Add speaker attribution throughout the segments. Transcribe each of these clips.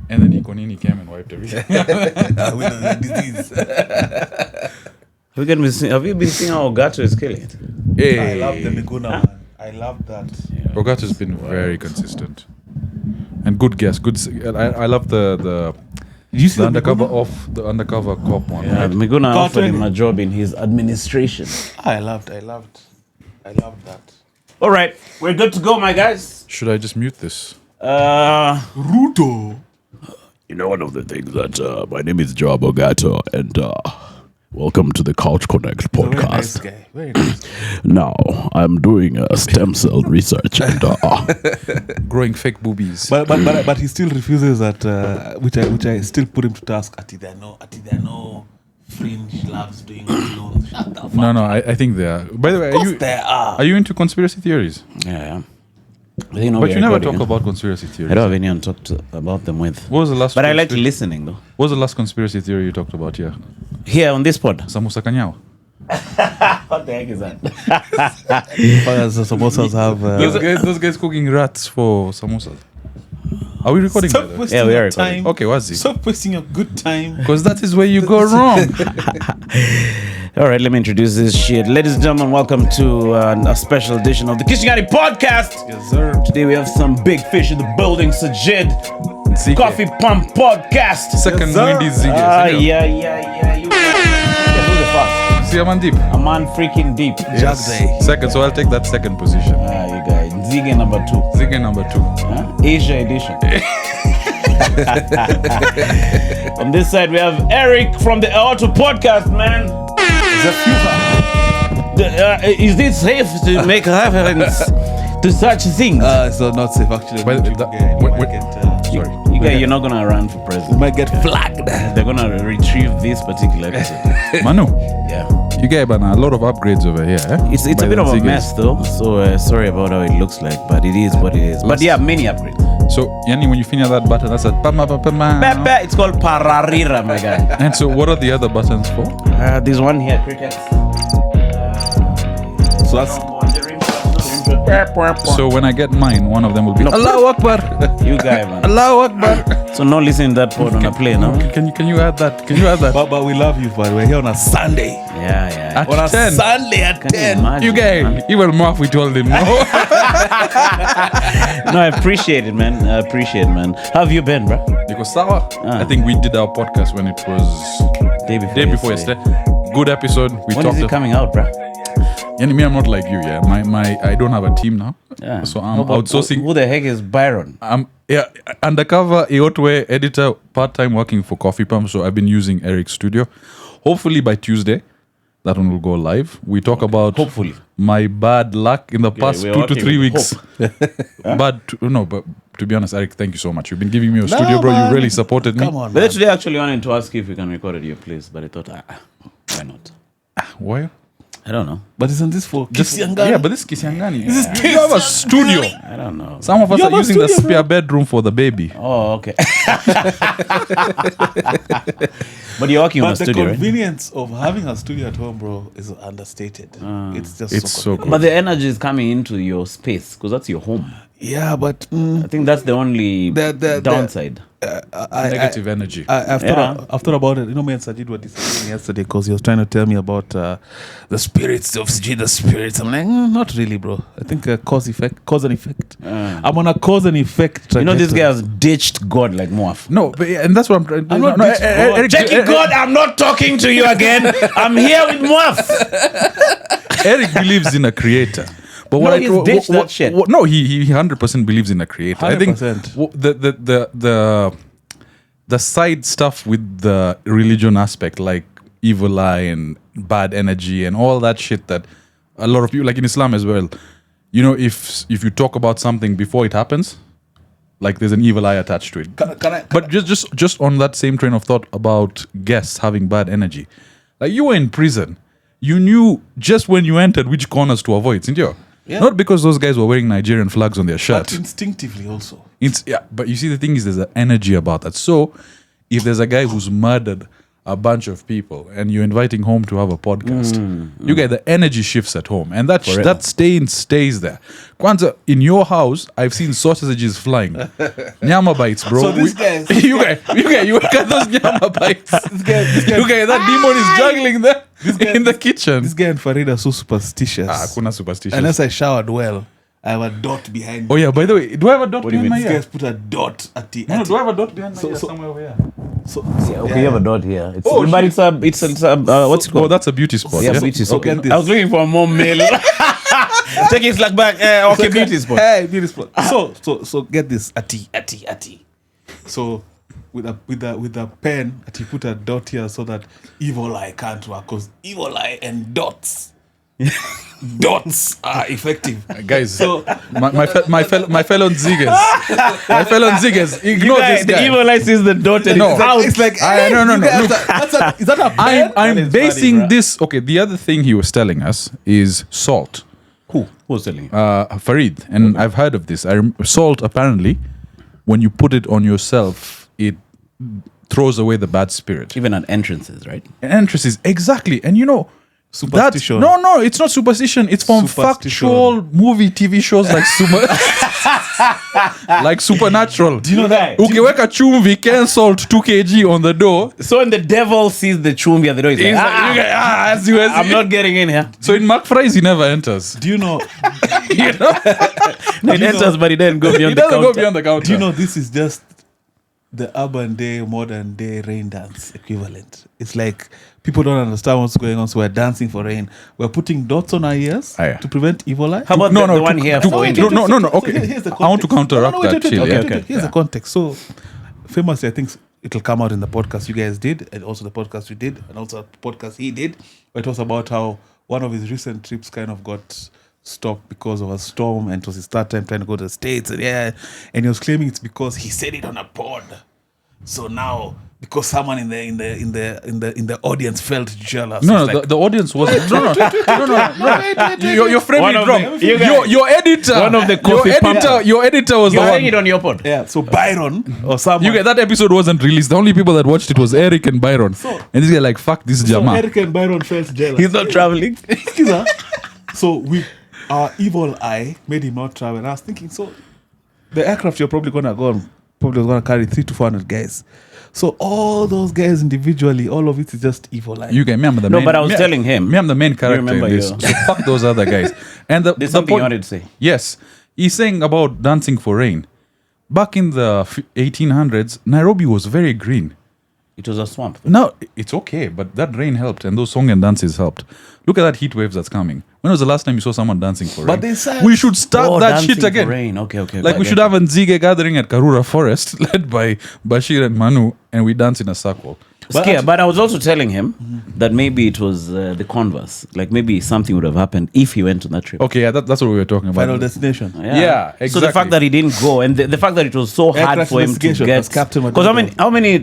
Speaker 1: And then Ikonini came and wiped everything.
Speaker 2: We know the disease.
Speaker 3: Have you been seeing how Gato is killing it?
Speaker 1: Hey.
Speaker 2: I love the Miguna, man. I love that.
Speaker 3: Yeah.
Speaker 1: Rogato's been very consistent. And good guess. Good. I love the
Speaker 2: Did you see
Speaker 1: the undercover cop one.
Speaker 3: Yeah,
Speaker 1: Right?
Speaker 3: Miguna
Speaker 2: Gato
Speaker 3: offered him
Speaker 2: again.
Speaker 3: a job in his administration.
Speaker 2: I loved that.
Speaker 3: All right, we're good to go, my guys.
Speaker 1: Should I just mute this?
Speaker 2: Ruto.
Speaker 3: You know, one of the things that my name is Joe Bogato, and welcome to the Couch Connect
Speaker 2: Very nice
Speaker 3: podcast.
Speaker 2: guy. Very nice guy.
Speaker 3: Now, I'm doing stem cell research, and
Speaker 1: Growing fake boobies.
Speaker 2: But he still refuses that, which I still put him to task. Ati there are no fringe labs doing clones. Shut the fuck
Speaker 1: No,
Speaker 2: up.
Speaker 1: I think they are. By the way,
Speaker 2: Of course there are.
Speaker 1: are you into conspiracy theories?
Speaker 3: yeah. I think
Speaker 1: But you never talk about conspiracy theories.
Speaker 3: I don't have anyone to talk about them with.
Speaker 1: What was the last?
Speaker 3: But I like
Speaker 1: conspira-
Speaker 3: listening, though.
Speaker 1: What was the last conspiracy theory you talked about here?
Speaker 3: Here on this pod.
Speaker 1: Samusa Kanyao.
Speaker 3: What the heck is that?
Speaker 2: Samosas have.
Speaker 1: Those guys cooking rats for samosas. Are we recording? by
Speaker 2: Stop
Speaker 1: the way?
Speaker 2: wasting
Speaker 3: Yeah, we are
Speaker 2: your
Speaker 3: recording.
Speaker 2: time.
Speaker 1: Okay, what's it?
Speaker 2: Stop wasting your good time.
Speaker 1: Because that is where you go wrong.
Speaker 3: All right, let me introduce this shit. Ladies and gentlemen, welcome to a special edition of the Kishigani podcast.
Speaker 2: Yes, sir.
Speaker 3: Today we have some big fish in the building. Sajid,
Speaker 1: Zige.
Speaker 3: Coffee Pump Podcast.
Speaker 1: Second
Speaker 2: Yes, sir.
Speaker 1: windy Zige.
Speaker 3: Yeah. You who the fuck?
Speaker 1: See, I'm on deep.
Speaker 3: A man freaking deep.
Speaker 2: Jack Day.
Speaker 1: Second, so I'll take that second position.
Speaker 3: You guys. Zige number 2.
Speaker 1: Zige number 2.
Speaker 3: Asia edition. On this side, we have Eric from the EOTWE podcast, man. Is it safe to make reference to such things?
Speaker 2: So not safe actually.
Speaker 1: Well, sorry.
Speaker 3: You guys, you're not gonna run for president.
Speaker 2: might get flagged.
Speaker 3: They're gonna retrieve this particular episode.
Speaker 1: Manu,
Speaker 3: Yeah.
Speaker 1: you guys have a lot of upgrades over here. Eh?
Speaker 3: It's
Speaker 1: By
Speaker 3: a bit
Speaker 1: the
Speaker 3: of a
Speaker 1: Ziges.
Speaker 3: mess though, so sorry about how it looks like, but it is what it is. But yeah, many upgrades.
Speaker 1: So, Yani, when you finger that button, that's a pama.
Speaker 3: Pepe, it's called Pararira, my guy.
Speaker 1: And so, what are the other buttons for?
Speaker 3: There's one here, Critex.
Speaker 2: So that's
Speaker 1: So, when I get mine, one of them will be
Speaker 3: No.
Speaker 1: Allahu Akbar.
Speaker 3: You guy, man.
Speaker 1: Allahu Akbar.
Speaker 3: So no listening to that pod on a plane, no?
Speaker 1: Can you add that? Can you add that?
Speaker 2: but we love you, but we're here on a Sunday.
Speaker 3: Yeah.
Speaker 1: At
Speaker 2: On a
Speaker 1: 10.
Speaker 2: Sunday at
Speaker 3: Can you
Speaker 2: 10.
Speaker 3: imagine,
Speaker 1: You guys,
Speaker 3: man?
Speaker 1: even Mark, we told him no.
Speaker 3: No, I appreciate it, man. How have you been, bro?
Speaker 1: Because Sawa, I think we did our podcast when it was
Speaker 3: Day before,
Speaker 1: day before yesterday. Good episode. We
Speaker 3: When
Speaker 1: talked.
Speaker 3: is it coming out, bro?
Speaker 1: Yani, me, I'm not like you. Yeah, my I don't have a team now.
Speaker 3: Yeah.
Speaker 1: So I'm outsourcing.
Speaker 3: Who the heck is Byron?
Speaker 1: I'm undercover EOTWE editor, part-time working for Coffee Pump. So I've been using Eric's studio. Hopefully by Tuesday, that one will go live. We talk about
Speaker 3: Hopefully.
Speaker 1: my bad luck in the past
Speaker 3: we're
Speaker 1: 2 to
Speaker 3: working
Speaker 1: 3
Speaker 3: with
Speaker 1: weeks. But to be honest, Eric, thank you so much. You've been giving me a
Speaker 2: No,
Speaker 1: studio, bro.
Speaker 2: man.
Speaker 1: You really supported me.
Speaker 2: Come on,
Speaker 3: But
Speaker 2: man.
Speaker 3: today I actually wanted to ask if we can record at your place, but I thought, why not?
Speaker 1: Why?
Speaker 3: I don't know.
Speaker 2: But isn't this for
Speaker 1: Just
Speaker 2: Kisiangani?
Speaker 1: yeah, but this is Kisiangani. You have a studio.
Speaker 3: I don't know.
Speaker 1: Some of us
Speaker 2: You
Speaker 1: are
Speaker 2: have a
Speaker 1: using the
Speaker 2: studio,
Speaker 1: spare bedroom for the baby.
Speaker 3: Oh, okay. But you're working on a
Speaker 2: But the
Speaker 3: studio, right?
Speaker 2: convenience of having a studio at home, bro, is understated. It's just
Speaker 1: It's so
Speaker 2: convenient.
Speaker 3: But the energy is coming into your space because that's your home.
Speaker 2: Yeah, but
Speaker 3: I think that's the only
Speaker 2: The-
Speaker 3: downside.
Speaker 1: Negative energy.
Speaker 2: I've thought about it. You know, me and Sajid were discussing yesterday because he was trying to tell me about the spirits of Sajid, the spirits. I'm like, not really, bro. I think cause and effect. I'm on a cause and effect.
Speaker 3: You know, this
Speaker 2: trajectory.
Speaker 3: guy has ditched God like Moaf.
Speaker 1: No, but and that's what I'm trying.
Speaker 2: I'm not ditched God.
Speaker 1: Eric,
Speaker 3: Jackie God, I'm not talking to you again. I'm here with Moaf.
Speaker 1: Eric believes in a creator. But
Speaker 3: No, he's ditched that shit.
Speaker 1: No, he 100% believes in a creator. I think
Speaker 2: 100%.
Speaker 1: the side stuff with the religion aspect, like evil eye and bad energy and all that shit that a lot of people, like in Islam as well, you know, if you talk about something before it happens, like there's an evil eye attached to it. But just on that same train of thought about guests having bad energy, like you were in prison, you knew just when you entered which corners to avoid, didn't you?
Speaker 2: Yeah.
Speaker 1: Not because those guys were wearing Nigerian flags on their shirt.
Speaker 2: But instinctively also.
Speaker 1: But you see, the thing is, there's an energy about that. So, if there's a guy who's murdered a bunch of people and you're inviting home to have a podcast, you get the energy shifts at home, and that stain stays there. Kwanzaa, in your house, I've seen sausages flying, nyama bites, bro.
Speaker 2: So this guy,
Speaker 1: you got those nyama bites. That demon is juggling there in the kitchen.
Speaker 2: This guy and Farid are so superstitious.
Speaker 1: Kuna superstitious.
Speaker 2: Unless I showered well, I have a dot behind me.
Speaker 1: Oh yeah, by the way, do I have a dot behind my
Speaker 2: These
Speaker 1: ear?
Speaker 2: guys put a dot at the.
Speaker 1: No, do I have a dot behind my ear
Speaker 2: So-
Speaker 1: somewhere over here?
Speaker 3: Okay, you have a dot here. It's,
Speaker 1: Oh,
Speaker 3: but it's a what's it
Speaker 1: Oh,
Speaker 3: called?
Speaker 1: that's a beauty spot.
Speaker 3: Yeah,
Speaker 1: yeah?
Speaker 3: beauty spot.
Speaker 2: get this.
Speaker 3: I was looking for a more male. Take his slack back. Okay, beauty spot.
Speaker 2: Hey, beauty spot. So get this. Ati. So with a pen, Ati put a dot here so that evil eye can't work, because evil eye and dots. Dots are effective.
Speaker 1: Guys,
Speaker 2: So
Speaker 1: my fellow Ziggers, ignore this
Speaker 3: The
Speaker 1: guy.
Speaker 3: evil eye sees the dot and
Speaker 1: No.
Speaker 3: it's out.
Speaker 2: it's like,
Speaker 1: No.
Speaker 2: is that a pen?
Speaker 1: I'm basing this. Okay, the other thing he was telling us is salt.
Speaker 3: Who's telling you?
Speaker 1: Farid, and I've heard of this. Salt, apparently, when you put it on yourself, it throws away the bad spirit.
Speaker 3: Even at entrances, right?
Speaker 1: Entrances, exactly. And you know,
Speaker 2: Superstition.
Speaker 1: No, it's not superstition. It's from
Speaker 2: Superstition.
Speaker 1: factual movie, TV shows like like Supernatural.
Speaker 3: Do you know that?
Speaker 1: Ukiweka chumvi, cancelled 2 kg on the door.
Speaker 3: So when the devil sees the chumbi at the door, he's like, I'm not getting in here.
Speaker 1: So in McFry's, he never enters.
Speaker 2: Do you know?
Speaker 1: You know?
Speaker 3: It enters, but he doesn't go
Speaker 1: He
Speaker 3: beyond the
Speaker 1: doesn't
Speaker 3: counter.
Speaker 1: go beyond the counter.
Speaker 2: Do you know this is just the urban day, modern day rain dance equivalent? It's like people don't understand what's going on, so we're dancing for rain. We're putting dots on our ears
Speaker 1: yeah.
Speaker 2: to prevent evil eye.
Speaker 3: How about the one here for wind?
Speaker 1: No, okay.
Speaker 2: Here's the
Speaker 1: I want to
Speaker 2: context.
Speaker 1: counteract that. Chill, yeah.
Speaker 2: Here's the context. So, famously, I think it'll come out in the podcast you guys did, and also the podcast we did, and also a podcast he did. But it was about how one of his recent trips kind of got stopped because of a storm, and it was his third time trying to go to the States, and and he was claiming it's because he said it on a pod. So now, because someone in the audience felt jealous,
Speaker 1: No,
Speaker 2: it's like,
Speaker 1: the audience wasn't. No. Your friend
Speaker 3: One
Speaker 1: is
Speaker 3: of
Speaker 1: wrong.
Speaker 3: them. You guys-
Speaker 1: Your editor.
Speaker 3: One of the coffee
Speaker 1: your editor was
Speaker 3: You're
Speaker 1: the
Speaker 3: saying
Speaker 1: one.
Speaker 3: it on your pod.
Speaker 2: yeah. So Byron or someone.
Speaker 1: You get that episode wasn't released. The only people that watched it was Eric and Byron. And this guy like, fuck this
Speaker 2: So
Speaker 1: Jama.
Speaker 2: Eric and Byron felt jealous.
Speaker 3: He's not traveling.
Speaker 2: So our evil eye made him not travel. And I was thinking, so the aircraft you're probably gonna go on probably was gonna carry 300 to 400 guys. So all those guys individually, all of it is just evil eye.
Speaker 1: You get me, I'm the
Speaker 3: No,
Speaker 1: main.
Speaker 3: but I was
Speaker 1: me-
Speaker 3: telling him.
Speaker 1: Me, I'm the main character in
Speaker 3: remember
Speaker 1: this.
Speaker 3: you.
Speaker 1: So fuck those other guys. And the
Speaker 3: There's
Speaker 1: the
Speaker 3: something you
Speaker 1: point-
Speaker 3: wanted to say.
Speaker 1: Yes, he's saying about dancing for rain. Back in the 1800s, Nairobi was very green.
Speaker 3: It was a swamp.
Speaker 1: No, it's okay, but that rain helped, and those song and dances helped. Look at that heat waves that's coming. When was the last time you saw someone dancing for rain?
Speaker 2: But they said-
Speaker 1: we should start that
Speaker 3: dancing
Speaker 1: shit
Speaker 3: for
Speaker 1: again.
Speaker 3: Rain. Okay.
Speaker 1: Like we should have a Nzige gathering at Karura Forest, led by Bashir and Manu, and we dance in a circle.
Speaker 3: But I was also telling him that maybe it was the converse. Like maybe something would have happened if he went on that trip.
Speaker 1: Okay, yeah, that's what we were talking about.
Speaker 2: Final destination.
Speaker 1: Yeah,
Speaker 3: So the
Speaker 1: exactly.
Speaker 3: fact that he didn't go, and the fact that it was so hard
Speaker 2: Aircraft
Speaker 3: for him to
Speaker 2: investigation,
Speaker 3: get,
Speaker 2: as Captain
Speaker 3: because
Speaker 2: Maduro.
Speaker 3: how many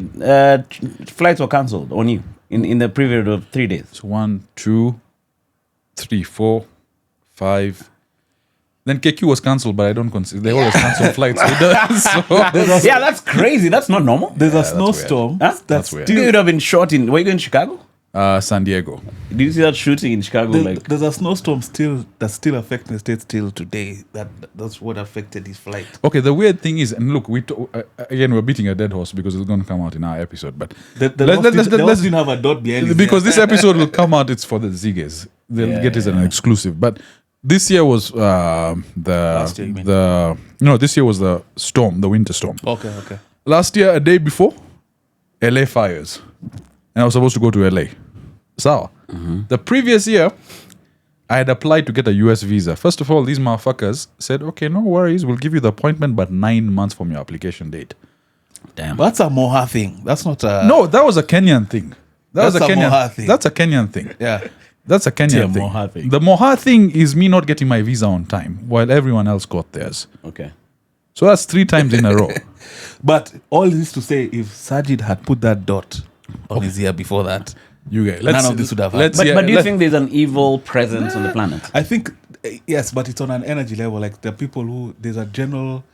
Speaker 3: flights were cancelled on you in the period of 3 days?
Speaker 1: So 1, 2, 3, 4, 5. Then KQ was cancelled, but I don't consider they always cancel flights. So
Speaker 3: Yeah, that's crazy. That's not normal.
Speaker 2: There's a
Speaker 1: that's
Speaker 2: snowstorm.
Speaker 3: Huh?
Speaker 1: That's weird.
Speaker 3: You would have been shot in. Were you in Chicago?
Speaker 1: San Diego.
Speaker 3: Did you see that shooting in Chicago?
Speaker 2: There's a snowstorm that's still affecting the state still today. That's what affected his flight.
Speaker 1: Okay, the weird thing is, and look, again we're beating a dead horse because it's going to come out in our episode. But
Speaker 2: Let's didn't have a dot behind his
Speaker 1: because
Speaker 2: ear.
Speaker 1: this episode will come out, it's for the Ziggers. They'll get it as an exclusive. But this year was
Speaker 2: Last year, you mean?
Speaker 1: this year was the storm, the winter storm.
Speaker 2: Okay.
Speaker 1: Last year, a day before, LA fires, and I was supposed to go to LA. So the previous year, I had applied to get a US visa. First of all, these motherfuckers said, "Okay, no worries, we'll give you the appointment, but 9 months from your application date."
Speaker 3: Damn.
Speaker 2: That's a Moha thing. That's not a
Speaker 1: No, that was a Kenyan thing.
Speaker 2: That's a Moha thing.
Speaker 1: That's a Kenyan thing.
Speaker 2: Yeah.
Speaker 1: That's a Kenyan
Speaker 3: It's a
Speaker 1: thing.
Speaker 3: Moha thing.
Speaker 1: The Moha thing is me not getting my visa on time while everyone else got theirs.
Speaker 3: Okay.
Speaker 1: So that's 3 times in a row.
Speaker 2: But all this to say, if Sajid had put that dot on his ear before that,
Speaker 1: You guys,
Speaker 2: None of this would have happened.
Speaker 3: But do you think there's an evil presence on the planet?
Speaker 2: I think yes, but it's on an energy level. Like the people who there's a general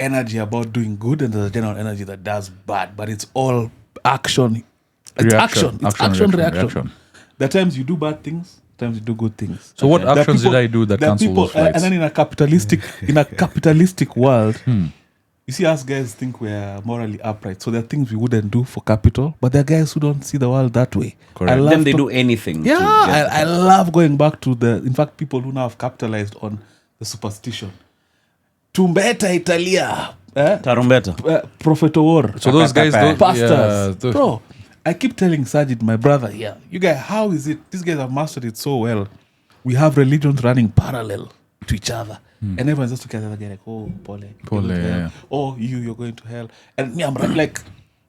Speaker 2: energy about doing good and there's a general energy that does bad, but it's all action. It's
Speaker 1: Reaction.
Speaker 2: action. It's action, reaction. There are times you do bad things, times you do good things.
Speaker 1: So what
Speaker 2: There are
Speaker 1: actions
Speaker 2: people-
Speaker 1: did I do that
Speaker 2: there are
Speaker 1: cancel
Speaker 2: people,
Speaker 1: those flights?
Speaker 2: and then in a capitalistic world, you see us guys think we're morally upright. So there are things we wouldn't do for capital, but there are guys who don't see the world that way.
Speaker 1: Correct.
Speaker 2: I love
Speaker 3: Then they
Speaker 2: to-
Speaker 3: do anything.
Speaker 2: Yeah,
Speaker 3: to get
Speaker 2: I love going back to in fact, people who now have capitalized on the superstition. Tumbeta Italia.
Speaker 3: Tarumbeta.
Speaker 2: Prophet War.
Speaker 1: So those guys,
Speaker 2: Pastors.
Speaker 1: yeah, those-
Speaker 2: Bro, I keep telling Sajid, my brother here, you guys, how is it? These guys have mastered it so well. We have religions running parallel to each other. And everyone's just looking at the other guy like, oh, Pole. you're going to hell.
Speaker 1: yeah.
Speaker 2: Oh, you're going to hell. And me, I'm like,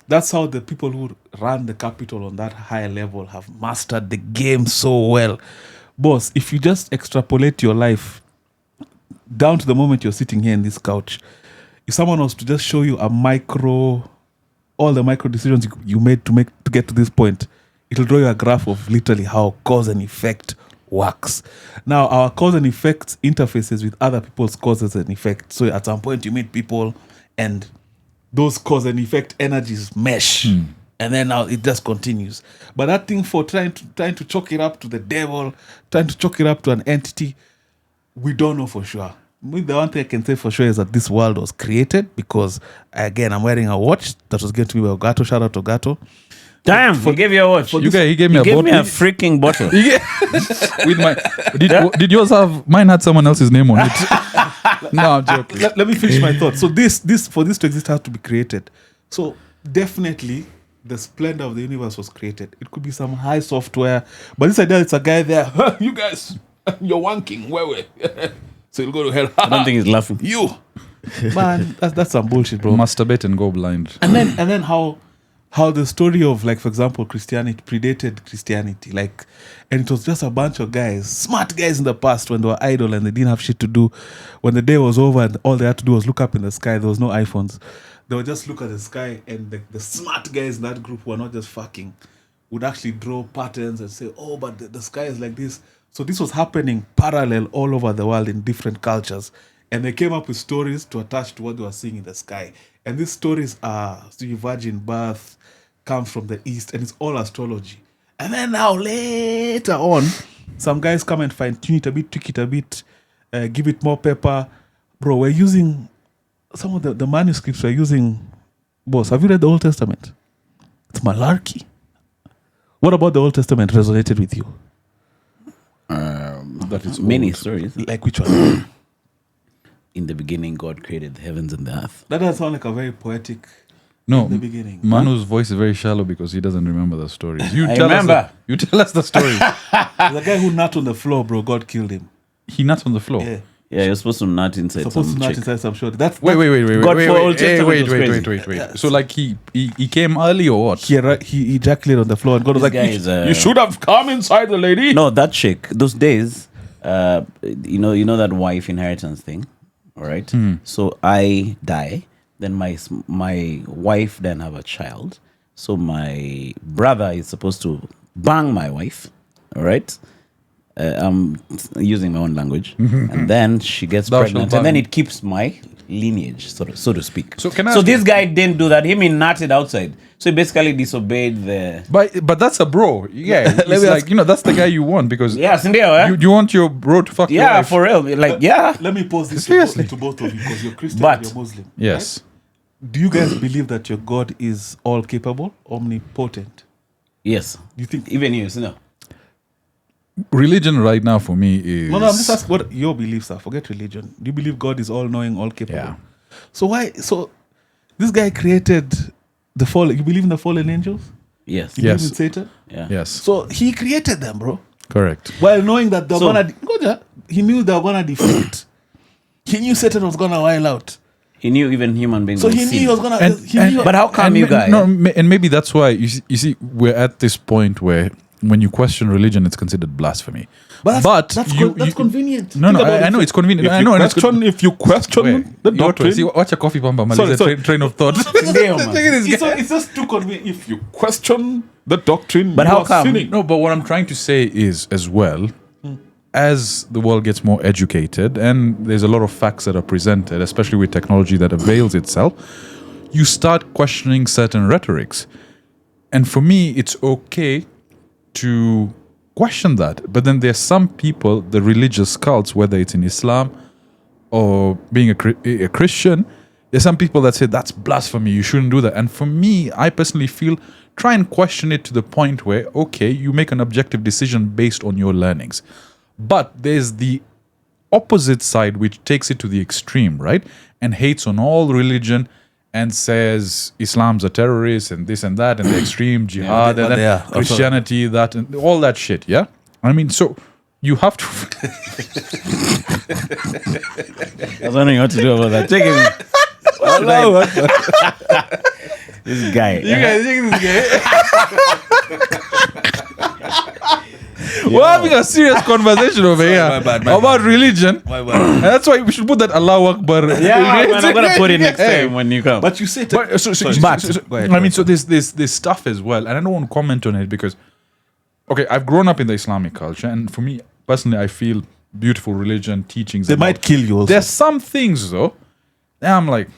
Speaker 2: that's how the people who run the capital on that higher level have mastered the game so well. Boss, if you just extrapolate your life down to the moment you're sitting here in this couch, if someone was to just show you all the micro decisions you made to get to this point, it'll draw you a graph of literally how cause and effect works. Now, our cause and effect interfaces with other people's causes and effects. So at some point you meet people and those cause and effect energies mesh. And then now it just continues. But that thing for trying to chalk it up to the devil, trying to chalk it up to an entity, we don't know for sure. The one thing I can say for sure is that this world was created because, again, I'm wearing a watch that was given to me by Gato. Shout out to Gato.
Speaker 3: Damn, he gave you a watch.
Speaker 1: He gave me
Speaker 3: You
Speaker 1: a
Speaker 3: gave
Speaker 1: bottle.
Speaker 3: me a freaking bottle.
Speaker 1: With my did yours have? Mine had someone else's name on it. No, I'm joking.
Speaker 2: Let me finish my thought. So this for this to exist has to be created. So definitely the splendor of the universe was created. It could be some high software, but this idea it's a guy there. You guys, you're wanking. Where? So you'll go to hell.
Speaker 3: I don't think he's laughing.
Speaker 2: You, man, that's some bullshit, bro.
Speaker 1: Masturbate and go blind.
Speaker 2: And then how the story of, like, for example, Christianity predated Christianity, like, and it was just a bunch of guys, smart guys in the past when they were idle and they didn't have shit to do. When the day was over and all they had to do was look up in the sky, there was no iPhones. They would just look at the sky, and the smart guys in that group who were not just fucking would actually draw patterns and say, oh, but the sky is like this. So this was happening parallel all over the world in different cultures. And they came up with stories to attach to what they were seeing in the sky. And these stories are virgin birth, comes from the East, and it's all astrology. And then now later on, some guys come and fine tune it a bit, tweak it a bit, give it more pepper. Bro, we're using some of the manuscripts we're using. Boss, have you read the Old Testament? It's malarkey. What about the Old Testament resonated with you?
Speaker 1: That is
Speaker 3: Many
Speaker 1: old.
Speaker 3: stories.
Speaker 2: Like which one?
Speaker 3: In the beginning, God created the heavens and the earth.
Speaker 2: That does sound like a very poetic
Speaker 1: No,
Speaker 2: in the beginning.
Speaker 1: Manu's voice is very shallow because he doesn't remember the stories. You
Speaker 3: I
Speaker 1: tell
Speaker 3: remember.
Speaker 1: us. You tell us the story.
Speaker 2: The guy who nut on the floor, bro, God killed him.
Speaker 1: He nuts on the floor.
Speaker 2: Yeah.
Speaker 3: Yeah, you're supposed to nut inside
Speaker 2: Supposed
Speaker 3: some
Speaker 2: to nut
Speaker 3: chick.
Speaker 2: inside some short. That's
Speaker 1: Wait.
Speaker 3: God for Old Testament
Speaker 1: Wait.
Speaker 3: was crazy.
Speaker 1: So like he came early or what?
Speaker 2: he ejaculated on the floor and God was
Speaker 3: This
Speaker 2: like,
Speaker 3: guy is,
Speaker 2: you should have come inside the lady.
Speaker 3: No, that chick. Those days, you know that wife inheritance thing, all right? So I die, then my wife then have a child. So my brother is supposed to bang my wife, all right? I'm using my own language, and then she gets
Speaker 1: Thou
Speaker 3: pregnant,
Speaker 1: shalt
Speaker 3: and then
Speaker 1: bang.
Speaker 3: it keeps my lineage, so to speak.
Speaker 1: So can I
Speaker 3: So
Speaker 1: ask
Speaker 3: this
Speaker 1: you-
Speaker 3: guy didn't do that. He nutted outside, so he basically disobeyed the.
Speaker 1: But that's a bro. Yeah,
Speaker 2: Let
Speaker 1: it's
Speaker 2: me
Speaker 1: like that's the guy you want because
Speaker 3: Yeah, Sindio, eh?
Speaker 1: you want your bro to fuck your
Speaker 3: Yeah,
Speaker 1: wife.
Speaker 3: for real. Like, yeah.
Speaker 2: Let me pose this
Speaker 1: Seriously?
Speaker 2: to both of you because you're Christian
Speaker 3: But-
Speaker 2: and you're Muslim.
Speaker 1: Yes.
Speaker 2: Right? Do you guys believe that your God is all capable, omnipotent?
Speaker 3: Yes.
Speaker 2: Do you think?
Speaker 3: Even you, no.
Speaker 1: Religion right now for me is
Speaker 2: No, I'm just asking what your beliefs are. Forget religion. Do you believe God is all knowing, all capable?
Speaker 1: Yeah.
Speaker 2: So why? So this guy created the fallen. You believe in the fallen angels?
Speaker 3: Yes.
Speaker 2: You
Speaker 1: Yes.
Speaker 2: believe in Satan?
Speaker 3: Yeah.
Speaker 1: Yes.
Speaker 2: So he created them, bro.
Speaker 1: Correct.
Speaker 2: While knowing that they're
Speaker 3: So-
Speaker 2: gonna, he knew they were gonna defeat. He knew Satan was gonna wild out.
Speaker 3: He knew even human beings
Speaker 2: So
Speaker 3: would
Speaker 2: he knew
Speaker 3: sin.
Speaker 2: he was gonna.
Speaker 1: And-
Speaker 2: he
Speaker 1: and-
Speaker 2: knew,
Speaker 3: But how come
Speaker 1: And
Speaker 3: you
Speaker 1: ma-
Speaker 3: guys?
Speaker 1: No, and maybe that's why you see we're at this point where when you question religion, it's considered blasphemy.
Speaker 2: that's
Speaker 1: you-
Speaker 2: convenient.
Speaker 1: No,
Speaker 2: Think
Speaker 1: no,
Speaker 2: about
Speaker 1: I
Speaker 2: it.
Speaker 1: know it's convenient.
Speaker 2: If
Speaker 1: I
Speaker 2: you
Speaker 1: know, and it's
Speaker 2: question, if you question the
Speaker 1: Wait,
Speaker 2: doctrine,
Speaker 1: see, watch a coffee pump.
Speaker 2: Sorry.
Speaker 1: Train of thought.
Speaker 3: Damn, man.
Speaker 2: it's just too convenient. If you question the doctrine,
Speaker 3: But
Speaker 2: you
Speaker 3: how
Speaker 2: are
Speaker 3: come?
Speaker 2: sinning.
Speaker 1: No, but what I'm trying to say is as well, as the world gets more educated and there's a lot of facts that are presented, especially with technology that avails itself, you start questioning certain rhetorics. And for me, it's okay to question that. But then there's some people, the religious cults, whether it's in Islam or being a Christian, there's some people that say that's blasphemy, you shouldn't do that. And for me, I personally feel, try and question it to the point where, okay, you make an objective decision based on your learnings. But there's the opposite side which takes it to the extreme, right? And hates on all religion and says Islam's a terrorist and this and that and the extreme jihad and then Christianity, that and all that shit, yeah? I mean, so you have to...
Speaker 3: I was wondering what to do about that. Take him. This guy.
Speaker 2: You guys think this guy?
Speaker 1: We're having a serious conversation over here about religion. And that's why we should put that Allahu Akbar.
Speaker 3: Yeah, man, I'm gonna put it next time when you come.
Speaker 2: But you say...
Speaker 1: But, I mean, so there's stuff as well, and I don't want to comment on it because, okay, I've grown up in the Islamic culture, and for me, personally, I feel beautiful religion, teachings.
Speaker 2: They might kill you also.
Speaker 1: There's some things, though, that I'm like,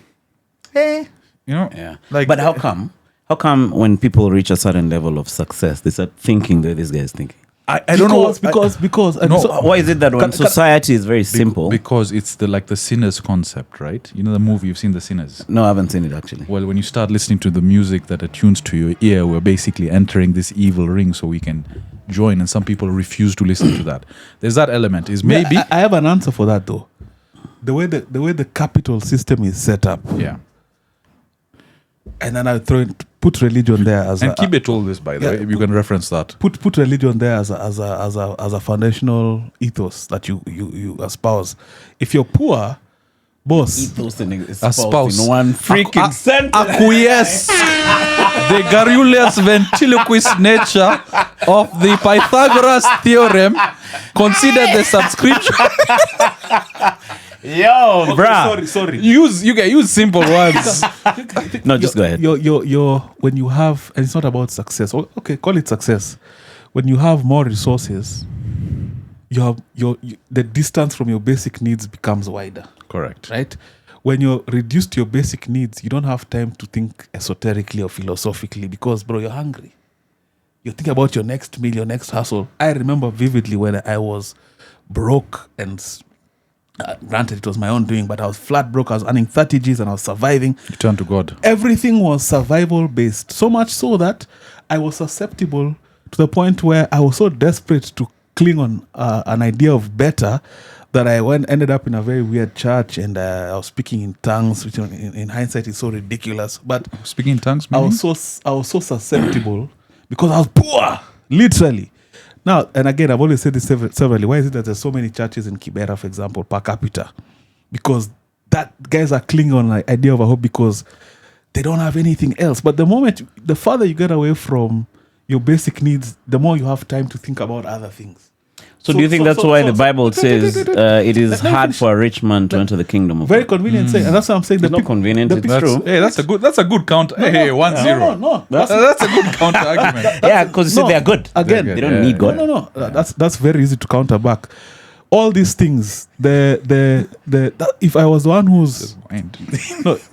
Speaker 1: hey, you know?
Speaker 3: Yeah.
Speaker 1: Like,
Speaker 3: But how come? How come when people reach a certain level of success, they start thinking the way this guy is thinking?
Speaker 1: I don't know.
Speaker 2: Because
Speaker 1: No,
Speaker 3: Why is it that when society is very simple?
Speaker 1: Because it's the sinners concept, right? You know the movie, you've seen The Sinners.
Speaker 3: No, I haven't seen it actually.
Speaker 1: Well, when you start listening to the music that attunes to your ear, we're basically entering this evil ring so we can join, and some people refuse to listen to that. There's that element. Is maybe
Speaker 2: I have an answer for that though. The way the capital system is set up.
Speaker 1: yeah.
Speaker 2: And then I put religion there as
Speaker 1: And Kibe told this, by the way. You can reference that.
Speaker 2: Put religion there as a foundational ethos that you espouse. If you're poor, boss,
Speaker 3: Ethos and
Speaker 1: spouse.
Speaker 3: in one freaking sentence.
Speaker 1: Acquiesce the garrulous ventriloquist nature of the Pythagoras theorem. Consider the subscription.
Speaker 3: Yo, bruh.
Speaker 2: Sorry.
Speaker 1: Use simple words.
Speaker 3: No, just go ahead.
Speaker 2: You're when you have, and it's not about success. Okay, call it success. When you have more resources, the distance from your basic needs becomes wider.
Speaker 1: Correct.
Speaker 2: Right? When you're reduced to your basic needs, you don't have time to think esoterically or philosophically because, bro, you're hungry. You think about your next meal, your next hustle. I remember vividly when I was broke and granted it was my own doing, but I was flat broke. I was earning 30 Gs and I was surviving.
Speaker 1: You turn to God.
Speaker 2: Everything was survival based. So much so that I was susceptible to the point where I was so desperate to cling on an idea of better that I ended up in a very weird church and I was speaking in tongues, which in hindsight is so ridiculous. But
Speaker 1: Speaking in tongues,
Speaker 2: I was so susceptible because I was poor, literally. Now, and again, I've always said this severally. Why is it that there's so many churches in Kibera, for example, per capita? Because that guys are clinging on the idea of a hope because they don't have anything else. But the farther you get away from your basic needs, the more you have time to think about other things.
Speaker 3: So do you think that's why the Bible says it is hard for a rich man to enter the kingdom of
Speaker 2: Very
Speaker 3: God?
Speaker 2: convenient saying, and that's what I'm saying.
Speaker 3: It's not convenient. It's true.
Speaker 1: Hey, that's a good counter. Hey, 1-0.
Speaker 2: No.
Speaker 1: That's a good counter argument.
Speaker 3: Yeah, because you said they're good.
Speaker 2: Again,
Speaker 3: They don't need God.
Speaker 2: No. That's very easy to counter back. All these things, if I was the one who's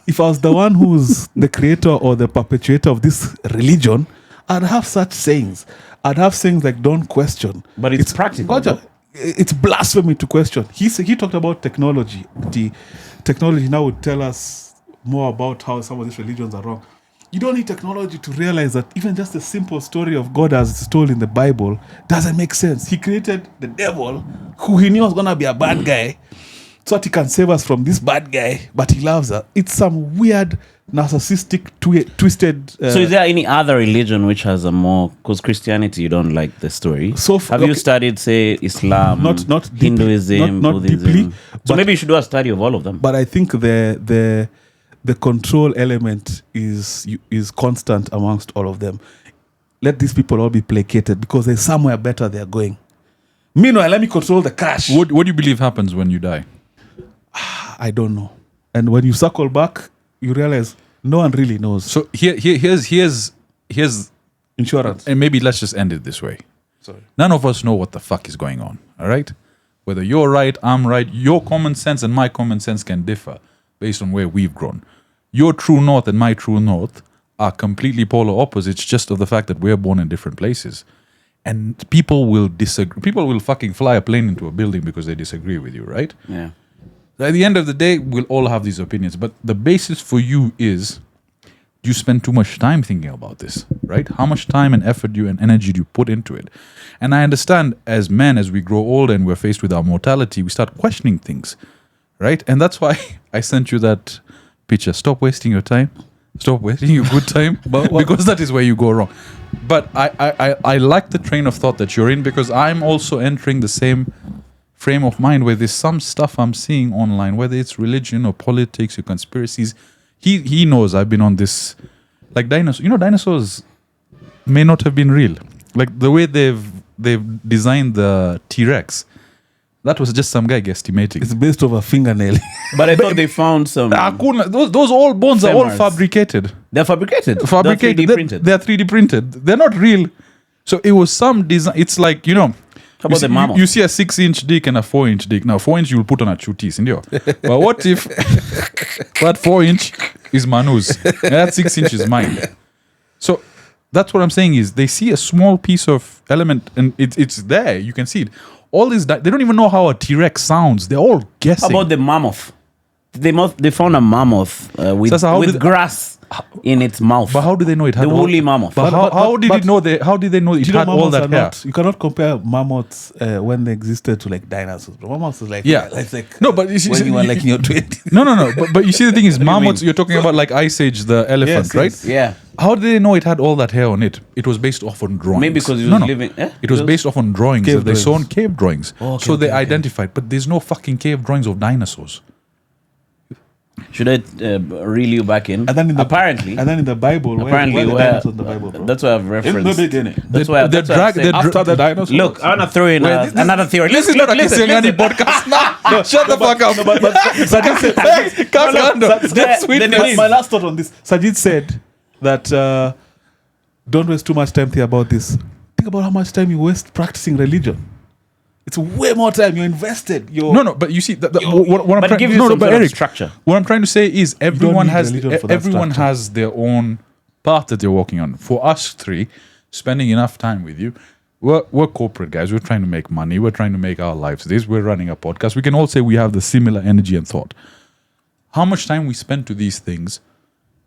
Speaker 2: if I was the one who's the creator or the perpetuator of this religion, I'd have such sayings. I'd have sayings like "Don't question."
Speaker 3: But it's practical.
Speaker 2: It's blasphemy to question. He talked about technology. The technology now would tell us more about how some of these religions are wrong. You don't need technology to realize that even just the simple story of God as it's told in the Bible doesn't make sense. He created the devil, who he knew was going to be a bad guy, so that he can save us from this bad guy, but he loves us. It's some weird, narcissistic, twisted...
Speaker 3: So is there any other religion which has a more... Because Christianity, you don't like the story. Have you studied, say, Islam,
Speaker 2: not deeply,
Speaker 3: Hinduism,
Speaker 2: not
Speaker 3: Buddhism?
Speaker 2: deeply,
Speaker 3: So maybe you should do a study of all of them.
Speaker 2: But I think the control element is constant amongst all of them. Let these people all be placated because there's somewhere better they're going. Meanwhile, let me control the cash.
Speaker 1: What do you believe happens when you die?
Speaker 2: I don't know. And when you circle back, you realize no one really knows.
Speaker 1: So here's
Speaker 2: Insurance.
Speaker 1: and maybe let's just end it this way.
Speaker 2: Sorry.
Speaker 1: None of us know what the fuck is going on. All right. Whether you're right, I'm right, your common sense and my common sense can differ based on where we've grown. Your true north and my true north are completely polar opposites just of the fact that we're born in different places. And people will disagree. People will fucking fly a plane into a building because they disagree with you, right?
Speaker 3: Yeah.
Speaker 1: At the end of the day, we'll all have these opinions. But the basis for you is, do you spend too much time thinking about this, right? How much time and effort and energy do you put into it? And I understand as men, as we grow older and we're faced with our mortality, we start questioning things, right? And that's why I sent you that picture. Stop wasting your time. Stop wasting your good time, because that is where you go wrong. But I like the train of thought that you're in, because I'm also entering the same frame of mind where there's some stuff I'm seeing online, whether it's religion or politics or conspiracies. He knows I've been on this, like dinosaurs. You know, dinosaurs may not have been real. Like the way they've designed the T-Rex, that was just some guy guesstimating.
Speaker 2: It's based off a fingernail.
Speaker 3: But I thought they found some.
Speaker 1: Those all bones are all
Speaker 3: Femurs.
Speaker 1: fabricated.
Speaker 3: They're fabricated.
Speaker 1: Fabricated.
Speaker 3: They're 3D printed.
Speaker 1: They're 3D printed. They're not real. So it was some design. It's like, you know.
Speaker 3: How about the mammoth?
Speaker 1: You see a 6-inch dick and a 4-inch dick. Now 4-inch you'll put on a chutis, indio. But what if that 4-inch is Manu's and that 6-inch is mine? So that's what I'm saying is they see a small piece of element and it's there. You can see it. All these they don't even know how a T-Rex sounds. They're all guessing.
Speaker 3: How about the mammoth? They found a mammoth with grass in its mouth.
Speaker 1: But how do they know it had
Speaker 3: the woolly mammoth?
Speaker 1: But how did they know it had all that hair?
Speaker 2: You cannot compare mammoths when they existed to like dinosaurs. But mammoths is like it's like
Speaker 1: no, but you see,
Speaker 2: when you were like in your 20s.
Speaker 1: No. But you see the thing is mammoths. You're talking about like Ice Age, the elephant,
Speaker 2: Yes,
Speaker 1: right?
Speaker 2: yes.
Speaker 3: Yeah.
Speaker 1: How did they know it had all that hair on it? It was based off on drawings.
Speaker 3: Maybe because it was living. Eh?
Speaker 1: It was based off on drawings
Speaker 2: Cave
Speaker 1: that they saw on
Speaker 2: drawings.
Speaker 1: cave drawings.
Speaker 2: Oh, okay,
Speaker 1: so they
Speaker 2: okay.
Speaker 1: identified. But there's no fucking cave drawings of dinosaurs.
Speaker 3: Should I reel you back in?
Speaker 2: And then in the
Speaker 3: apparently,
Speaker 2: Bible,
Speaker 3: apparently,
Speaker 2: where the dinosaurs in the Bible, bro?
Speaker 3: that's why I've referenced.
Speaker 2: In the beginning.
Speaker 3: That's why I've said.
Speaker 2: After the dinosaurs.
Speaker 3: Look, I want to throw in another theory.
Speaker 1: This is not a Kisiangani podcast. No, shut the fuck up.
Speaker 2: But Sajid said, my last thought on this, Sajid said that don't waste too much time thinking about this. Think about how much time you waste practicing religion. It's way more time you're invested.
Speaker 1: No, but you see, what I'm
Speaker 3: but
Speaker 1: trying.
Speaker 3: give you
Speaker 1: No,
Speaker 3: some
Speaker 1: but
Speaker 3: sort of
Speaker 1: Eric,
Speaker 3: structure.
Speaker 1: what I'm trying to say is everyone
Speaker 2: need
Speaker 1: has
Speaker 2: religion for that structure.
Speaker 1: has their own path that they're walking on. For us three, spending enough time with you, we're corporate guys. We're trying to make money. We're trying to make our lives this. We're running a podcast. We can all say we have the similar energy and thought. How much time we spend to these things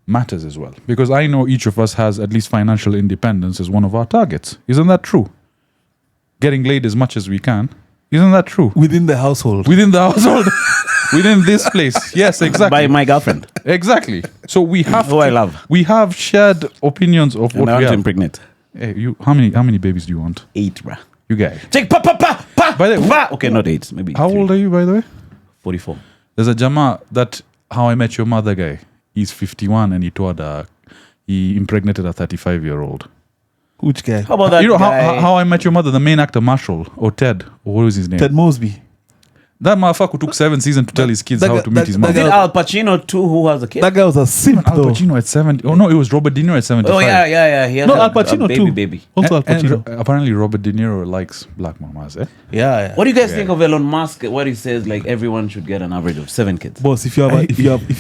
Speaker 1: matters as well, because I know each of us has at least financial independence as one of our targets. Isn't that true? Getting laid as much as we can. Isn't that true?
Speaker 2: within the household.
Speaker 1: Within the household. Within this place. Yes, exactly.
Speaker 3: By my girlfriend,
Speaker 1: Exactly. So we have
Speaker 3: who I love,
Speaker 1: we have shared opinions of
Speaker 3: and
Speaker 1: what
Speaker 3: I
Speaker 1: we
Speaker 3: want to
Speaker 1: have.
Speaker 3: impregnate.
Speaker 1: Hey, how many babies do you want?
Speaker 3: 8, bruh.
Speaker 1: You guys.
Speaker 3: Take pa.
Speaker 1: By the way,
Speaker 3: Pa. Okay, not 8, maybe.
Speaker 1: How
Speaker 3: 3.
Speaker 1: old are you, by the way?
Speaker 3: 44.
Speaker 1: There's a Jama that How I Met Your Mother guy. He's 51 and he impregnated a 35-year-old.
Speaker 2: Which guy?
Speaker 3: How about that
Speaker 1: You know
Speaker 3: guy?
Speaker 1: how I Met Your Mother, the main actor Marshall or Ted, or what was his name?
Speaker 2: Ted Mosby.
Speaker 1: That motherfucker took 7 seasons to tell his kids
Speaker 2: that
Speaker 1: how
Speaker 2: guy-
Speaker 1: to meet his
Speaker 2: that
Speaker 1: mother.
Speaker 3: Is it Al Pacino too who has a kid?
Speaker 2: That guy was a simp
Speaker 1: Al
Speaker 2: though.
Speaker 1: Pacino at 70. Oh no, it was Robert De Niro at 75.
Speaker 3: Oh yeah. He has
Speaker 2: No,
Speaker 3: a,
Speaker 2: Al Pacino
Speaker 3: a baby,
Speaker 2: too.
Speaker 3: baby.
Speaker 2: Also Al
Speaker 1: And
Speaker 2: Pacino.
Speaker 1: apparently Robert De Niro likes black mamas, eh?
Speaker 2: Yeah.
Speaker 3: What do you guys think of Elon Musk? What he says, like everyone should get an average of 7 kids.
Speaker 2: Boss, if you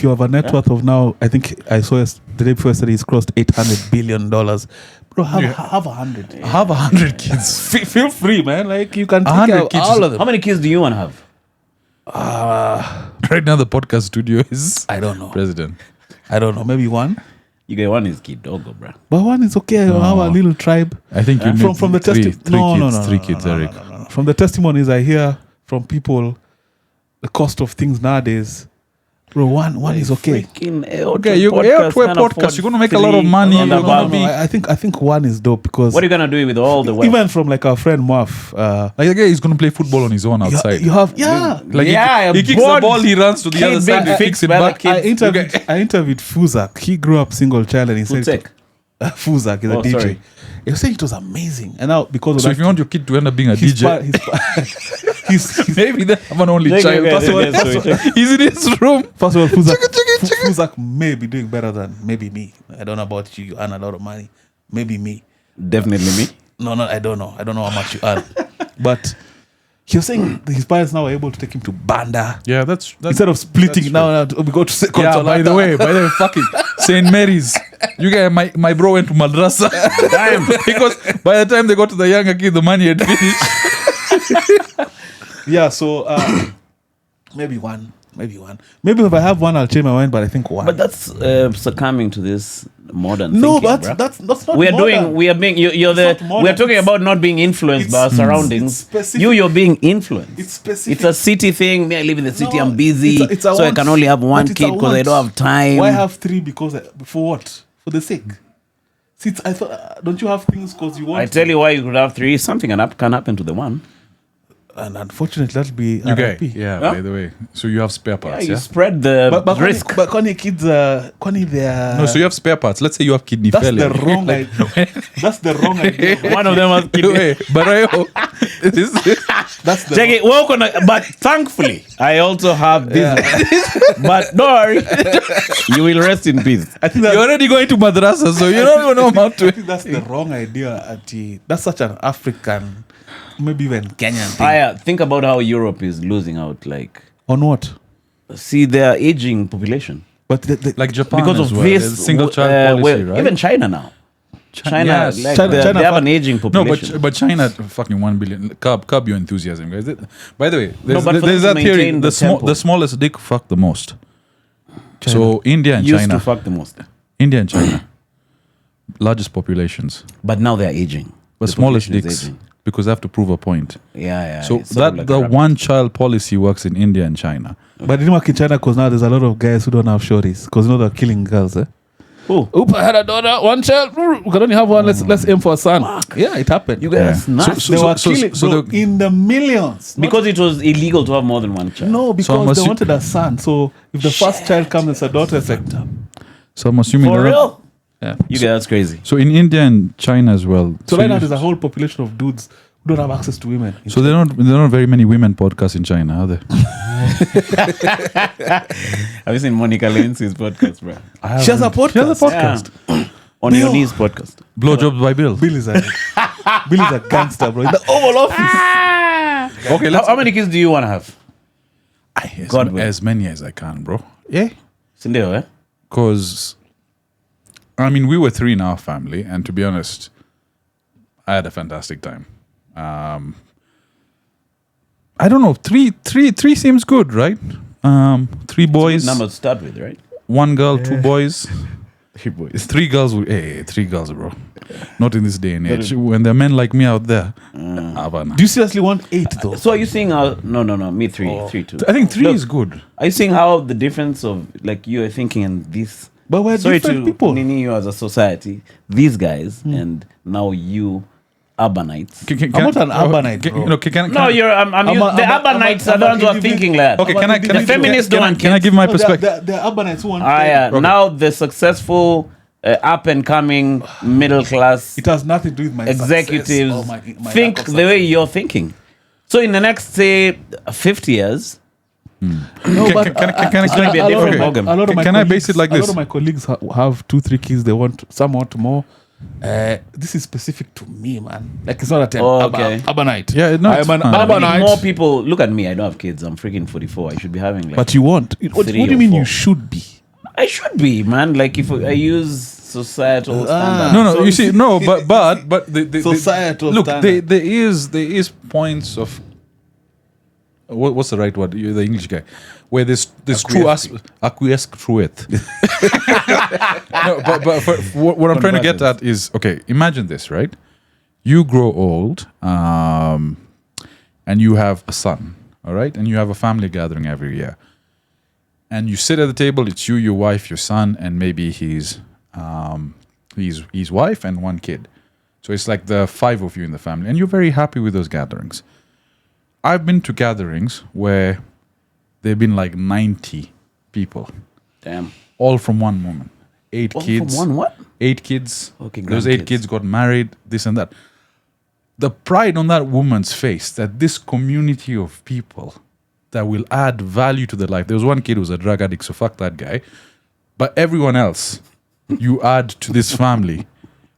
Speaker 2: have a net worth of now, I think I saw the day before yesterday, he's crossed $800 billion. Bro, have 100.
Speaker 1: Have 100 kids.
Speaker 2: Feel free, man. Like you can take
Speaker 1: 100
Speaker 2: care of
Speaker 1: kids.
Speaker 2: all of them.
Speaker 3: How many kids do you want to have?
Speaker 1: Right now the podcast studio is
Speaker 2: I don't know.
Speaker 1: president.
Speaker 2: I don't know. Maybe one,
Speaker 3: You get one is kid doggo, bro.
Speaker 2: but one is okay.
Speaker 1: No.
Speaker 2: Have a little tribe.
Speaker 1: I think you need
Speaker 2: From the
Speaker 1: three
Speaker 2: testimony.
Speaker 1: three kids, Eric.
Speaker 2: No. From the testimonies I hear from people, the cost of things nowadays, bro, one is okay.
Speaker 3: Freaking
Speaker 1: Okay, you EOTWE podcast. You're gonna make a lot of money.
Speaker 3: On
Speaker 1: You're
Speaker 3: the
Speaker 1: gonna
Speaker 3: bottom.
Speaker 1: be
Speaker 2: I think one is dope because
Speaker 3: What are you gonna do with all the wealth?
Speaker 2: even from like our friend Muaf,
Speaker 1: like the guy is gonna play football on his own outside.
Speaker 2: you have
Speaker 1: Like
Speaker 3: Yeah,
Speaker 1: he kicks the
Speaker 3: bored
Speaker 1: ball, he runs to the
Speaker 3: kid
Speaker 1: other
Speaker 3: being
Speaker 1: side, he
Speaker 3: fixed
Speaker 1: kicks it
Speaker 3: by the
Speaker 1: back.
Speaker 3: kid.
Speaker 2: I interviewed Fuzak. He grew up single child and he said
Speaker 3: Futsek.
Speaker 2: Fuzak is a
Speaker 3: Oh,
Speaker 2: DJ.
Speaker 3: sorry.
Speaker 2: He was saying it was amazing, and now because of
Speaker 1: So
Speaker 2: that,
Speaker 1: if you want your kid to end up being a
Speaker 2: his
Speaker 1: DJ,
Speaker 2: he's
Speaker 1: maybe they have an only
Speaker 3: Check,
Speaker 1: child.
Speaker 3: okay,
Speaker 1: First of all,
Speaker 3: okay,
Speaker 1: he's in his room.
Speaker 2: first of all, Fuzak may be doing better than maybe me. I don't know about you. You earn a lot of money. Maybe me.
Speaker 3: Definitely me.
Speaker 2: No, I don't know. I don't know how much you earn. But He was saying his parents now are able to take him to Banda.
Speaker 1: Yeah, that's
Speaker 2: Instead of splitting now, we go to second.
Speaker 1: yeah. By the way, fucking St. Mary's. You guys, my bro went to madrasa. Because by the time they got to the younger kid, the money had finished.
Speaker 2: Yeah, so maybe one. Maybe if I have one, I'll change my mind. But I think one.
Speaker 3: But that's succumbing to this modern
Speaker 2: no,
Speaker 3: thinking,
Speaker 2: but
Speaker 3: bruh.
Speaker 2: that's not.
Speaker 3: We are
Speaker 2: modern.
Speaker 3: doing. We are being. You're
Speaker 2: It's
Speaker 3: the.
Speaker 2: not modern.
Speaker 3: We are talking about not being influenced by our surroundings.
Speaker 2: it's specific.
Speaker 3: You're being influenced.
Speaker 2: It's specific.
Speaker 3: It's a city thing. Me, I live in the city.
Speaker 2: No,
Speaker 3: I'm busy,
Speaker 2: it's a
Speaker 3: so I
Speaker 2: want.
Speaker 3: can only have one
Speaker 2: But it's
Speaker 3: kid
Speaker 2: a
Speaker 3: because I
Speaker 2: want.
Speaker 3: don't have time.
Speaker 2: Why have three? Because for what? For the sake. See, I thought. Don't you have things because you want?
Speaker 3: I tell you why you could have three. Something can happen to the one.
Speaker 2: And unfortunately, that'll be
Speaker 1: Okay.
Speaker 2: RIP.
Speaker 1: Yeah.
Speaker 3: Huh?
Speaker 1: By the way, so you have spare
Speaker 3: Yeah,
Speaker 1: parts.
Speaker 3: you
Speaker 1: Yeah.
Speaker 3: spread the
Speaker 2: But
Speaker 3: risk.
Speaker 2: But Connie kids, Connie, they're.
Speaker 1: No, so you have spare parts. Let's say you have kidney
Speaker 2: That's
Speaker 1: failure.
Speaker 2: the wrong idea. That's the wrong idea.
Speaker 3: One of them was
Speaker 1: Wait, but
Speaker 2: That's the
Speaker 3: Check it. Welcome, but thankfully, I also have this one. But don't worry, you will rest in peace.
Speaker 2: I think
Speaker 1: you're
Speaker 2: that,
Speaker 1: already going to madrasa, so you don't even know how
Speaker 2: I
Speaker 1: to.
Speaker 2: think that's the wrong idea. That's such an African, maybe even Kenyan thing.
Speaker 3: Think about how Europe is losing out. Like,
Speaker 2: On what?
Speaker 3: see their aging population
Speaker 2: But
Speaker 1: Like Japan
Speaker 3: because
Speaker 1: as
Speaker 3: of
Speaker 1: well.
Speaker 3: this
Speaker 1: There's single child policy, right?
Speaker 3: Even China now. China,
Speaker 1: yes.
Speaker 3: like
Speaker 2: China
Speaker 3: they have
Speaker 2: fuck-
Speaker 3: an aging
Speaker 1: No,
Speaker 3: population.
Speaker 1: but China fucking 1 billion. Curb your enthusiasm, guys. By the way, there's,
Speaker 3: but for
Speaker 1: there's
Speaker 3: them
Speaker 1: that
Speaker 3: to
Speaker 1: theory.
Speaker 3: maintain the tempo.
Speaker 1: The smallest dick fuck the most. So India and
Speaker 3: used
Speaker 1: China,
Speaker 3: to fuck the most,
Speaker 1: India and China, largest populations,
Speaker 3: but now they're aging.
Speaker 1: but
Speaker 3: The
Speaker 1: smallest
Speaker 3: population is
Speaker 1: dicks
Speaker 3: aging.
Speaker 1: because they have to prove a point.
Speaker 3: Yeah.
Speaker 1: So
Speaker 3: it's sort of
Speaker 1: that
Speaker 3: like
Speaker 1: the
Speaker 3: a rabbit.
Speaker 1: one child policy works in India and China.
Speaker 2: But it didn't work in China because now there's a lot of guys who don't have shorties because they're killing girls.
Speaker 3: Oh,
Speaker 2: Oop, I had a daughter, one child. We can only have one. Let's aim for a son. Yeah, it happened.
Speaker 3: you guys
Speaker 1: Yeah.
Speaker 3: nuts.
Speaker 1: So-
Speaker 2: They were killing bro,
Speaker 1: the-
Speaker 2: in the millions.
Speaker 3: Because it was illegal to have more than one child.
Speaker 2: No,
Speaker 1: I'm
Speaker 2: because they
Speaker 1: assu-
Speaker 2: wanted a son. So if the first child comes as a daughter, it's like,
Speaker 1: So I'm assuming
Speaker 3: For
Speaker 1: that-
Speaker 3: real?
Speaker 2: yeah.
Speaker 3: You guys, that's crazy.
Speaker 1: So in India and China as well.
Speaker 2: So right now
Speaker 1: you-
Speaker 2: there's a whole population of dudes who don't have access to women.
Speaker 1: So there are not very many women podcasts in China, are there?
Speaker 3: Have you seen Monica Lewinsky's podcast, bro?
Speaker 2: She has a podcast.
Speaker 1: She has a podcast.
Speaker 3: Yeah. On your knees podcast.
Speaker 1: Blowjobs by Bill.
Speaker 2: Bill is a gangster, bro. In the Oval Office.
Speaker 1: Okay,
Speaker 3: How many kids do you want to have? God will.
Speaker 1: as many as I can, bro.
Speaker 2: Yeah.
Speaker 3: Sindeo, eh?
Speaker 1: Because, I mean, we were 3 in our family, and to be honest, I had a fantastic time. I don't know, three seems good, right? 3 boys,
Speaker 3: Number to start with, right?
Speaker 1: 1 girl, 2 boys.
Speaker 3: 3 boys.
Speaker 1: 3 girls, 3 girls, bro. Not in this day and age. When there are men like me out there, Havana.
Speaker 2: Do you seriously want 8 though?
Speaker 3: So are you seeing how... No, me 3. 3 too.
Speaker 1: I think 3
Speaker 3: Look,
Speaker 1: is good.
Speaker 3: Are you seeing how the difference of... Like you are thinking and this...
Speaker 2: But we're
Speaker 3: Sorry
Speaker 2: different
Speaker 3: to
Speaker 2: people.
Speaker 3: nini you as a society. These guys and now you... Urbanites.
Speaker 2: I'm not an urbanite,
Speaker 1: Can,
Speaker 2: bro.
Speaker 1: you know, can,
Speaker 3: No, you're. I'm
Speaker 2: I'm
Speaker 3: used,
Speaker 2: a-
Speaker 3: the
Speaker 2: I'm a-
Speaker 3: urbanites
Speaker 2: I'm
Speaker 3: are
Speaker 2: a
Speaker 3: the ones who are
Speaker 2: individ-
Speaker 3: thinking like.
Speaker 1: Okay, can I
Speaker 3: The feminists don't want
Speaker 1: can I
Speaker 3: kids.
Speaker 1: give my
Speaker 2: No,
Speaker 1: perspective?
Speaker 2: they're urbanites who want
Speaker 3: Yeah.
Speaker 1: Okay.
Speaker 3: Now the successful, up and coming middle class
Speaker 2: It has nothing to do with my
Speaker 3: executives
Speaker 2: success or my
Speaker 3: think
Speaker 2: lack of
Speaker 3: the way
Speaker 2: success.
Speaker 3: you're thinking. So in the next say 50 years,
Speaker 2: No,
Speaker 1: Can-
Speaker 2: but
Speaker 1: can- can-
Speaker 3: It's gonna be a different ballgame.
Speaker 2: a lot of my
Speaker 1: Can I base it like
Speaker 2: A lot
Speaker 1: this?
Speaker 2: of my colleagues have 2-3 kids. They want some want more. This is specific to me, man. Like it's not a
Speaker 3: Oh, okay.
Speaker 2: urbanite.
Speaker 1: Yeah, no, it's
Speaker 2: I'm an
Speaker 1: fine.
Speaker 3: but I mean,
Speaker 2: urbanite.
Speaker 3: more people look at me. I don't have kids. I'm freaking 44. I should be having like.
Speaker 2: But you want? What do
Speaker 3: 3
Speaker 2: you
Speaker 3: or
Speaker 2: mean
Speaker 3: 4.
Speaker 2: you should be?
Speaker 3: I should be, man. Like if I use societal standards.
Speaker 1: No,
Speaker 2: So
Speaker 1: you see, no, but the
Speaker 2: Societal
Speaker 1: look,
Speaker 2: standard.
Speaker 1: there is points of what's the right word? You're the English guy, where there's true acquiesce truth. No, but what I'm trying to get at is okay. Imagine this, right? You grow old, and you have a son, all right, and you have a family gathering every year, and you sit at the table. It's you, your wife, your son, and maybe his wife and 1 kid. So it's like the 5 of you in the family, and you're very happy with those gatherings. I've been to gatherings where there've been like 90 people,
Speaker 3: Damn.
Speaker 1: all from one woman. 8
Speaker 3: All
Speaker 1: kids.
Speaker 3: from one what?
Speaker 1: 8 kids.
Speaker 3: Okay,
Speaker 1: Those 8
Speaker 3: grandkids.
Speaker 1: kids got married, this and that. The pride on that woman's face that this community of people that will add value to their life. There was 1 kid who was a drug addict, so fuck that guy. But everyone else you add to this family,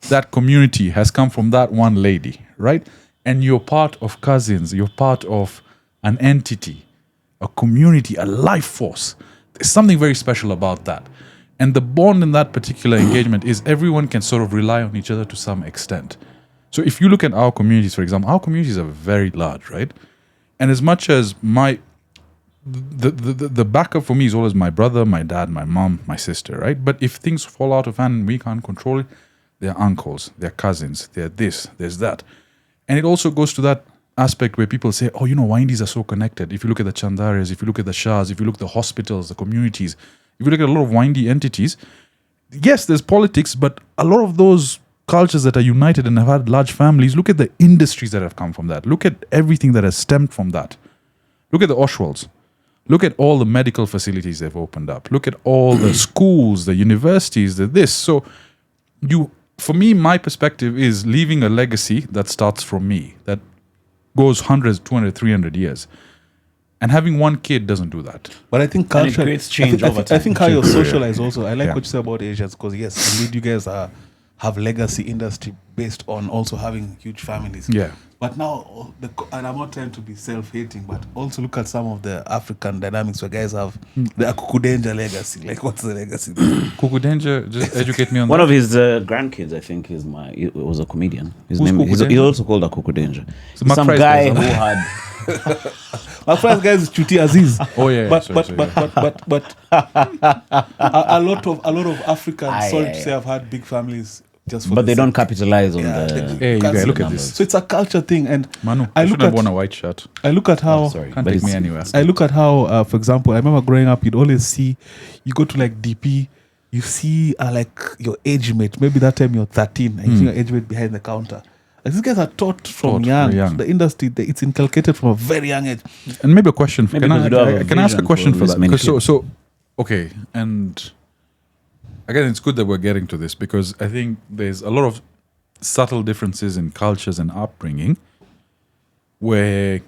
Speaker 1: that community has come from that one lady, right? and you're part of cousins, you're part of an entity, a community, a life force. There's something very special about that. And the bond in that particular engagement is everyone can sort of rely on each other to some extent. So if you look at our communities, for example, our communities are very large, right? And as much as the backup for me is always my brother, my dad, my mom, my sister, right? But if things fall out of hand and we can't control it, they're uncles, they're cousins, they're this, there's that. And it also goes to that aspect where people say, oh, Windis are so connected. If you look at the Chandaras, if you look at the Shahs, if you look at the hospitals, the communities, if you look at a lot of Windy entities, yes, there's politics, but a lot of those cultures that are united and have had large families, look at the industries that have come from that. Look at everything that has stemmed from that. Look at the Oswalds. Look at all the medical facilities they've opened up. Look at all the schools, the universities, the this. So for me, my perspective is leaving a legacy that starts from me, that goes 100, 200, 300 years. And having one kid doesn't do that.
Speaker 2: But I think culture
Speaker 3: creates change over time.
Speaker 2: I think how you're socialized also. I like
Speaker 1: Yeah.
Speaker 2: what you say about Asians because yes, indeed you guys have legacy industry based on also having huge families.
Speaker 1: Yeah.
Speaker 2: But now, and I'm not trying to be self-hating, but also look at some of the African dynamics where guys have the Akukudenja legacy. Like, what's the legacy?
Speaker 1: Kuku Danger, just educate me on
Speaker 3: One
Speaker 1: that.
Speaker 3: of his grandkids, I think, he was a comedian. His
Speaker 2: Who's
Speaker 3: name
Speaker 2: Kuku
Speaker 3: he's
Speaker 2: Danger?
Speaker 3: also called Akuku Danger.
Speaker 1: Mark
Speaker 3: Some
Speaker 1: Price
Speaker 3: guy
Speaker 1: does,
Speaker 3: who
Speaker 1: huh?
Speaker 3: had
Speaker 2: My first guy is Chuti Aziz.
Speaker 1: Oh, yeah.
Speaker 2: But
Speaker 1: sorry.
Speaker 2: a lot of Africans,
Speaker 3: Aye,
Speaker 2: sorry
Speaker 3: aye,
Speaker 2: to say, have had big families just for
Speaker 3: but
Speaker 2: the
Speaker 3: they don't
Speaker 2: sake.
Speaker 3: capitalize on
Speaker 2: Yeah,
Speaker 3: the
Speaker 1: Hey, you guys, look at
Speaker 3: numbers.
Speaker 1: this.
Speaker 2: So it's a culture thing, and
Speaker 1: Manu,
Speaker 2: I
Speaker 1: I
Speaker 2: look
Speaker 1: should have
Speaker 2: at
Speaker 1: worn a white shirt.
Speaker 2: I look at how
Speaker 3: Sorry,
Speaker 1: Can't
Speaker 3: but
Speaker 1: take me
Speaker 3: it's-
Speaker 1: anywhere.
Speaker 2: I look at how, for example, I remember growing up, you'd always see, you go to like DP, you see like your age mate. Maybe that time you're 13 and you see your age mate behind the counter. Like, these guys are taught from young.
Speaker 1: very young.
Speaker 2: The industry, it's inculcated from a very young age.
Speaker 1: And maybe a question.
Speaker 3: Maybe
Speaker 1: Can
Speaker 3: because we don't have a
Speaker 1: I ask a
Speaker 3: vision
Speaker 1: question
Speaker 3: for
Speaker 1: for
Speaker 3: this
Speaker 1: that?
Speaker 3: many
Speaker 1: Because
Speaker 3: kids.
Speaker 1: okay, and again, it's good that we're getting to this because I think there's a lot of subtle differences in cultures and upbringing where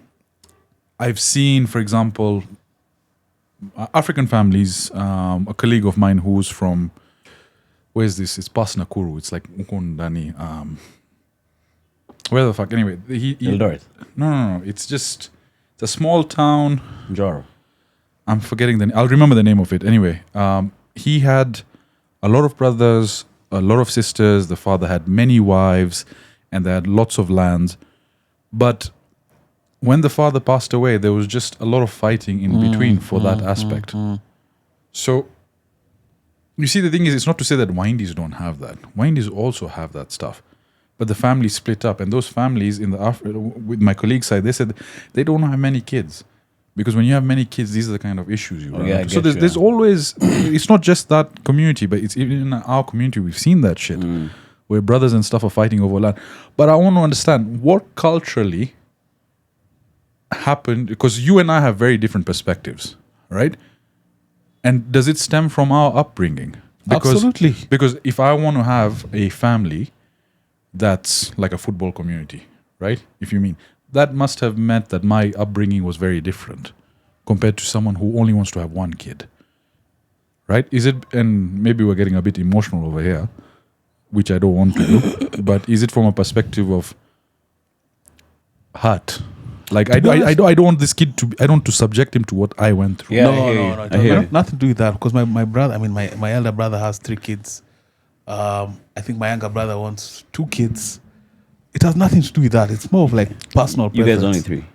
Speaker 1: I've seen, for example, African families. A colleague of mine who's from, where's this? It's past Nakuru. It's like Ukundani. Where the fuck? Anyway, he
Speaker 3: Eldoret,
Speaker 1: no. It's a small town.
Speaker 3: Joro.
Speaker 1: I'm forgetting I'll remember the name of it. Anyway, he had a lot of brothers, a lot of sisters. The father had many wives, and they had lots of land. But when the father passed away, there was just a lot of fighting in between for that aspect. So, you see, the thing is, it's not to say that Windies don't have that. Windies also have that stuff. But the families split up, and those families with my colleagues' side, they said they don't have many kids. Because when you have many kids, these are the kind of issues you run
Speaker 3: yeah, I
Speaker 1: into. So
Speaker 3: get you,
Speaker 1: there's always, it's not just that community, but it's even in our community, we've seen that shit. Where brothers and stuff are fighting over land. But I want to understand what culturally happened, because you and I have very different perspectives, right? And does it stem from our upbringing?
Speaker 2: Absolutely.
Speaker 1: Because if I want to have a family that's like a football community, right? If you mean, that must have meant that my upbringing was very different compared to someone who only wants to have one kid, right? Is it, and maybe we're getting a bit emotional over here, which I don't want to do, but is it from a perspective of heart? Like, I don't want this kid I don't want to subject him to what I went through.
Speaker 3: Yeah,
Speaker 2: No,
Speaker 3: I hear
Speaker 2: no,
Speaker 3: you.
Speaker 2: no. It
Speaker 3: I
Speaker 2: has
Speaker 3: hear you.
Speaker 2: nothing to do with that because my brother, my elder brother has 3 kids. I think my younger brother wants 2 kids. It has nothing to do with that. It's more of like personal
Speaker 3: You
Speaker 2: preference.
Speaker 3: guys only 3.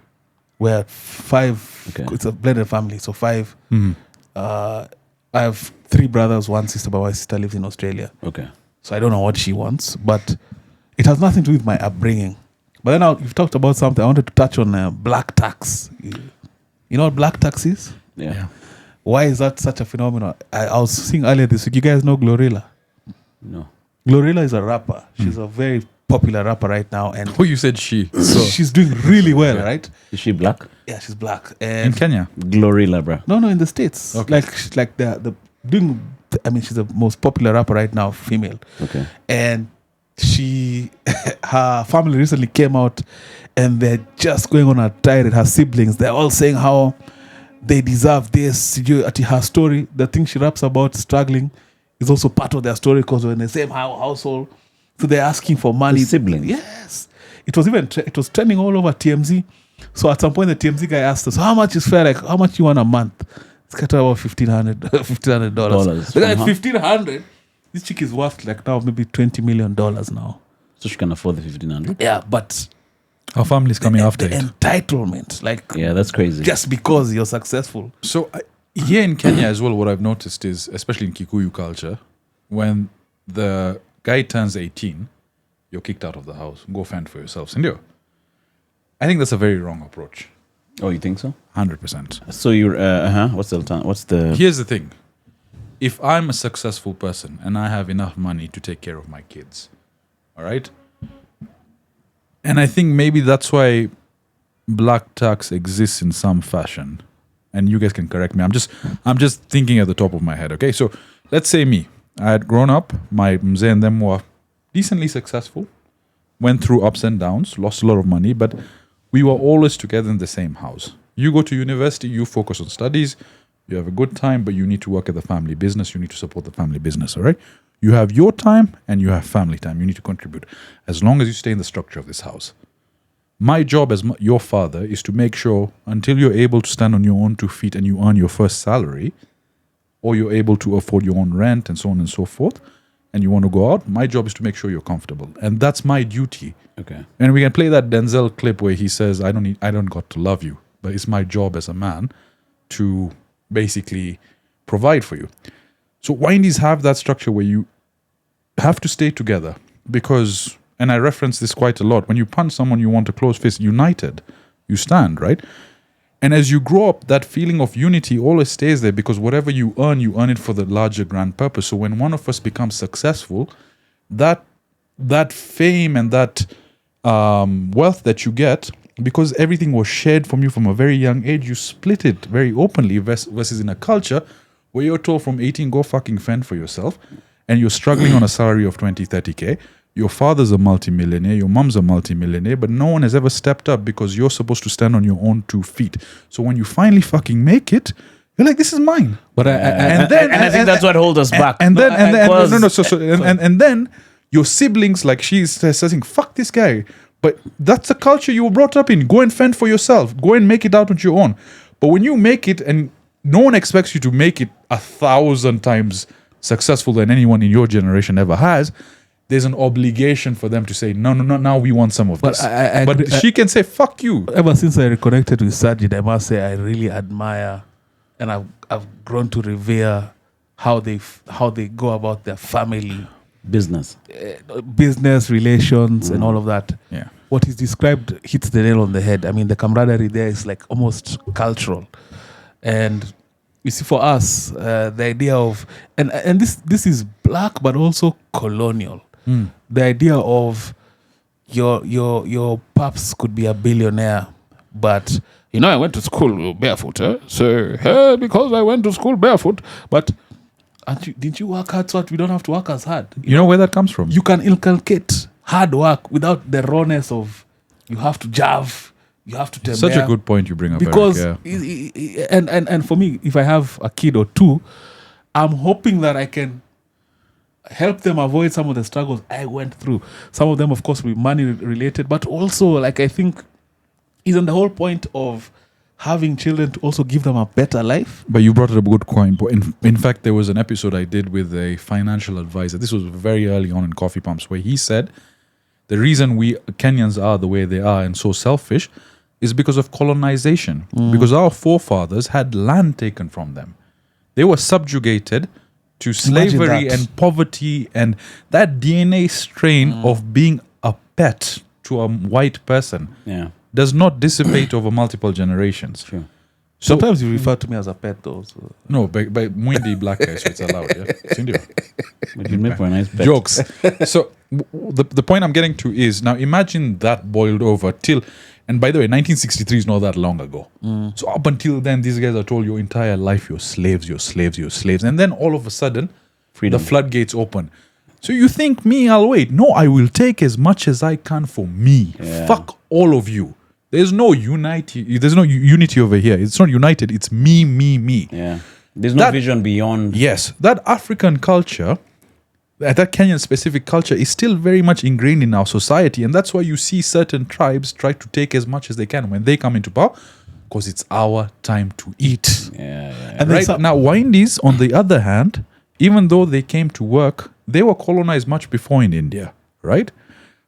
Speaker 2: We're 5.
Speaker 3: Okay.
Speaker 2: It's a blended family, so 5.
Speaker 1: Mhm.
Speaker 2: I have 3 brothers, 1 sister, but my sister lives in Australia.
Speaker 3: Okay.
Speaker 2: So I don't know what she wants, but it has nothing to do with my upbringing. But then now you've talked about something. I wanted to touch on black tax. You know what black tax is?
Speaker 3: Yeah.
Speaker 2: Why is that such a phenomenon? I was seeing earlier this week. You guys know Glorilla?
Speaker 3: No.
Speaker 2: Glorilla is a rapper. She's a very popular rapper right now, and
Speaker 1: Oh, you said she. So
Speaker 2: she's doing really well, right?
Speaker 3: Is she black?
Speaker 2: Yeah, she's black.
Speaker 1: in
Speaker 2: And
Speaker 1: Kenya.
Speaker 3: Glorilla, bro.
Speaker 2: no, in the States.
Speaker 1: Okay.
Speaker 2: Like the doing. I mean, she's the most popular rapper right now, female.
Speaker 3: Okay.
Speaker 2: And her family recently came out and they're just going on a tirade. Her siblings, they're all saying how they deserve this. Her story, the thing she raps about struggling, is also part of their story because we're in the same household. So they're asking for money.
Speaker 3: The siblings?
Speaker 2: Yes. it was even it was trending all over TMZ. So at some point, the TMZ guy asked us, "How much is fair? Like, how much you want a month?" It's got about $1,500 dollars. Like $1,500. This chick is worth like now maybe $20 million now.
Speaker 3: So she can afford the 1,500.
Speaker 2: Yeah, but
Speaker 1: Our family's coming after
Speaker 2: the
Speaker 1: it.
Speaker 2: entitlement, like
Speaker 3: That's crazy.
Speaker 2: just because you're successful.
Speaker 1: So here in Kenya as well, what I've noticed is, especially in Kikuyu culture, when the guy turns 18, you're kicked out of the house. Go fend for yourself. Sindio? I think that's a very wrong approach.
Speaker 3: Oh, you think so?
Speaker 1: 100%.
Speaker 3: So you're What's the?
Speaker 1: Here's the thing. If I'm a successful person and I have enough money to take care of my kids, all right? And I think maybe that's why black tax exists in some fashion. And you guys can correct me. I'm just thinking at the top of my head, okay? So let's say me. I had grown up, my mzee and them were decently successful, went through ups and downs, lost a lot of money, but we were always together in the same house. You go to university, you focus on studies, you have a good time, but you need to work at the family business, you need to support the family business, all right? You have your time and you have family time, you need to contribute, as long as you stay in the structure of this house. My job as your father is to make sure until you're able to stand on your own 2 feet and you earn your first salary, or you're able to afford your own rent and so on and so forth, and you want to go out, my job is to make sure you're comfortable. And that's my duty.
Speaker 3: Okay.
Speaker 1: And we can play that Denzel clip where he says, I don't got to love you, but it's my job as a man to basically provide for you. So Windies have that structure where you have to stay together because, and I reference this quite a lot, when you punch someone, you want a close fist, united, you stand, right? And as you grow up, that feeling of unity always stays there because whatever you earn it for the larger grand purpose. So when one of us becomes successful, that fame and that wealth that you get, because everything was shared from you from a very young age, you split it very openly versus in a culture where you're told from 18, go fucking fend for yourself, and you're struggling on a salary of 20, 30K. Your father's a multimillionaire, your mom's a multimillionaire, but no one has ever stepped up because you're supposed to stand on your own 2 feet. So when you finally fucking make it, you're like, this is mine.
Speaker 2: But
Speaker 3: I think that's what holds us back.
Speaker 1: And then your siblings, like she's saying, fuck this guy. But that's the culture you were brought up in. Go and fend for yourself. Go and make it out on your own. But when you make it, and no one expects you to make it 1,000 times successful than anyone in your generation ever has, there's an obligation for them to say, no, now we want some of this. But she can say, fuck you.
Speaker 2: Ever since I reconnected with Sajid, I must say I really admire and I've grown to revere how they go about their family
Speaker 3: Business
Speaker 2: relations and all of that.
Speaker 1: Yeah.
Speaker 2: What is described hits the nail on the head. I mean, the camaraderie there is like almost cultural. And you see, for us, the idea of and this is black but also colonial. The idea of your paps could be a billionaire, but I went to school barefoot, so because I went to school barefoot, but didn't you work hard so that we don't have to work as hard?
Speaker 1: You know where that comes from?
Speaker 2: You can inculcate hard work without the rawness of you have to jav, you have to tembea.
Speaker 1: Such a good point you bring up,
Speaker 2: because
Speaker 1: Eric, yeah.
Speaker 2: and for me, if I have a kid or two, I'm hoping that I can help them avoid some of the struggles I went through. Some of them, of course, will be money related, but also, like, I think isn't the whole point of having children to also give them a better life?
Speaker 1: But you brought up a good point. In fact, there was an episode I did with a financial advisor. This was very early on in Coffee Pumps, where he said the reason we Kenyans are the way they are and so selfish is because of colonization. Because our forefathers had land taken from them. They were subjugated to slavery and poverty, and that DNA strain of being a pet to a white person does not dissipate over multiple generations.
Speaker 3: True.
Speaker 1: So,
Speaker 2: sometimes you refer to me as a pet, though. So.
Speaker 1: No, by Mwindi black guy, so it's allowed. Yeah,
Speaker 3: But you make for a nice pet.
Speaker 1: Jokes. So the point I'm getting to is, now imagine that boiled over till, and by the way, 1963 is not that long ago. So up until then, these guys are told your entire life you're slaves, you're slaves, you're slaves, and then all of a sudden,
Speaker 3: Freedom.
Speaker 1: the floodgates open. So you think me, I'll wait? No, I will take as much as I can for me.
Speaker 3: Yeah.
Speaker 1: Fuck all of you. There's no unity. There's no unity over here. It's not united. It's me, me, me.
Speaker 3: Yeah. There's no vision beyond.
Speaker 1: Yes, that African culture, that Kenyan specific culture is still very much ingrained in our society, and that's why you see certain tribes try to take as much as they can when they come into power, because it's our time to eat.
Speaker 2: And
Speaker 1: Right now, Windies, on the other hand, even though they came to work, they were colonized much before in India, right?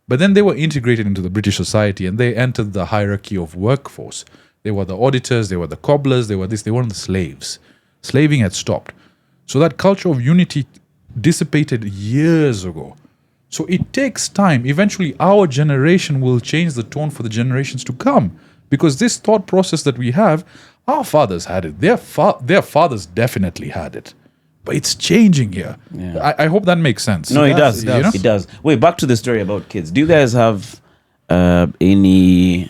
Speaker 1: But then they were integrated into the British society, and they entered the hierarchy of workforce. They were the auditors, they were the cobblers, they weren't the slaves. Slaving had stopped. So that culture of unity dissipated years ago. So it takes time. Eventually, our generation will change the tone for the generations to come. Because this thought process that we have, our fathers had it. Their fathers definitely had it. But it's changing here.
Speaker 3: Yeah.
Speaker 1: I hope that makes sense.
Speaker 3: No, it does.
Speaker 1: You know?
Speaker 3: It does. Wait, back to the story about kids. Do you guys have any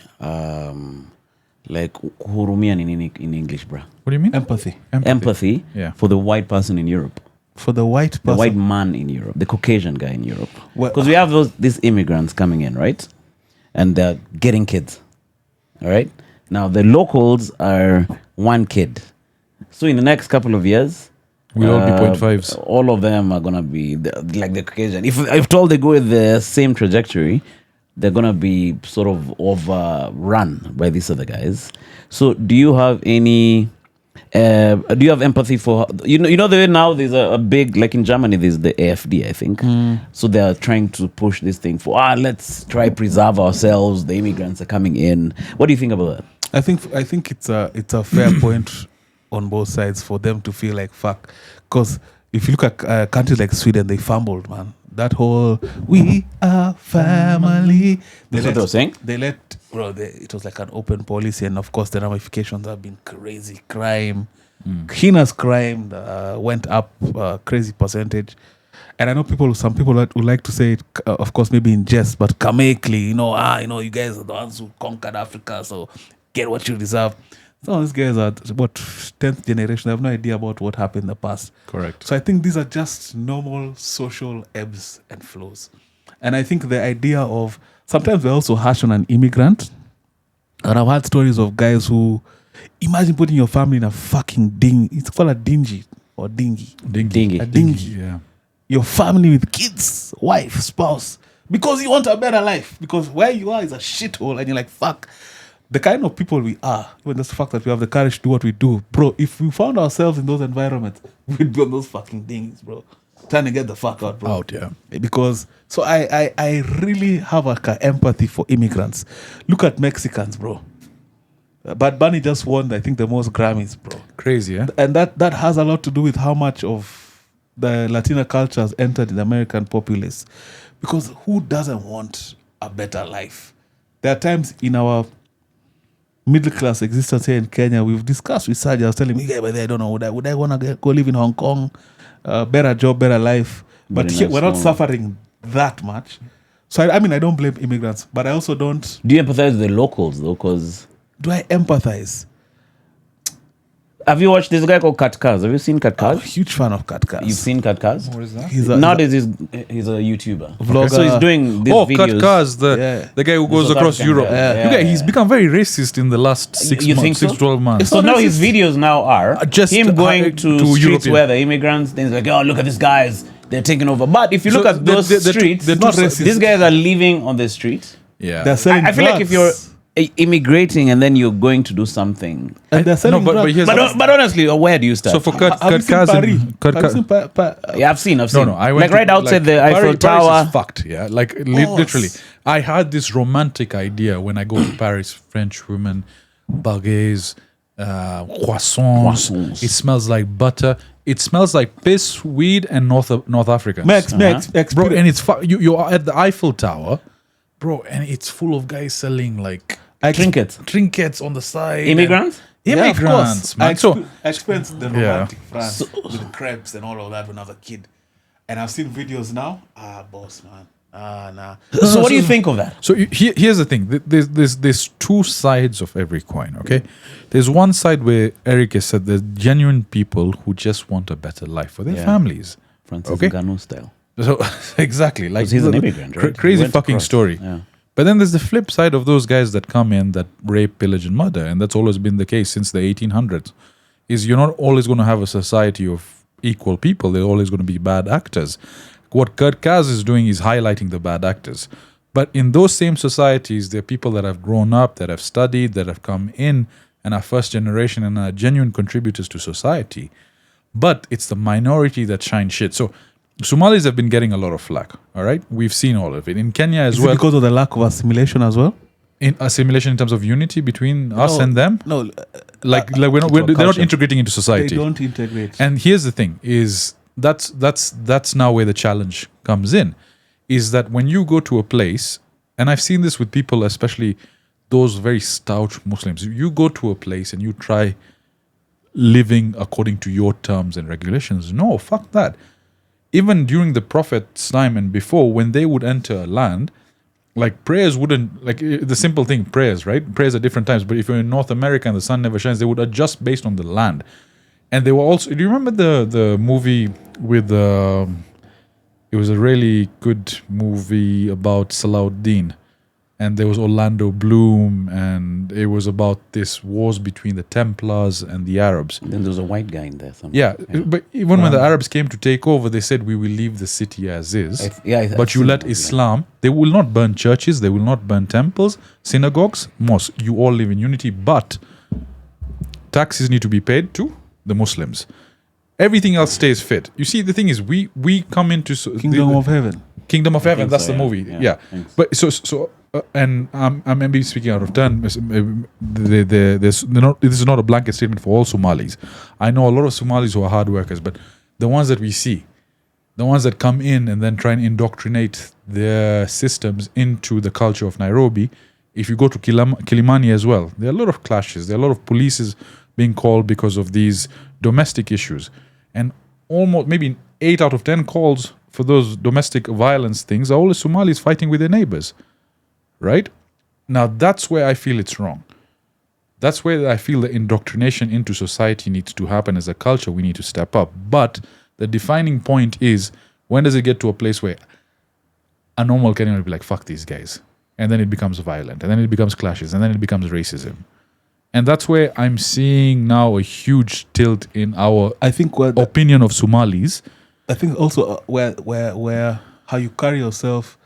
Speaker 3: like hurumia in English, bruh?
Speaker 1: What do you mean?
Speaker 2: Empathy.
Speaker 3: Empathy
Speaker 1: Yeah.
Speaker 3: for the white person in Europe,
Speaker 2: For the white
Speaker 3: the
Speaker 2: person.
Speaker 3: white man in Europe, the Caucasian guy in Europe.
Speaker 2: Well-
Speaker 3: Because we have these immigrants coming in, right? And they're getting kids. All right. Now the locals are one kid. So in the next couple of years,
Speaker 1: We'll all be 0.5s.
Speaker 3: all of them are gonna be like the Caucasian. If told they go with the same trajectory, they're gonna be sort of overrun by these other guys. So do you have any? Do you have empathy for you know the way now there's a big, like in Germany there's the AfD, I think. So they are trying to push this thing for let's try preserve ourselves. The immigrants are coming in. What do you think about that?
Speaker 2: I think it's a fair point on both sides for them to feel like fuck. Because if you look at countries like Sweden, they fumbled, man. That whole "we are family."
Speaker 3: That's what they were saying?
Speaker 2: They let it was like an open policy, and of course the ramifications have been crazy. Crime, heinous crime went up crazy percentage. And I know some people would like to say it, of course, maybe in jest, but kamekli, you guys are the ones who conquered Africa, so get what you deserve. So these guys are, 10th generation. They have no idea about what happened in the past.
Speaker 1: Correct.
Speaker 2: So I think these are just normal social ebbs and flows. And I think the idea of, sometimes we're also harsh on an immigrant. And I've had stories of guys who, imagine putting your family in a fucking dinghy. It's called a dingy or dinghy.
Speaker 3: Dinghy.
Speaker 2: A dinghy.
Speaker 1: Yeah.
Speaker 2: Your family with kids, wife, spouse, because you want a better life. Because where you are is a shithole, and you're like, fuck. The kind of people we are, even just the fact that we have the courage to do what we do, bro. If we found ourselves in those environments, we'd be on those fucking things, bro. Trying to get the fuck out, bro.
Speaker 1: Out, yeah.
Speaker 2: Because so I really have a empathy for immigrants. Look at Mexicans, bro. Bad Bunny just won, I think, the most Grammys, bro.
Speaker 1: Crazy, eh?
Speaker 2: And that has a lot to do with how much of the Latina culture has entered in the American populace. Because who doesn't want a better life? There are times in our middle class existence here in Kenya, we've discussed with Sajid. I was telling him, yeah, but I don't know, would I want to go live in Hong Kong? Better job, better life. But here, we're not suffering that much. So I mean, I don't blame immigrants, but I also don't.
Speaker 3: Do you empathize with the locals though? Because
Speaker 2: Do I empathize?
Speaker 3: have you watched this guy called Kat Kaz? Have you seen Kat
Speaker 2: I'm a
Speaker 3: Kaz?
Speaker 2: huge fan of Kat Kaz.
Speaker 3: You've seen Kat Kaz?
Speaker 1: What is that?
Speaker 3: Nowadays he's a YouTuber.
Speaker 2: Vlogger.
Speaker 3: So he's doing these videos.
Speaker 1: Katkas, the guy who goes
Speaker 3: South
Speaker 1: across
Speaker 3: African
Speaker 1: Europe.
Speaker 3: guy. Yeah,
Speaker 1: You guys,
Speaker 3: yeah,
Speaker 1: he's
Speaker 3: yeah.
Speaker 1: become very racist in the last 6
Speaker 3: You
Speaker 1: months,
Speaker 3: think so?
Speaker 1: 6 to 12 months.
Speaker 3: So
Speaker 2: not
Speaker 3: now his
Speaker 2: racist.
Speaker 3: videos now are
Speaker 1: Just
Speaker 3: him going to streets
Speaker 1: European.
Speaker 3: where the immigrants. Then he's like, oh, look at these guys, they're taking over. But if you
Speaker 1: So
Speaker 3: look at those streets,
Speaker 1: they're
Speaker 2: not
Speaker 1: too-
Speaker 2: racist.
Speaker 3: these guys are living on the street.
Speaker 1: Yeah.
Speaker 2: They're selling
Speaker 3: I feel like if you're
Speaker 2: drugs.
Speaker 3: immigrating and then you're going to do something.
Speaker 2: And they're selling
Speaker 1: but
Speaker 2: drugs.
Speaker 1: here's
Speaker 3: But honestly, where do you start?
Speaker 1: so for Kat
Speaker 2: Have you seen
Speaker 1: Kaz
Speaker 2: Paris?
Speaker 1: and Kat
Speaker 2: Have you
Speaker 1: Kaz-
Speaker 2: seen
Speaker 3: yeah, I've seen.
Speaker 1: No, I went
Speaker 3: like right
Speaker 1: to,
Speaker 3: outside the Eiffel
Speaker 1: Paris
Speaker 3: Tower.
Speaker 1: is fucked. Yeah, like literally. I had this romantic idea when I go to Paris. French women, baguettes, croissants. It smells like butter. It smells like piss, weed, and North Africa. Bro, and it's you're at the Eiffel Tower, bro, and it's full of guys selling like trinkets on the side.
Speaker 3: Immigrants?
Speaker 1: Immigrants, man.
Speaker 2: I experienced the romantic France with crepes and all of that when I was a kid. And I've seen videos now. Boss, man. Nah.
Speaker 3: So what do you think of that?
Speaker 1: So here's the thing. There's two sides of every coin. Okay, there's one side where Eric has said there's genuine people who just want a better life for their families.
Speaker 3: Francis Ngannou style.
Speaker 1: So exactly, like
Speaker 3: 'Cause he's an immigrant, right? He
Speaker 1: Crazy
Speaker 3: went
Speaker 1: fucking
Speaker 3: across.
Speaker 1: story.
Speaker 3: Yeah.
Speaker 1: But then there's the flip side of those guys that come in that rape, pillage, and murder, and that's always been the case since the 1800s. Is you're not always going to have a society of equal people. They're always going to be bad actors. What Kurt Kaz is doing is highlighting the bad actors. But in those same societies, there are people that have grown up, that have studied, that have come in, and are first generation and are genuine contributors to society. But it's the minority that shine shit. So Somalis have been getting a lot of flack. All right, we've seen all of it in Kenya as
Speaker 2: Is
Speaker 1: well.
Speaker 2: it because of the lack of assimilation as well?
Speaker 1: In assimilation in terms of unity between us and them,
Speaker 2: No,
Speaker 1: like they're not
Speaker 2: culture.
Speaker 1: integrating into
Speaker 2: they
Speaker 1: society.
Speaker 2: don't integrate.
Speaker 1: And here's the thing: is that's now where the challenge comes in. Is that when you go to a place, and I've seen this with people, especially those very stout Muslims. You go to a place and you try living according to your terms and regulations. No, fuck that. Even during the Prophet's time and before, when they would enter a land, like prayers wouldn't, like the simple thing, prayers, right? Prayers at different times. But if you're in North America and the sun never shines, they would adjust based on the land. And they were also, do you remember the movie with, it was a really good movie about Salahuddin. And there was Orlando Bloom, and it was about this wars between the Templars and the Arabs.
Speaker 3: And then there was a white guy in there somewhere.
Speaker 1: Yeah, but even when the Arabs came to take over, they said, we will leave the city as is. But you let Islam, they will not burn churches, they will not burn temples, synagogues, mosques. You all live in unity, but taxes need to be paid to the Muslims. Everything else stays fit. You see, the thing is, we come into...
Speaker 2: Kingdom of Heaven.
Speaker 1: Kingdom of Heaven, that's
Speaker 3: so,
Speaker 1: the
Speaker 3: yeah.
Speaker 1: movie.
Speaker 3: Yeah,
Speaker 1: Yeah.
Speaker 3: thanks.
Speaker 1: But so and I'm maybe speaking out of turn. This is not a blanket statement for all Somalis. I know a lot of Somalis who are hard workers, but the ones that we see, the ones that come in and then try and indoctrinate their systems into the culture of Nairobi, if you go to Kilimani as well, there are a lot of clashes. There are a lot of police being called because of these domestic issues. And almost maybe 8 out of 10 calls for those domestic violence things are always Somalis fighting with their neighbors. Right? Now, that's where I feel it's wrong. That's where I feel the indoctrination into society needs to happen as a culture. We need to step up. But the defining point is, when does it get to a place where a normal Kenyan will be like, fuck these guys? And then it becomes violent. And then it becomes clashes. And then it becomes racism. And that's where I'm seeing now a huge tilt in our opinion of Somalis.
Speaker 2: I think also where how you carry yourself.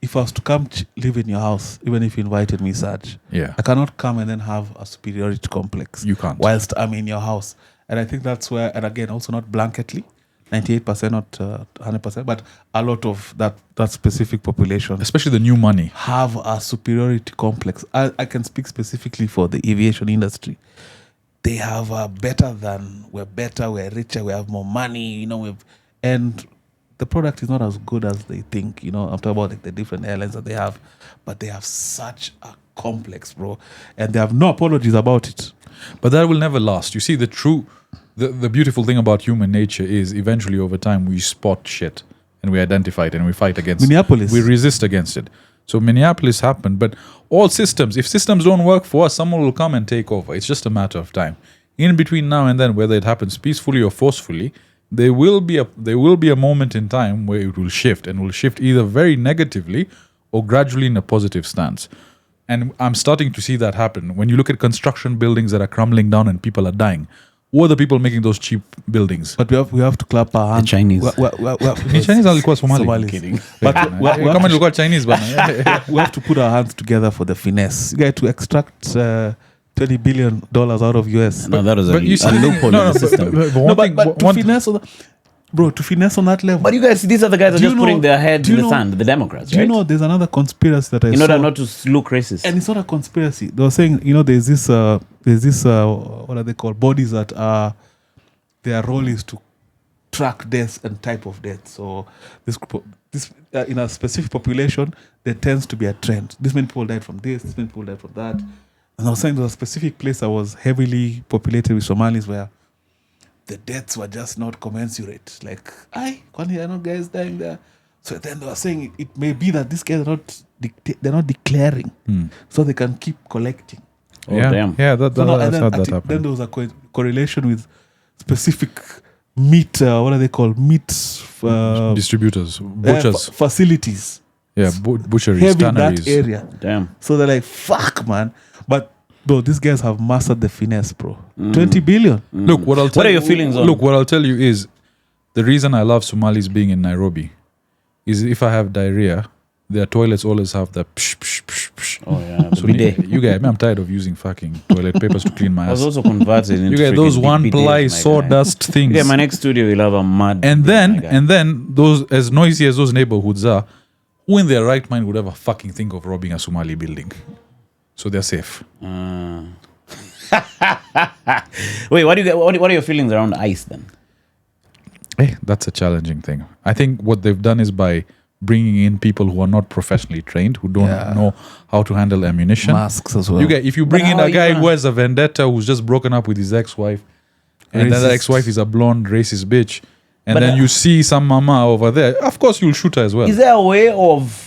Speaker 2: If I was to come live in your house, even if you invited me, Saj, I cannot come and then have a superiority complex.
Speaker 1: You can't.
Speaker 2: Whilst I'm in your house. And I think that's where, and again, also not blanketly, 98%, not 100%, but a lot of that specific population.
Speaker 1: Especially the new money.
Speaker 2: Have a superiority complex. I can speak specifically for the aviation industry. They have we're richer, we have more money, and the product is not as good as they think, I'm talking about like the different airlines that they have, but they have such a complex, bro, and they have no apologies about it.
Speaker 1: But that will never last. You see, the beautiful thing about human nature is eventually over time we spot shit and we identify it and we fight against
Speaker 2: Minneapolis.
Speaker 1: We resist against it. So Minneapolis happened, but all systems, if systems don't work for us, someone will come and take over. It's just a matter of time. In between now and then, whether it happens peacefully or forcefully, there will be a moment in time where it will shift, and will shift either very negatively or gradually in a positive stance. And I'm starting to see that happen. When you look at construction buildings that are crumbling down and people are dying, who are the people making those cheap buildings?
Speaker 2: But we have to clap our hands.
Speaker 3: The Chinese.
Speaker 1: In Chinese, I'll call Somali.
Speaker 2: Somalis.
Speaker 3: Kidding.
Speaker 2: But
Speaker 1: Come on, look at Chinese, but
Speaker 2: we have to put our hands together for the finesse. You get to extract $20 billion out of US.
Speaker 3: No, that was
Speaker 1: but you see,
Speaker 3: a loophole in the system.
Speaker 2: To finesse on that level.
Speaker 3: But you guys, these are the guys that are just putting their head in the sand, the Democrats,
Speaker 2: Do you know there's another conspiracy that I
Speaker 3: in
Speaker 2: saw?
Speaker 3: order not to look racist.
Speaker 2: And it's not a conspiracy. They were saying, there's this what are they called? Bodies that their role is to track deaths and type of death. So this in a specific population, there tends to be a trend. This many people died from this many people died from that. And I was saying there was a specific place that was heavily populated with Somalis where the deaths were just not commensurate. Like, I know guys dying there. So then they were saying it may be that these guys are not declaring, so they can keep collecting.
Speaker 3: Oh, damn.
Speaker 1: Yeah, I've heard that happen.
Speaker 2: Then there was a correlation with specific meat. What are they called? Meat
Speaker 1: distributors, butchers,
Speaker 2: facilities.
Speaker 1: Yeah, butcheries,
Speaker 2: Heavy in
Speaker 1: tanneries.
Speaker 2: that area.
Speaker 3: Damn.
Speaker 2: So they're like, fuck, man. But though these guys have mastered the finesse, bro. 20 billion.
Speaker 1: Look, what are your feelings
Speaker 3: on?
Speaker 1: Look, what I'll tell you is the reason I love Somalis being in Nairobi is if I have diarrhea, their toilets always have the psh, psh, psh, psh.
Speaker 3: Oh yeah,
Speaker 1: So
Speaker 3: bidet.
Speaker 1: you guys, I'm tired of using fucking toilet papers to clean my
Speaker 3: I was
Speaker 1: ass.
Speaker 3: also converted into
Speaker 1: You get those
Speaker 3: freaking
Speaker 1: one
Speaker 3: bidets,
Speaker 1: ply
Speaker 3: my guy.
Speaker 1: sawdust things.
Speaker 3: Yeah, my next studio will have a mud.
Speaker 1: and
Speaker 3: bidet, my guy.
Speaker 1: then those, as noisy as those neighborhoods are, who in their right mind would ever fucking think of robbing a Somali building? So they're safe.
Speaker 3: Wait, what are your feelings around ICE then?
Speaker 1: That's a challenging thing. I think what they've done is by bringing in people who are not professionally trained, who don't know how to handle ammunition.
Speaker 2: Masks as well.
Speaker 1: You get, if you bring
Speaker 3: But
Speaker 1: in
Speaker 3: how
Speaker 1: a
Speaker 3: are you
Speaker 1: guy
Speaker 3: gonna-
Speaker 1: who has a vendetta, who's just broken up with his ex-wife, and then the
Speaker 2: Racist.
Speaker 1: ex-wife is a blonde racist bitch, and
Speaker 3: But,
Speaker 1: then you see some mama over there, of course you'll shoot her as well.
Speaker 3: Is there a way of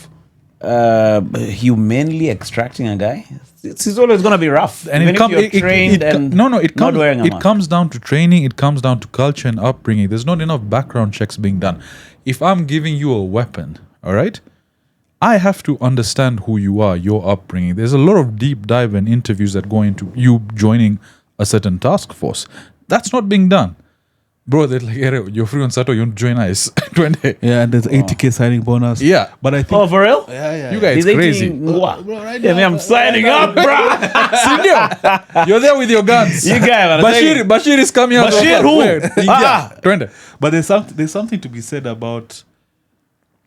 Speaker 3: humanely extracting a guy? It's always going to be rough.
Speaker 1: And
Speaker 3: even
Speaker 1: it, com-
Speaker 3: if you're trained and
Speaker 1: it
Speaker 3: not
Speaker 1: comes
Speaker 3: wearing a
Speaker 1: it
Speaker 3: mask.
Speaker 1: comes down to training, it comes down to culture and upbringing. There's not enough background checks being done. If I'm giving you a weapon, all right, I have to understand who you are, your upbringing. There's a lot of deep dive and interviews that go into you joining a certain task force. That's not being done. Bro, they're like, "Hey, you're free on Saturday, you want to join ICE?" 20.
Speaker 2: Yeah, and there's 80k signing bonus.
Speaker 1: Yeah.
Speaker 2: But I think
Speaker 3: Oh, for real?
Speaker 2: yeah.
Speaker 1: You guys
Speaker 3: Is 80
Speaker 1: crazy.
Speaker 3: Mwah.
Speaker 2: right
Speaker 3: Yeah,
Speaker 2: now,
Speaker 3: I'm signing up, bro.
Speaker 1: Sindio, you're there with your guns.
Speaker 3: You guys,
Speaker 1: Bashir is coming out.
Speaker 3: Bashir
Speaker 1: of
Speaker 3: who?
Speaker 1: Yeah, 20.
Speaker 2: But there's something to be said about.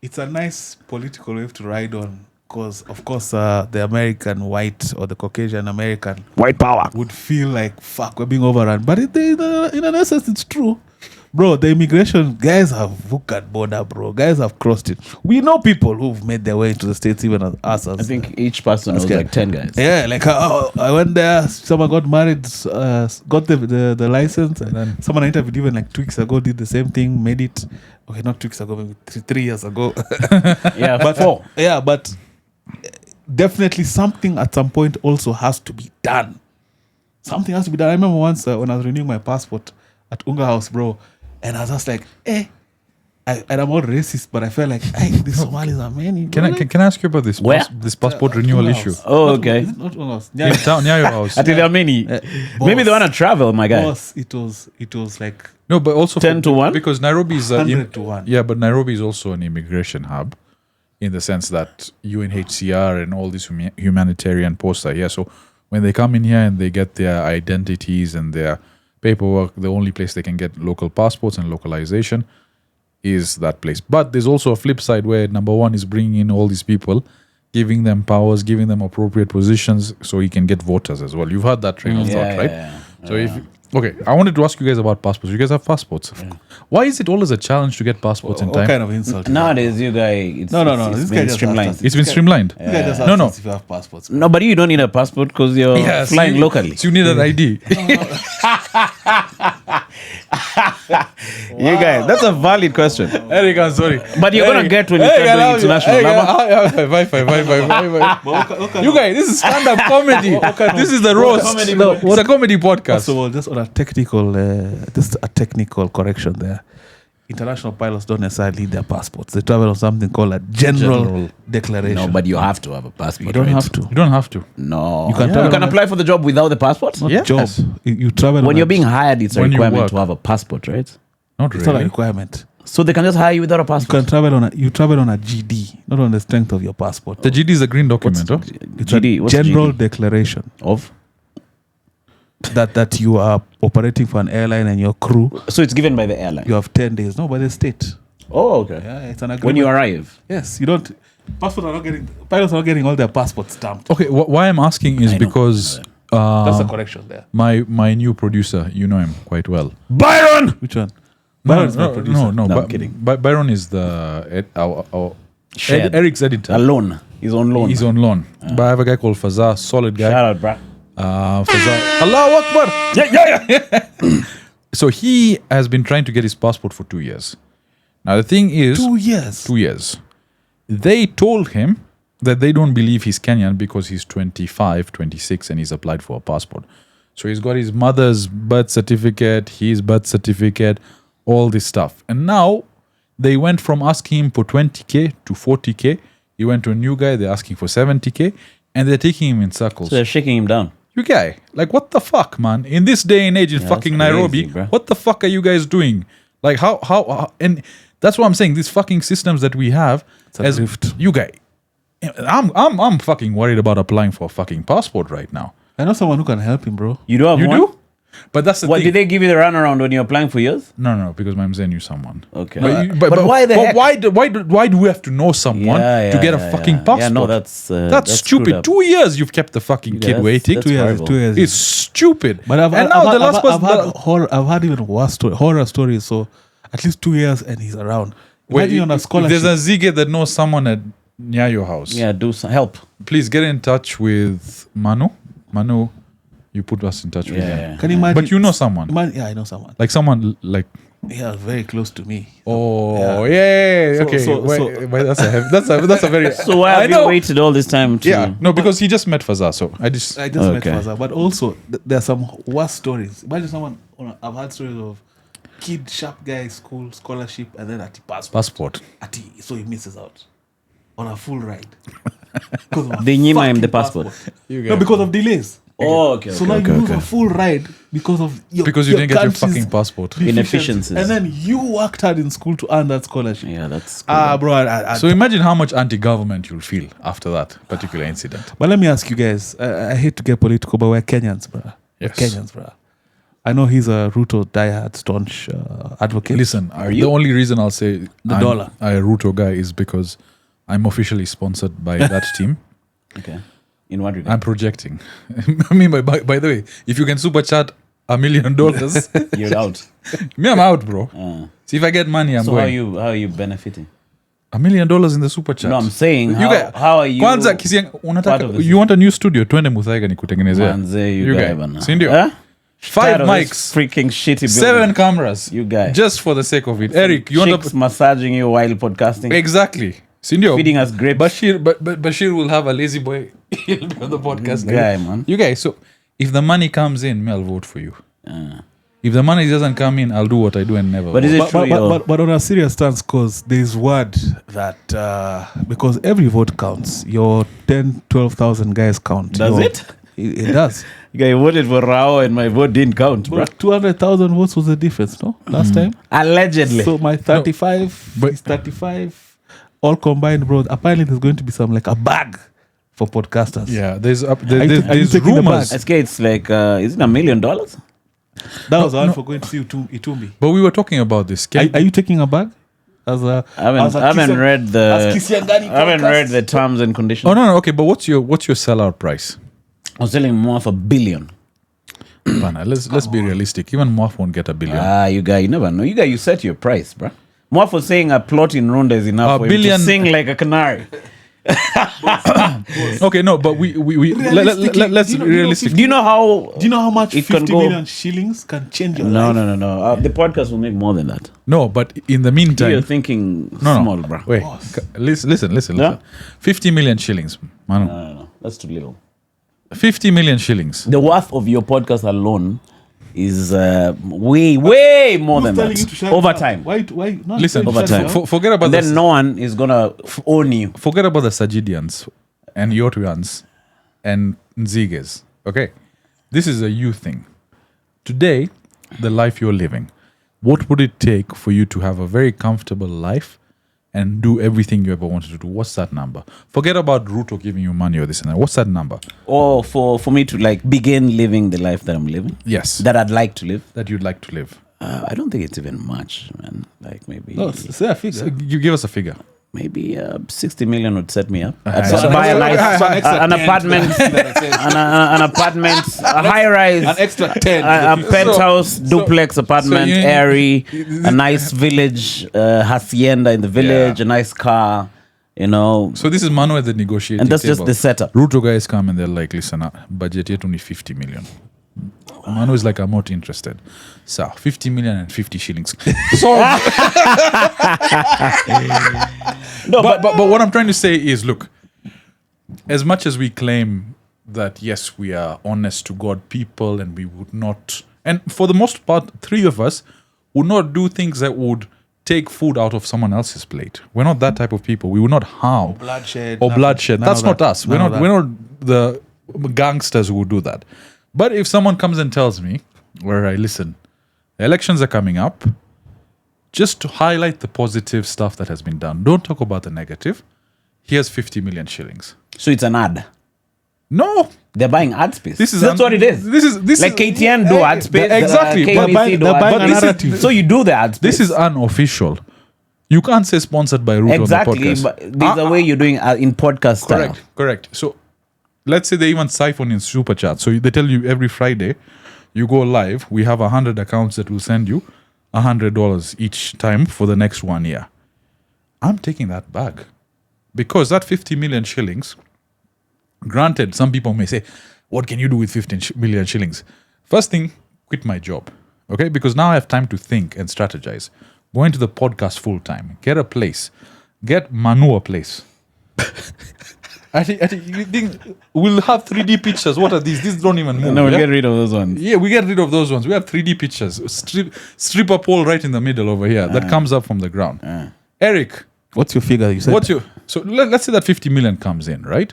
Speaker 2: It's a nice political wave to ride on, because of course the American white or the Caucasian American
Speaker 3: white power.
Speaker 2: would feel like fuck, we're being overrun. But in an essence, it's true. Bro, the immigration guys have hooked border, bro. Guys have crossed it. We know people who've made their way into the States, even as us.
Speaker 3: I think each person knows
Speaker 2: Okay.
Speaker 3: like 10 guys.
Speaker 2: Yeah, like I went there, someone got married, got the license, and then someone I interviewed even like 2 weeks ago did the same thing, made it. Okay, not 2 weeks ago, maybe 3 years ago.
Speaker 3: Yeah,
Speaker 2: But
Speaker 3: 4.
Speaker 2: yeah, but definitely something at some point also has to be done. Something has to be done. I remember once when I was renewing my passport at Unga House, bro, and I was just like, and I'm not racist, but I felt like, the Somalis are many.
Speaker 1: Can I ask you about this
Speaker 3: Where?
Speaker 1: this passport renewal issue?
Speaker 3: Oh, okay.
Speaker 2: Not Unga House.
Speaker 1: In town, near your house.
Speaker 3: I think there are many. Maybe they want to travel, my guy.
Speaker 2: Boss, it was like
Speaker 1: No, but also
Speaker 3: 10 to 1?
Speaker 1: because Nairobi is
Speaker 2: 100 to 1.
Speaker 1: Yeah, but Nairobi is also an immigration hub, in the sense that UNHCR and all these humanitarian posts are here. So when they come in here and they get their identities and their paperwork, the only place they can get local passports and localization is that place. But there's also a flip side where number one is bringing in all these people, giving them powers, giving them appropriate positions so he can get voters as well. You've heard that train of thought, right? So if I wanted to ask you guys about passports. You guys have passports. Why is it always a challenge to get passports in
Speaker 2: what
Speaker 1: time?
Speaker 2: kind of insult?
Speaker 3: Nowadays, you guys,
Speaker 2: No.
Speaker 3: it's
Speaker 2: This guy
Speaker 3: been
Speaker 2: just
Speaker 3: streamlined.
Speaker 2: asked us.
Speaker 1: It's been streamlined.
Speaker 2: You guys just
Speaker 1: No,
Speaker 2: asked
Speaker 1: no.
Speaker 2: us if you have passports.
Speaker 3: No, but you don't need a passport because you're flying
Speaker 1: see,
Speaker 3: locally.
Speaker 1: So you need an ID.
Speaker 3: You guys, that's a valid question.
Speaker 1: Eric, I'm sorry.
Speaker 3: But you're going to get when you start doing international. Lama.
Speaker 1: You guys, this is stand-up comedy. This is the roast.
Speaker 3: comedy
Speaker 1: It's a comedy podcast.
Speaker 2: First of all, just on a technical correction there. International pilots don't necessarily need their passports. They travel on something called a general declaration.
Speaker 3: No, but you have to have a passport.
Speaker 2: you don't
Speaker 3: right?
Speaker 2: have to.
Speaker 1: You don't have to.
Speaker 3: No.
Speaker 2: You can
Speaker 3: You
Speaker 2: travel
Speaker 3: can
Speaker 2: on a-
Speaker 3: apply for the job without the passport?
Speaker 2: Not
Speaker 1: Yes.
Speaker 2: job. You travel
Speaker 3: When
Speaker 2: on
Speaker 3: you're
Speaker 2: a-
Speaker 3: being hired, it's a
Speaker 1: When you
Speaker 3: requirement
Speaker 1: work.
Speaker 3: to have a passport, right?
Speaker 1: Not
Speaker 2: It's not a
Speaker 1: really.
Speaker 2: requirement.
Speaker 3: So they can just hire you without a
Speaker 2: You
Speaker 3: passport.
Speaker 2: can travel on a GD, not on the strength of your passport.
Speaker 1: The GD is a green document, huh?
Speaker 2: It's
Speaker 3: GD,
Speaker 2: a
Speaker 3: what's
Speaker 2: general
Speaker 3: GD?
Speaker 2: declaration
Speaker 3: Of?
Speaker 2: that you are operating for an airline and your crew.
Speaker 3: So it's given by the airline.
Speaker 2: You have 10 days. No, by the state.
Speaker 3: Oh, okay.
Speaker 2: Yeah, it's an agreement.
Speaker 3: When you arrive.
Speaker 2: Yes, you don't. Pilots are not getting all their passports stamped.
Speaker 1: Okay, why I'm asking is
Speaker 3: I know.
Speaker 1: because
Speaker 2: That's the correction there.
Speaker 1: my new producer, you know him quite well.
Speaker 3: Byron!
Speaker 2: Which one? Byron's my producer.
Speaker 1: No,
Speaker 3: No, I'm kidding.
Speaker 1: Byron is the our
Speaker 3: Shared.
Speaker 1: Eric's editor.
Speaker 3: Alone. He's on loan.
Speaker 1: He's on loan. But I have a guy called Fazar, solid guy.
Speaker 3: Shout out, bruh.
Speaker 1: Fazar. Allahu Akbar. Yeah. So he has been trying to get his passport for 2 years. Now the thing is,
Speaker 2: 2 years.
Speaker 1: 2 years. They told him that they don't believe he's Kenyan because he's 25, 26 and he's applied for a passport. So he's got his mother's birth certificate, his birth certificate, all this stuff. And now they went from asking him for 20K to 40K. He went to a new guy, they're asking for 70K and they're taking him in circles.
Speaker 3: So they're shaking him down.
Speaker 1: You guy, like what the fuck, man? In this day and age in
Speaker 3: Yeah,
Speaker 1: fucking
Speaker 3: that's crazy,
Speaker 1: Nairobi,
Speaker 3: bro.
Speaker 1: what the fuck are you guys doing? Like how and That's what I'm saying. These fucking systems that we have,
Speaker 2: It's a drift.
Speaker 1: you guys, I'm fucking worried about applying for a fucking passport right now.
Speaker 2: I know someone who can help him, bro.
Speaker 3: You do have
Speaker 1: You
Speaker 3: one?
Speaker 1: do? But that's the
Speaker 3: What
Speaker 1: thing.
Speaker 3: did they give you the runaround when you're applying for yours?
Speaker 1: No, because my mzee knew someone.
Speaker 3: Okay.
Speaker 1: But
Speaker 3: why the heck?
Speaker 1: Why do we have to know someone to get a fucking passport?
Speaker 3: Yeah, no, that's
Speaker 1: That's
Speaker 3: screwed
Speaker 1: stupid.
Speaker 3: up.
Speaker 1: 2 years you've kept the fucking kid
Speaker 3: that's-
Speaker 1: waiting.
Speaker 3: that's
Speaker 2: 2 years.
Speaker 3: horrible.
Speaker 2: 2 years.
Speaker 1: It's stupid.
Speaker 2: But
Speaker 1: and now the last person.
Speaker 2: I've had even worse horror stories. So at least 2 years and he's around.
Speaker 1: Wait,
Speaker 2: Imagine on a
Speaker 1: if
Speaker 2: scholarship.
Speaker 1: there's a Zige that knows someone near your house.
Speaker 3: Yeah, do some help.
Speaker 1: Please get in touch with Manu. Manu, you put us in touch with him.
Speaker 3: Yeah.
Speaker 2: Can you imagine?
Speaker 1: But you know someone.
Speaker 2: Yeah, I know someone.
Speaker 1: Like someone like.
Speaker 2: Yeah, very close to me.
Speaker 1: Oh yeah. Okay. Wait, that's a very.
Speaker 3: So why
Speaker 1: I
Speaker 3: have
Speaker 1: know.
Speaker 3: you waited all this time to...
Speaker 1: Yeah. No, because he just met Fazza, so I just.
Speaker 2: I just met
Speaker 3: Okay.
Speaker 2: Faza. But also, there are some worse stories. Imagine someone, I've had stories of kid, sharp guy, school, scholarship, and then at
Speaker 1: Passport.
Speaker 2: so he misses out on a full ride.
Speaker 3: They knew him the passport.
Speaker 2: No, because of delays.
Speaker 3: Oh, okay.
Speaker 2: So now you lose a full ride because of
Speaker 1: Because you didn't get your
Speaker 2: country's
Speaker 1: fucking passport.
Speaker 2: deficiencies.
Speaker 3: Inefficiencies.
Speaker 2: And then you worked hard in school to earn that scholarship.
Speaker 3: Yeah, that's...
Speaker 2: Bro.
Speaker 1: So imagine how much anti-government you'll feel after that particular incident.
Speaker 2: But let me ask you guys. I hate to get political, but we're Kenyans, bro.
Speaker 1: Yes.
Speaker 2: We're Kenyans, bro. I know he's a Ruto diehard, staunch advocate.
Speaker 1: Listen,
Speaker 3: you?
Speaker 1: the only reason I'll say I'm
Speaker 2: dollar.
Speaker 1: a Ruto guy is because I'm officially sponsored by that team.
Speaker 3: Okay. In what regard?
Speaker 1: I'm projecting. I mean, by the way, if you can super chat $1 million,
Speaker 3: You're out.
Speaker 1: me, I'm out, bro.
Speaker 3: Uh,
Speaker 1: See, if I get money, I'm
Speaker 3: so
Speaker 1: going.
Speaker 3: how are you benefiting?
Speaker 1: $1 million in the super chat.
Speaker 3: No, I'm saying
Speaker 1: guys-
Speaker 3: how are you...
Speaker 1: Kwanza Kisiang,
Speaker 3: part of the
Speaker 1: you want a new studio? Twende Muthaiga nikutengenezea.
Speaker 3: Manze, you
Speaker 1: You
Speaker 3: guy
Speaker 1: guy.
Speaker 3: bana.
Speaker 1: Si ndio?
Speaker 3: Huh?
Speaker 1: 5
Speaker 3: Tired of this
Speaker 1: mics,
Speaker 3: freaking shitty
Speaker 1: 7
Speaker 3: building.
Speaker 1: cameras.
Speaker 3: You guy.
Speaker 1: Just for the sake of it. Eric, you want
Speaker 3: Chicks
Speaker 1: to...
Speaker 3: massaging you while podcasting.
Speaker 1: Exactly. Sindio.
Speaker 3: Feeding us grapes.
Speaker 1: Bashir will have a lazy boy. He'll be on the podcast.
Speaker 3: Guy, man.
Speaker 1: You guys, so if the money comes in, me, I'll vote for you.
Speaker 3: Uh,
Speaker 1: If the money doesn't come in, I'll do what I do and never
Speaker 3: But
Speaker 1: vote.
Speaker 3: is it true?
Speaker 2: But on a serious stance, because there's word that because every vote counts, your 10, 12,000 guys count.
Speaker 3: Does it?
Speaker 2: It does.
Speaker 3: You guy voted for Rao and my vote didn't count, bro.
Speaker 2: But 200,000 votes was the difference, no? Last time.
Speaker 3: Allegedly.
Speaker 2: So my 35
Speaker 1: but-
Speaker 2: is 35, all combined, bro. Apparently, there's going to be some like a bag for podcasters.
Speaker 1: Yeah, there's
Speaker 2: Are you
Speaker 1: there's
Speaker 2: taking the
Speaker 1: rumors.
Speaker 2: bag?
Speaker 3: SK, it's like, is it $1 million?
Speaker 2: That was all for going to see Itumbi.
Speaker 1: But we were talking about this.
Speaker 2: Are you taking a bag? As a,
Speaker 3: I haven't read the terms and conditions.
Speaker 1: Oh no, okay. But what's your sellout price?
Speaker 3: I was selling more for $1 billion.
Speaker 1: Bana, let's be realistic. Even Moaf won't get $1 billion.
Speaker 3: You guy, you never know. You set your price, bro. More for saying a plot in Ronda is enough
Speaker 1: A
Speaker 3: for him
Speaker 1: billion-
Speaker 3: to sing like a canary.
Speaker 1: Okay, no, but let's
Speaker 2: Do you know-
Speaker 1: realistic.
Speaker 3: Do you know
Speaker 2: how much
Speaker 3: It can
Speaker 2: 50
Speaker 3: go-
Speaker 2: million shillings can change your
Speaker 3: No,
Speaker 2: life?
Speaker 3: no. The podcast will make more than that.
Speaker 1: No, but in the meantime,
Speaker 3: You're thinking
Speaker 1: no,
Speaker 3: small, bro.
Speaker 1: Wait, listen.
Speaker 3: Yeah?
Speaker 1: 50 million shillings, Manu.
Speaker 3: No. That's too little.
Speaker 1: 50 million shillings.
Speaker 3: The worth of your podcast alone is way more than
Speaker 2: Who's telling you to
Speaker 3: that.
Speaker 2: shut
Speaker 3: Over
Speaker 2: down?
Speaker 3: time.
Speaker 2: Why not?
Speaker 1: Listen,
Speaker 3: Over time.
Speaker 1: forget about
Speaker 3: And then
Speaker 1: this.
Speaker 3: no one is going to own you.
Speaker 1: Forget about the Sajidians and EOTWEans and Nziges. Okay, this is a you thing. Today, the life you're living, what would it take for you to have a very comfortable life and do everything you ever wanted to do? What's that number? Forget about Ruto giving you money or this and that. What's that number?
Speaker 3: Or for me to like begin living the life that I'm living,
Speaker 1: Yes,
Speaker 3: that I'd like to live.
Speaker 1: that you'd like to live.
Speaker 3: I don't think it's even much, man. Like maybe
Speaker 2: No, say a figure.
Speaker 1: So you give us a figure.
Speaker 3: maybe 60 million would set me up.
Speaker 1: So
Speaker 3: I'd buy a nice,
Speaker 2: so an extra
Speaker 3: an
Speaker 2: 10
Speaker 3: apartment, an apartment, a high rise,
Speaker 2: An extra 10.
Speaker 3: a penthouse, duplex apartment,
Speaker 1: you-
Speaker 3: airy, a nice village, hacienda in the village,
Speaker 1: Yeah.
Speaker 3: a nice car, you know.
Speaker 1: So this is Manu at the negotiating
Speaker 3: And that's just
Speaker 1: table.
Speaker 3: the setup.
Speaker 1: Ruto guys come and they're like, listen, budget yet only 50 million. Manu is like, I'm not interested. So 50 million and 50 shillings. So,
Speaker 3: No,
Speaker 1: but what I'm trying to say is, look, as much as we claim that, yes, we are honest to God people and we would not, and for the most part, 3 of us would not do things that would take food out of someone else's plate. We're not that type of people. We will not harm
Speaker 2: Bloodshed.
Speaker 1: or bloodshed. That's not us. We're
Speaker 2: None
Speaker 1: not.
Speaker 2: of
Speaker 1: We're not the gangsters who would do that. But if someone comes and tells me, "All right, listen, the elections are coming up. just to highlight the positive stuff that has been done. Don't talk about the negative. Here's 50 million shillings.
Speaker 3: So it's an ad.
Speaker 1: No,
Speaker 3: They're buying ad space.
Speaker 1: this is
Speaker 3: That's what it is.
Speaker 1: This
Speaker 3: Like
Speaker 1: is
Speaker 3: KTN do ad space.
Speaker 1: exactly.
Speaker 3: KBC
Speaker 2: But
Speaker 3: do
Speaker 2: they're
Speaker 3: ad
Speaker 2: buying a
Speaker 3: space.
Speaker 2: narrative.
Speaker 3: So you do the ad space.
Speaker 1: This is unofficial. You can't say sponsored by Root
Speaker 3: exactly.
Speaker 1: on the podcast.
Speaker 3: But there's a way you're doing in podcast style.
Speaker 1: Correct. So let's say they even siphon in super chat. So they tell you every Friday, you go live. We have 100 accounts that will send you $100 each time for the next 1 year. I'm taking that back because that 50 million shillings. Granted, some people may say, "What can you do with 15 million shillings?" First thing, quit my job, okay? Because now I have time to think and strategize. Go into the podcast full time. Get a place. Get Manu a place. I think you think we'll have 3D pictures. What are these? These don't even move.
Speaker 3: No, we'll
Speaker 1: yeah?
Speaker 3: get rid of those ones.
Speaker 1: Yeah, we get rid of those ones. We have 3D pictures. Strip a pole right in the middle over here that comes up from the ground. Eric,
Speaker 2: What's your figure? You said.
Speaker 1: so let's say that 50 million comes in, right?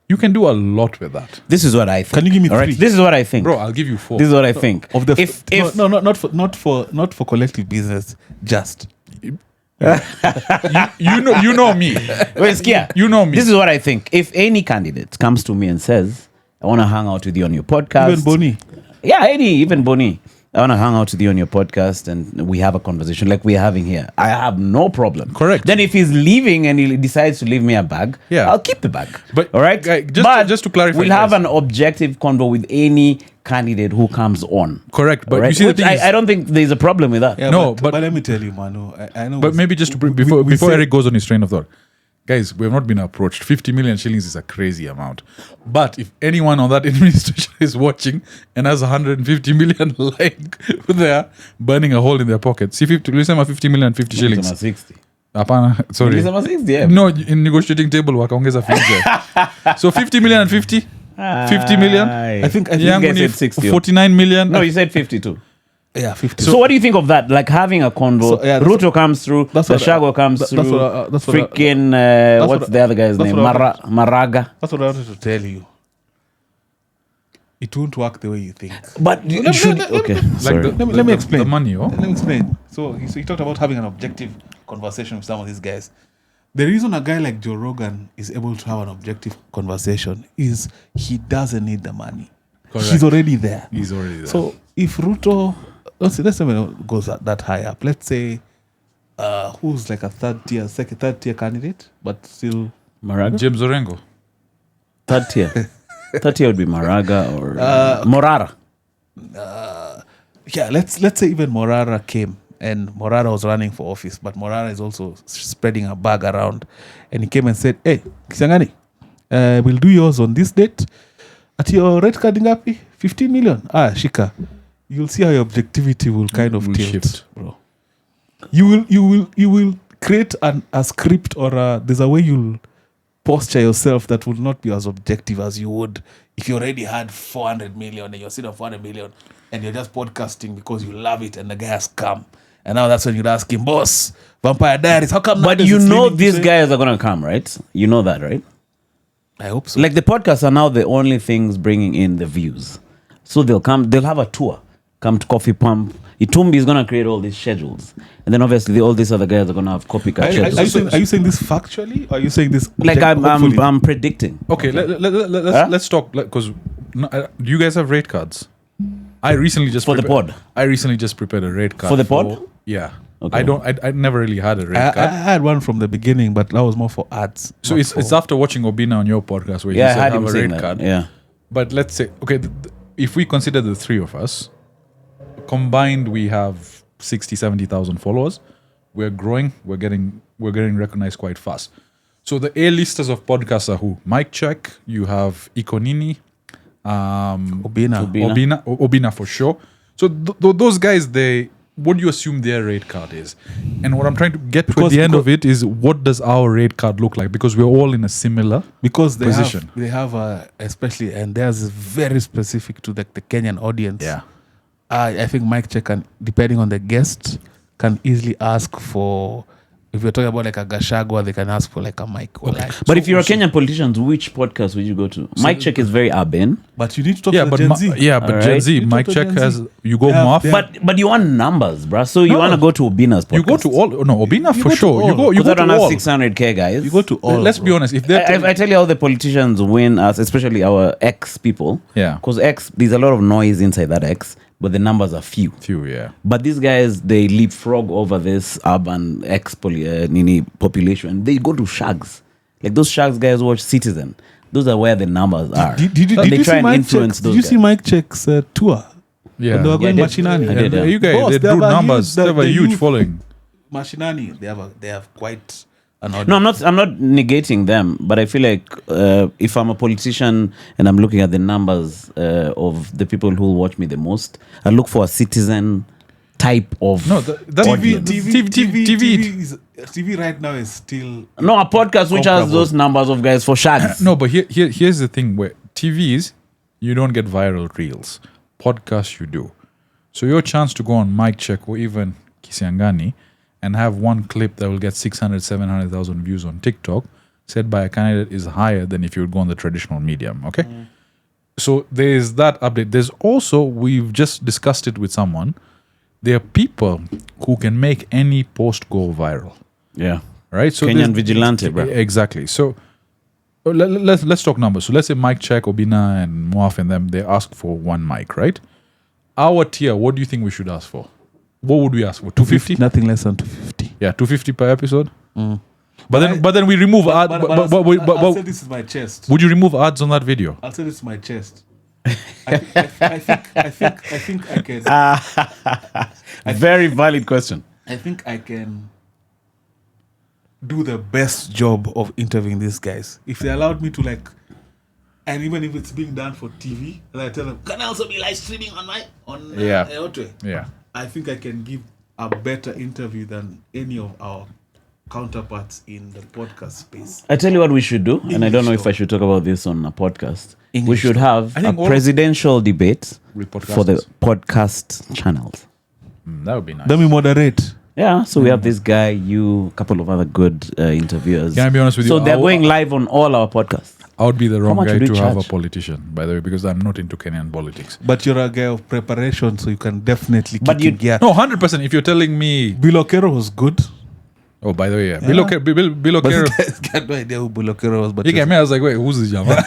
Speaker 1: You can do a lot with that.
Speaker 3: This is what I think.
Speaker 2: Can you give me
Speaker 3: All
Speaker 2: three?
Speaker 3: This is what I think.
Speaker 1: Bro, I'll give you 4.
Speaker 3: This is what I think.
Speaker 2: Of the
Speaker 3: if
Speaker 2: no, not for collective business. Just
Speaker 1: you know me.
Speaker 3: Wait, Skia,
Speaker 1: You know me.
Speaker 3: This is what I think. If any candidate comes to me and says, "I want to hang out with you on your podcast,"
Speaker 2: even Bonnie.
Speaker 3: yeah, even Bonnie, I want to hang out with you on your podcast and we have a conversation like we're having here. I have no problem.
Speaker 1: Correct.
Speaker 3: Then if he's leaving and he decides to leave me a bag,
Speaker 1: Yeah.
Speaker 3: I'll keep the bag.
Speaker 1: But,
Speaker 3: all right,
Speaker 1: guy, just to clarify,
Speaker 3: we'll have
Speaker 1: guys.
Speaker 3: an objective convo with any candidate who comes on.
Speaker 1: Correct. But
Speaker 3: All right?
Speaker 1: you see the
Speaker 3: Which
Speaker 1: thing is,
Speaker 3: I don't think there's a problem with that.
Speaker 2: Yeah,
Speaker 1: No,
Speaker 2: but
Speaker 1: but-
Speaker 2: let me tell you, Manu. I know.
Speaker 1: but maybe just to before
Speaker 2: say-
Speaker 1: Eric goes on his train of thought, guys, we have not been approached. 50 million shillings is a crazy amount. But if anyone on that administration is watching and has 150 million lying there, burning a hole in their pocket, see 50, listen, 50 million, 50 shillings.
Speaker 3: 60.
Speaker 1: Hapana, sorry.
Speaker 3: 60, yeah.
Speaker 1: No, in negotiating table, wakaongeza fees. So 50 million and 50? 50 million?
Speaker 2: I think
Speaker 1: Yangu
Speaker 3: guys
Speaker 1: ni
Speaker 3: said 60.
Speaker 1: 49 million.
Speaker 3: No, you said 52.
Speaker 2: yeah, 50.
Speaker 3: So, what do you think of that? Like having a convo,
Speaker 2: So, yeah, that's
Speaker 3: Ruto comes through,
Speaker 2: that's what-
Speaker 3: Shago comes
Speaker 2: that's
Speaker 3: through,
Speaker 2: what that's what
Speaker 3: freaking, what's
Speaker 2: what-
Speaker 3: the other guy's
Speaker 2: that's
Speaker 3: name?
Speaker 2: what I-
Speaker 3: Maraga.
Speaker 2: That's what I wanted to tell you. It won't work the way you think.
Speaker 3: But you should. Okay, sorry.
Speaker 2: Let me explain.
Speaker 1: The money, oh?
Speaker 2: Let me explain. So you talked about having an objective conversation with some of these guys. The reason a guy like Joe Rogan is able to have an objective conversation is he doesn't need the money.
Speaker 1: Correct.
Speaker 2: He's already there.
Speaker 1: He's already there.
Speaker 2: So if Ruto, let's say it goes that high up. Let's say who's like a third tier candidate, but still
Speaker 3: Maraga?
Speaker 1: James Orengo.
Speaker 3: Third tier. Third tier would be Maraga or Morara.
Speaker 2: yeah. Let's say even Morara came and Morara was running for office, but Morara is also spreading a bag around, and he came and said, "Hey, Kisangani, we'll do yours on this date. At your red card ngapi? 15 million. Shika." You'll see how your objectivity will kind of
Speaker 1: Will
Speaker 2: tilt,
Speaker 1: shift.
Speaker 2: bro. You will create a script or there's a way you'll posture yourself that will not be as objective as you would if you already had 400 million and you're sitting on 400 million and you're just podcasting because you love it and the guy has come. And now that's when you'd ask him, "Boss, Vampire Diaries, how come?"
Speaker 3: But you know these guys are going to come, right? You know that, right?
Speaker 2: I hope so.
Speaker 3: Like the podcasts are now the only things bringing in the views. So they'll come, they'll have a tour. Come to Coffee Pump. Itumbi is going to create all these schedules. And then obviously all these other guys are going to have copycat schedules.
Speaker 2: Are you saying this factually? Or are you saying this
Speaker 3: Like
Speaker 2: hopefully?
Speaker 3: I'm predicting.
Speaker 1: Okay, let's talk, because do you guys have rate cards? I recently just
Speaker 3: For the pod?
Speaker 1: I recently just prepared a rate card
Speaker 3: For the pod?
Speaker 1: Yeah.
Speaker 3: Okay.
Speaker 1: I never really had a rate
Speaker 2: I
Speaker 1: card.
Speaker 2: had one from the beginning, but that was more for ads.
Speaker 1: So
Speaker 2: not
Speaker 1: it's
Speaker 2: for-
Speaker 1: after watching Obina on your podcast where
Speaker 3: Yeah,
Speaker 1: he
Speaker 3: I
Speaker 1: said
Speaker 3: had
Speaker 1: have
Speaker 3: him
Speaker 1: a
Speaker 3: saying
Speaker 1: rate
Speaker 3: that.
Speaker 1: card.
Speaker 3: Yeah.
Speaker 1: But let's say, okay, if we consider the three of us, combined we have 60, 70,000 followers. We're growing. We're getting recognized quite fast. So the A-listers of podcasts are who? Mike Check. You have Ikonini. Obina for sure. So those guys, what do you assume their rate card is? And what I'm trying to get to at the end of it is, what does our rate card look like? Because we're all in a similar position.
Speaker 2: They have especially, and theirs is very specific to the Kenyan audience.
Speaker 1: Yeah.
Speaker 2: I think Mike Check can, depending on the guest, can easily ask for if you're talking about like a Gashagwa, they can ask for like a mic. Or like,
Speaker 3: But if you're a Kenyan politician, which podcast would you go to? Mic Check is very urban.
Speaker 2: but you need to talk
Speaker 1: Yeah,
Speaker 2: to
Speaker 1: but
Speaker 2: the Gen Z.
Speaker 1: but
Speaker 3: All
Speaker 1: Gen
Speaker 3: right.
Speaker 1: Z,
Speaker 2: You
Speaker 1: mic
Speaker 2: talk to
Speaker 1: check
Speaker 2: Gen
Speaker 1: has
Speaker 2: Z.
Speaker 1: you go
Speaker 2: They have-
Speaker 1: Muff.
Speaker 2: they have-
Speaker 3: But you want numbers, bruh. So you
Speaker 1: No,
Speaker 3: want to
Speaker 1: no.
Speaker 3: go to Obina's podcast.
Speaker 1: You go to all. No, Obina for
Speaker 2: go to
Speaker 1: sure.
Speaker 2: all.
Speaker 1: You go. You
Speaker 3: Because
Speaker 1: go
Speaker 3: I don't
Speaker 1: to
Speaker 3: have
Speaker 1: all.
Speaker 3: 600K guys.
Speaker 2: You go to all.
Speaker 1: Let's be honest. If they're
Speaker 3: I tell you how the politicians win us, especially our ex people.
Speaker 1: Yeah.
Speaker 3: Because X, there's a lot of noise inside that X, but the numbers are few.
Speaker 1: few, yeah.
Speaker 3: But these guys, they leapfrog over this urban population. They go to shags. Like those shags guys watch Citizen. Those are where the numbers are.
Speaker 2: Did
Speaker 3: They
Speaker 2: you
Speaker 3: try
Speaker 2: see
Speaker 3: and
Speaker 2: Mike
Speaker 3: influence
Speaker 2: Check's?
Speaker 3: those
Speaker 2: Did you see
Speaker 3: guys.
Speaker 2: Mike Check's tour?
Speaker 1: Yeah.
Speaker 2: When they were going
Speaker 3: I did.
Speaker 2: Mashinani.
Speaker 3: I did, yeah.
Speaker 1: You guys,
Speaker 2: Boss,
Speaker 1: they
Speaker 2: they
Speaker 1: drew
Speaker 2: have a
Speaker 1: numbers.
Speaker 2: huge-
Speaker 1: They have a
Speaker 2: the
Speaker 1: huge
Speaker 2: youth-
Speaker 1: following.
Speaker 2: Mashinani, they have quite an audience.
Speaker 3: No, I'm not negating them, but I feel like if I'm a politician and I'm looking at the numbers of the people who watch me the most, I look for a Citizen type of
Speaker 1: No, that's
Speaker 3: audience.
Speaker 2: TV right now is still
Speaker 3: No, a podcast which has
Speaker 2: Comparable.
Speaker 3: those numbers of guys for shags.
Speaker 1: No, but here's the thing where TVs, you don't get viral reels. Podcasts, you do. So your chance to go on Mic Check or even Kisiangani and have one clip that will get 600, 700,000 views on TikTok said by a candidate is higher than if you would go on the traditional medium, okay? So there's that update. There's also, we've just discussed it with someone, there are people who can make any post go viral,
Speaker 3: Yeah.
Speaker 1: right? So
Speaker 3: Kenyan
Speaker 1: there's-
Speaker 3: vigilante, bro.
Speaker 1: Exactly. So let's talk numbers. So let's say Mic Check, Obina, and Moaf and them, they ask for one mic, right? Our tier, what do you think we should ask for? What would we ask for? 250?
Speaker 2: nothing less than 250.
Speaker 1: Yeah, 250 per episode. But then we remove ads.
Speaker 2: I'll say this is my chest.
Speaker 1: Would you remove ads on that video?
Speaker 2: I'll say this is my chest. I think I can.
Speaker 3: Very valid question.
Speaker 2: I think I can do the best job of interviewing these guys. If they allowed me to, like, and even if it's being done for TV, and I tell them, can I also be live streaming on
Speaker 1: Yeah.
Speaker 2: EOTWE?
Speaker 1: Yeah.
Speaker 2: I think I can give a better interview than any of our counterparts in the podcast space.
Speaker 3: I tell you what we should do, and I don't know
Speaker 2: English
Speaker 3: if I should talk about this on a podcast. We
Speaker 2: English
Speaker 3: should have
Speaker 1: I
Speaker 3: a
Speaker 1: think all-
Speaker 3: presidential debate
Speaker 1: With
Speaker 3: for the
Speaker 1: podcasters.
Speaker 3: podcast channels.
Speaker 1: That would be nice.
Speaker 2: Then we moderate.
Speaker 3: Yeah, so we have this guy, you, a couple of other good interviewers.
Speaker 1: Can I be honest with you?
Speaker 3: So they're
Speaker 1: I-
Speaker 3: going live on all our podcasts.
Speaker 1: I would be the wrong
Speaker 3: much
Speaker 1: guy
Speaker 3: would
Speaker 1: to
Speaker 3: we
Speaker 1: have a
Speaker 3: charge?
Speaker 1: politician, by the way, because I'm not into Kenyan politics.
Speaker 2: But you're a guy of preparation, so you can definitely
Speaker 3: But
Speaker 2: kick
Speaker 3: you-
Speaker 2: in gear.
Speaker 1: No, 100%. If you're telling me,
Speaker 2: Bill Okero was good.
Speaker 1: oh, by the way, yeah,
Speaker 2: Yeah.
Speaker 1: Bill
Speaker 2: But
Speaker 1: Okero.
Speaker 2: I had no idea who Bill Okero was. But
Speaker 1: You get me? I was like, wait, who's this jama?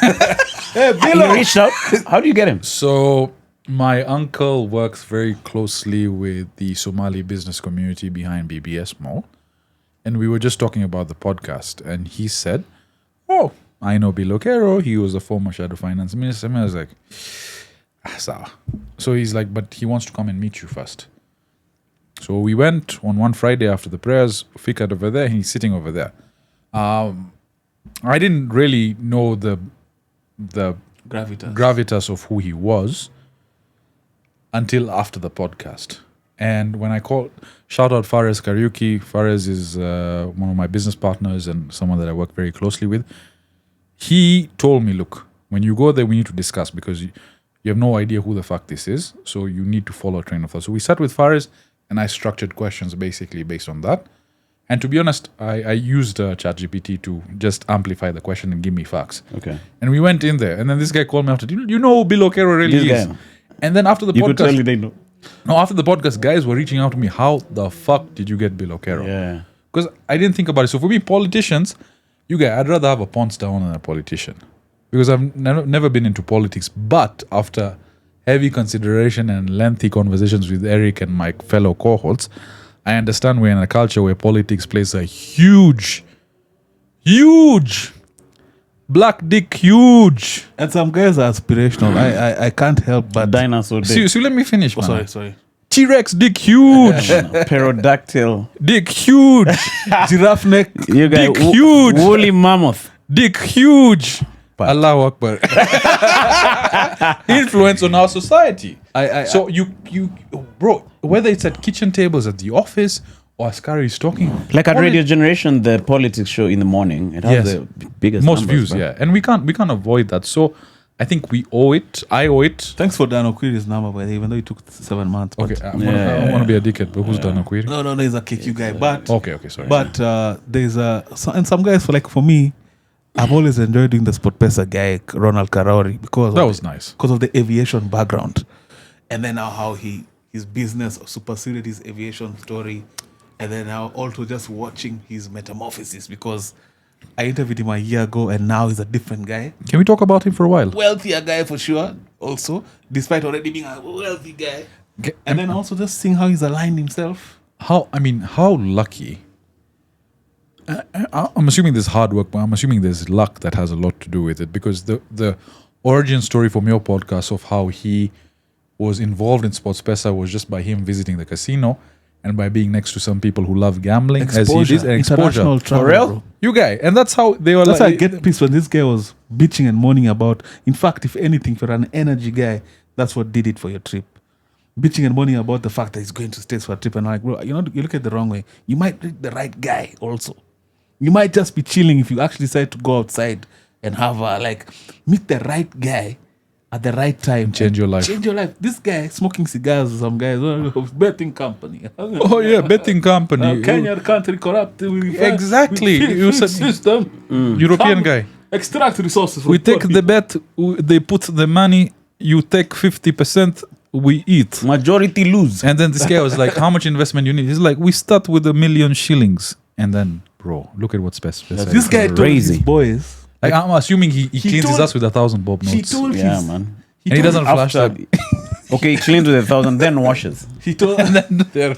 Speaker 3: You reached out. How do you get him?
Speaker 1: So my uncle works very closely with the Somali business community behind BBS Mall. And we were just talking about the podcast. And he said, oh, I know Bill Okero. He was a former shadow finance minister. And I was like, sawa. So he's like, but he wants to come and meet you first. So we went on one Friday after the prayers, fikared over there. And he's sitting over there. I didn't really know the gravitas of who he was until after the podcast. And when I called, shout out Fares Kariuki. Fares is one of my business partners and someone that I work very closely with. He told me, look, when you go there, we need to discuss because you have no idea who the fuck this is. So you need to follow a train of thought. So we sat with Fares and I structured questions basically based on that. And to be honest, I used ChatGPT to just amplify the question and give me facts.
Speaker 3: Okay.
Speaker 1: And we went in there. And then this guy called me after, you know who Bill Okero really
Speaker 3: This
Speaker 1: is?
Speaker 3: guy.
Speaker 1: And then after the
Speaker 3: You could tell
Speaker 1: podcast,
Speaker 3: they know.
Speaker 1: no, after the podcast, guys were reaching out to me, how the fuck did you get Bill Okero?
Speaker 3: Yeah.
Speaker 1: Because I didn't think about it. So for me, politicians, you guys, I'd rather have a porn star than a politician. Because I've never been into politics. But after heavy consideration and lengthy conversations with Eric and my fellow cohorts, I understand we're in a culture where politics plays a huge black dick, huge.
Speaker 2: And some guys are aspirational. I can't help but.
Speaker 3: Dinosaur dick.
Speaker 1: See, let me finish, man.
Speaker 2: Sorry.
Speaker 1: T-Rex dick huge.
Speaker 3: Pterodactyl.
Speaker 1: Dick huge.
Speaker 2: Giraffe neck.
Speaker 3: You guys.
Speaker 1: Dick huge.
Speaker 3: Woolly mammoth.
Speaker 1: Dick huge. Allahu Akbar. Influence on our society. So you bro, whether it's at kitchen tables at the office or Askari is talking,
Speaker 3: Like at
Speaker 1: all
Speaker 3: Radio
Speaker 1: it-
Speaker 3: Generation, the politics show in the morning, it has
Speaker 1: Yes.
Speaker 3: the biggest
Speaker 1: most
Speaker 3: numbers,
Speaker 1: views,
Speaker 3: bro.
Speaker 1: yeah, and we can't avoid that. So I think we owe it. I owe it.
Speaker 2: Thanks for Dan Okwiri's number, by the way, even though it took 7 months. But
Speaker 1: Okay, I don't want to be a dickhead, but who's done Okwiri?
Speaker 2: No, he's a KQ guy. But
Speaker 1: Okay, sorry.
Speaker 2: But there's and some guys for me, I've always enjoyed doing the Sport Pesa guy, Ronald Karauri, because
Speaker 1: That was nice.
Speaker 2: because of the aviation background, and then now how his business superseded his aviation story, and then now also just watching his metamorphosis, because I interviewed him a year ago and now he's a different guy.
Speaker 1: Can we talk about him for a while?
Speaker 2: Wealthier guy for sure, also, despite already being a wealthy guy.
Speaker 1: Okay,
Speaker 2: And then also just seeing how he's aligned himself.
Speaker 1: How lucky. I'm assuming there's hard work, but I'm assuming there's luck that has a lot to do with it, because the origin story from your podcast of how he was involved in Sports Pesa was just by him visiting the casino and by being next to some people who love gambling as he did, and
Speaker 2: international
Speaker 1: exposure.
Speaker 2: travel,
Speaker 3: For real?
Speaker 2: bro.
Speaker 1: You guy, and that's how they were.
Speaker 2: That's why I
Speaker 1: like,
Speaker 2: get pissed when this guy was bitching and moaning about. In fact, if anything, if you're an energy guy, that's what did it for your trip. Bitching and moaning about the fact that he's going to States for a trip, and I'm like, bro, you look at it the wrong way. You might meet the right guy also. You might just be chilling if you actually decide to go outside and have meet the right guy at the right time.
Speaker 1: Change your life.
Speaker 2: Change your life. This guy smoking cigars with some guys, betting company.
Speaker 1: Oh yeah, betting company.
Speaker 2: Kenya country corrupt.
Speaker 1: Exactly. You said-
Speaker 2: system.
Speaker 1: European guy.
Speaker 2: Extract resources.
Speaker 1: We
Speaker 2: from poor
Speaker 1: take the bet. They put the money. You take 50%. We eat.
Speaker 3: Majority lose.
Speaker 1: And then this guy was like, "How much investment you need?" He's like, "We start with $1 million shillings." And then, bro, look at what Space.
Speaker 2: This guy told
Speaker 3: Crazy.
Speaker 2: his boys.
Speaker 1: Like, I'm assuming he cleans his
Speaker 2: told-
Speaker 1: ass with 1,000 bob
Speaker 2: He
Speaker 1: notes.
Speaker 2: told
Speaker 3: Yeah,
Speaker 2: his.
Speaker 3: man.
Speaker 1: And he doesn't flash
Speaker 3: After,
Speaker 1: that.
Speaker 3: okay, cleans with 1,000, then washes.
Speaker 2: He told.
Speaker 1: And then there-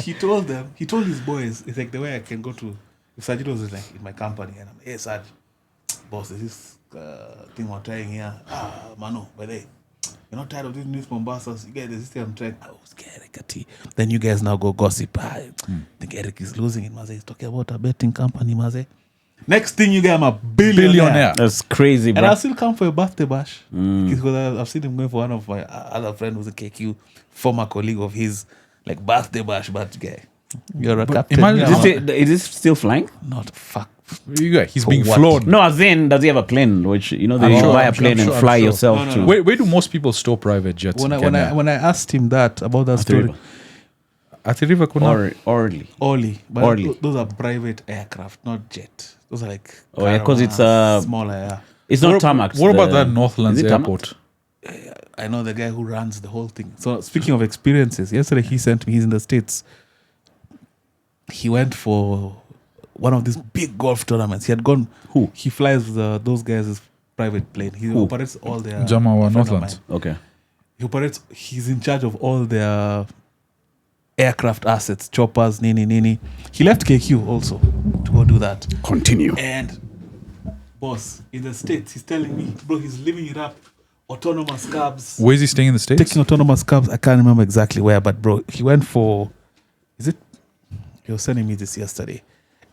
Speaker 2: he told them. He told his boys. It's like the way I can go to. If Sajid was like in my company and I'm, hey Saj, boss, there's this thing we're trying here. Mano, by the way, you're not tired of this news Mombasa? You guys, there's this thing I'm trying. I was Eric at tea. Then you guys now go gossip. I think Eric is losing it, Maze. He's talking about a betting company, Maze. Next thing you get, I'm a billionaire.
Speaker 3: That's crazy,
Speaker 2: And
Speaker 3: bro.
Speaker 2: I'll still come for a birthday bash. Because I've seen him going for one of my other friend who's a KQ, former colleague of his, like birthday bash, but guy. You're a captain.
Speaker 1: imagine-
Speaker 2: Yeah,
Speaker 3: Is this still flying?
Speaker 2: not fuck.
Speaker 1: You guy, he's
Speaker 2: For
Speaker 1: being
Speaker 2: what?
Speaker 1: flown.
Speaker 3: No, as in, does he have a plane? Which, they buy a plane and fly yourself
Speaker 2: No, no,
Speaker 3: to.
Speaker 2: no.
Speaker 1: Where do most people store private jets?
Speaker 2: When
Speaker 1: in
Speaker 2: I
Speaker 1: Kenya?
Speaker 2: asked him that about that story,
Speaker 3: River.
Speaker 1: At the river, kuna-
Speaker 3: Orly.
Speaker 2: Orly, but
Speaker 3: Orly.
Speaker 2: those are private aircraft, not jet. Those are like
Speaker 3: Oh, yeah, 'cause it's,
Speaker 2: caravans, smaller. Yeah.
Speaker 3: It's not
Speaker 1: What-
Speaker 3: tarmac.
Speaker 1: What about that
Speaker 3: Is
Speaker 1: Northlands
Speaker 3: it tarmac?
Speaker 1: airport?
Speaker 2: I know the guy who runs the whole thing. So speaking of experiences, yesterday he sent me. He's in the States. He went for one of these big golf tournaments. He had gone.
Speaker 3: Who?
Speaker 2: He flies with those guys' private plane. He operates all their
Speaker 1: Jamawa
Speaker 2: a friend of
Speaker 1: Northlands.
Speaker 2: mine.
Speaker 3: Okay.
Speaker 2: He operates. He's in charge of all their aircraft assets, choppers, nini. He left KQ also to go do that.
Speaker 3: Continue.
Speaker 2: And boss in the States, he's telling me, bro, he's living it up. Autonomous cabs.
Speaker 1: Where is he staying in the States?
Speaker 2: Taking autonomous cabs. I can't remember exactly where, but bro, he went for. Is it? He was sending me this yesterday,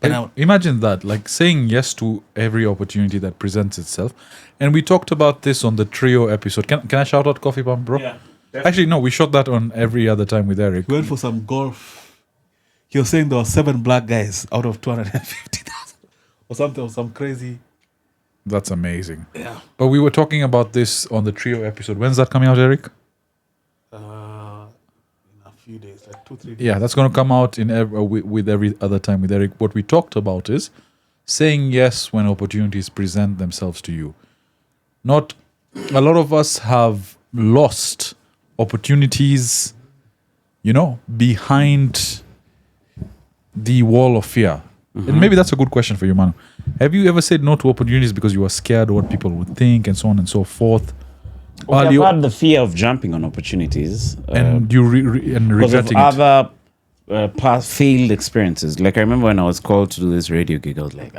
Speaker 2: and
Speaker 1: Imagine that, like saying yes to every opportunity that presents itself. And we talked about this on the trio episode. Can I shout out Coffee Pump, bro?
Speaker 2: Yeah.
Speaker 1: Actually, no, we shot that on every other time with Eric.
Speaker 2: He went for some golf. He was saying there were 7 black guys out of 250,000 or something, or some crazy.
Speaker 1: That's amazing.
Speaker 2: Yeah.
Speaker 1: But we were talking about this on the trio episode. When's that coming out, Eric?
Speaker 2: In a few days, like 2-3 days.
Speaker 1: Yeah, that's going to come out with every other time with Eric. What we talked about is saying yes when opportunities present themselves to you. Not a lot of us have lost opportunities, behind the wall of fear. And maybe that's a good question for you, Manu. Have you ever said no to opportunities because you were scared of what people would think and so on and so forth?
Speaker 3: Well,
Speaker 1: While you-
Speaker 3: I've had the fear of jumping on opportunities.
Speaker 1: and you and
Speaker 3: because of
Speaker 1: regretting it.
Speaker 3: other past failed experiences. Like I remember when I was called to do this radio gig, I was like,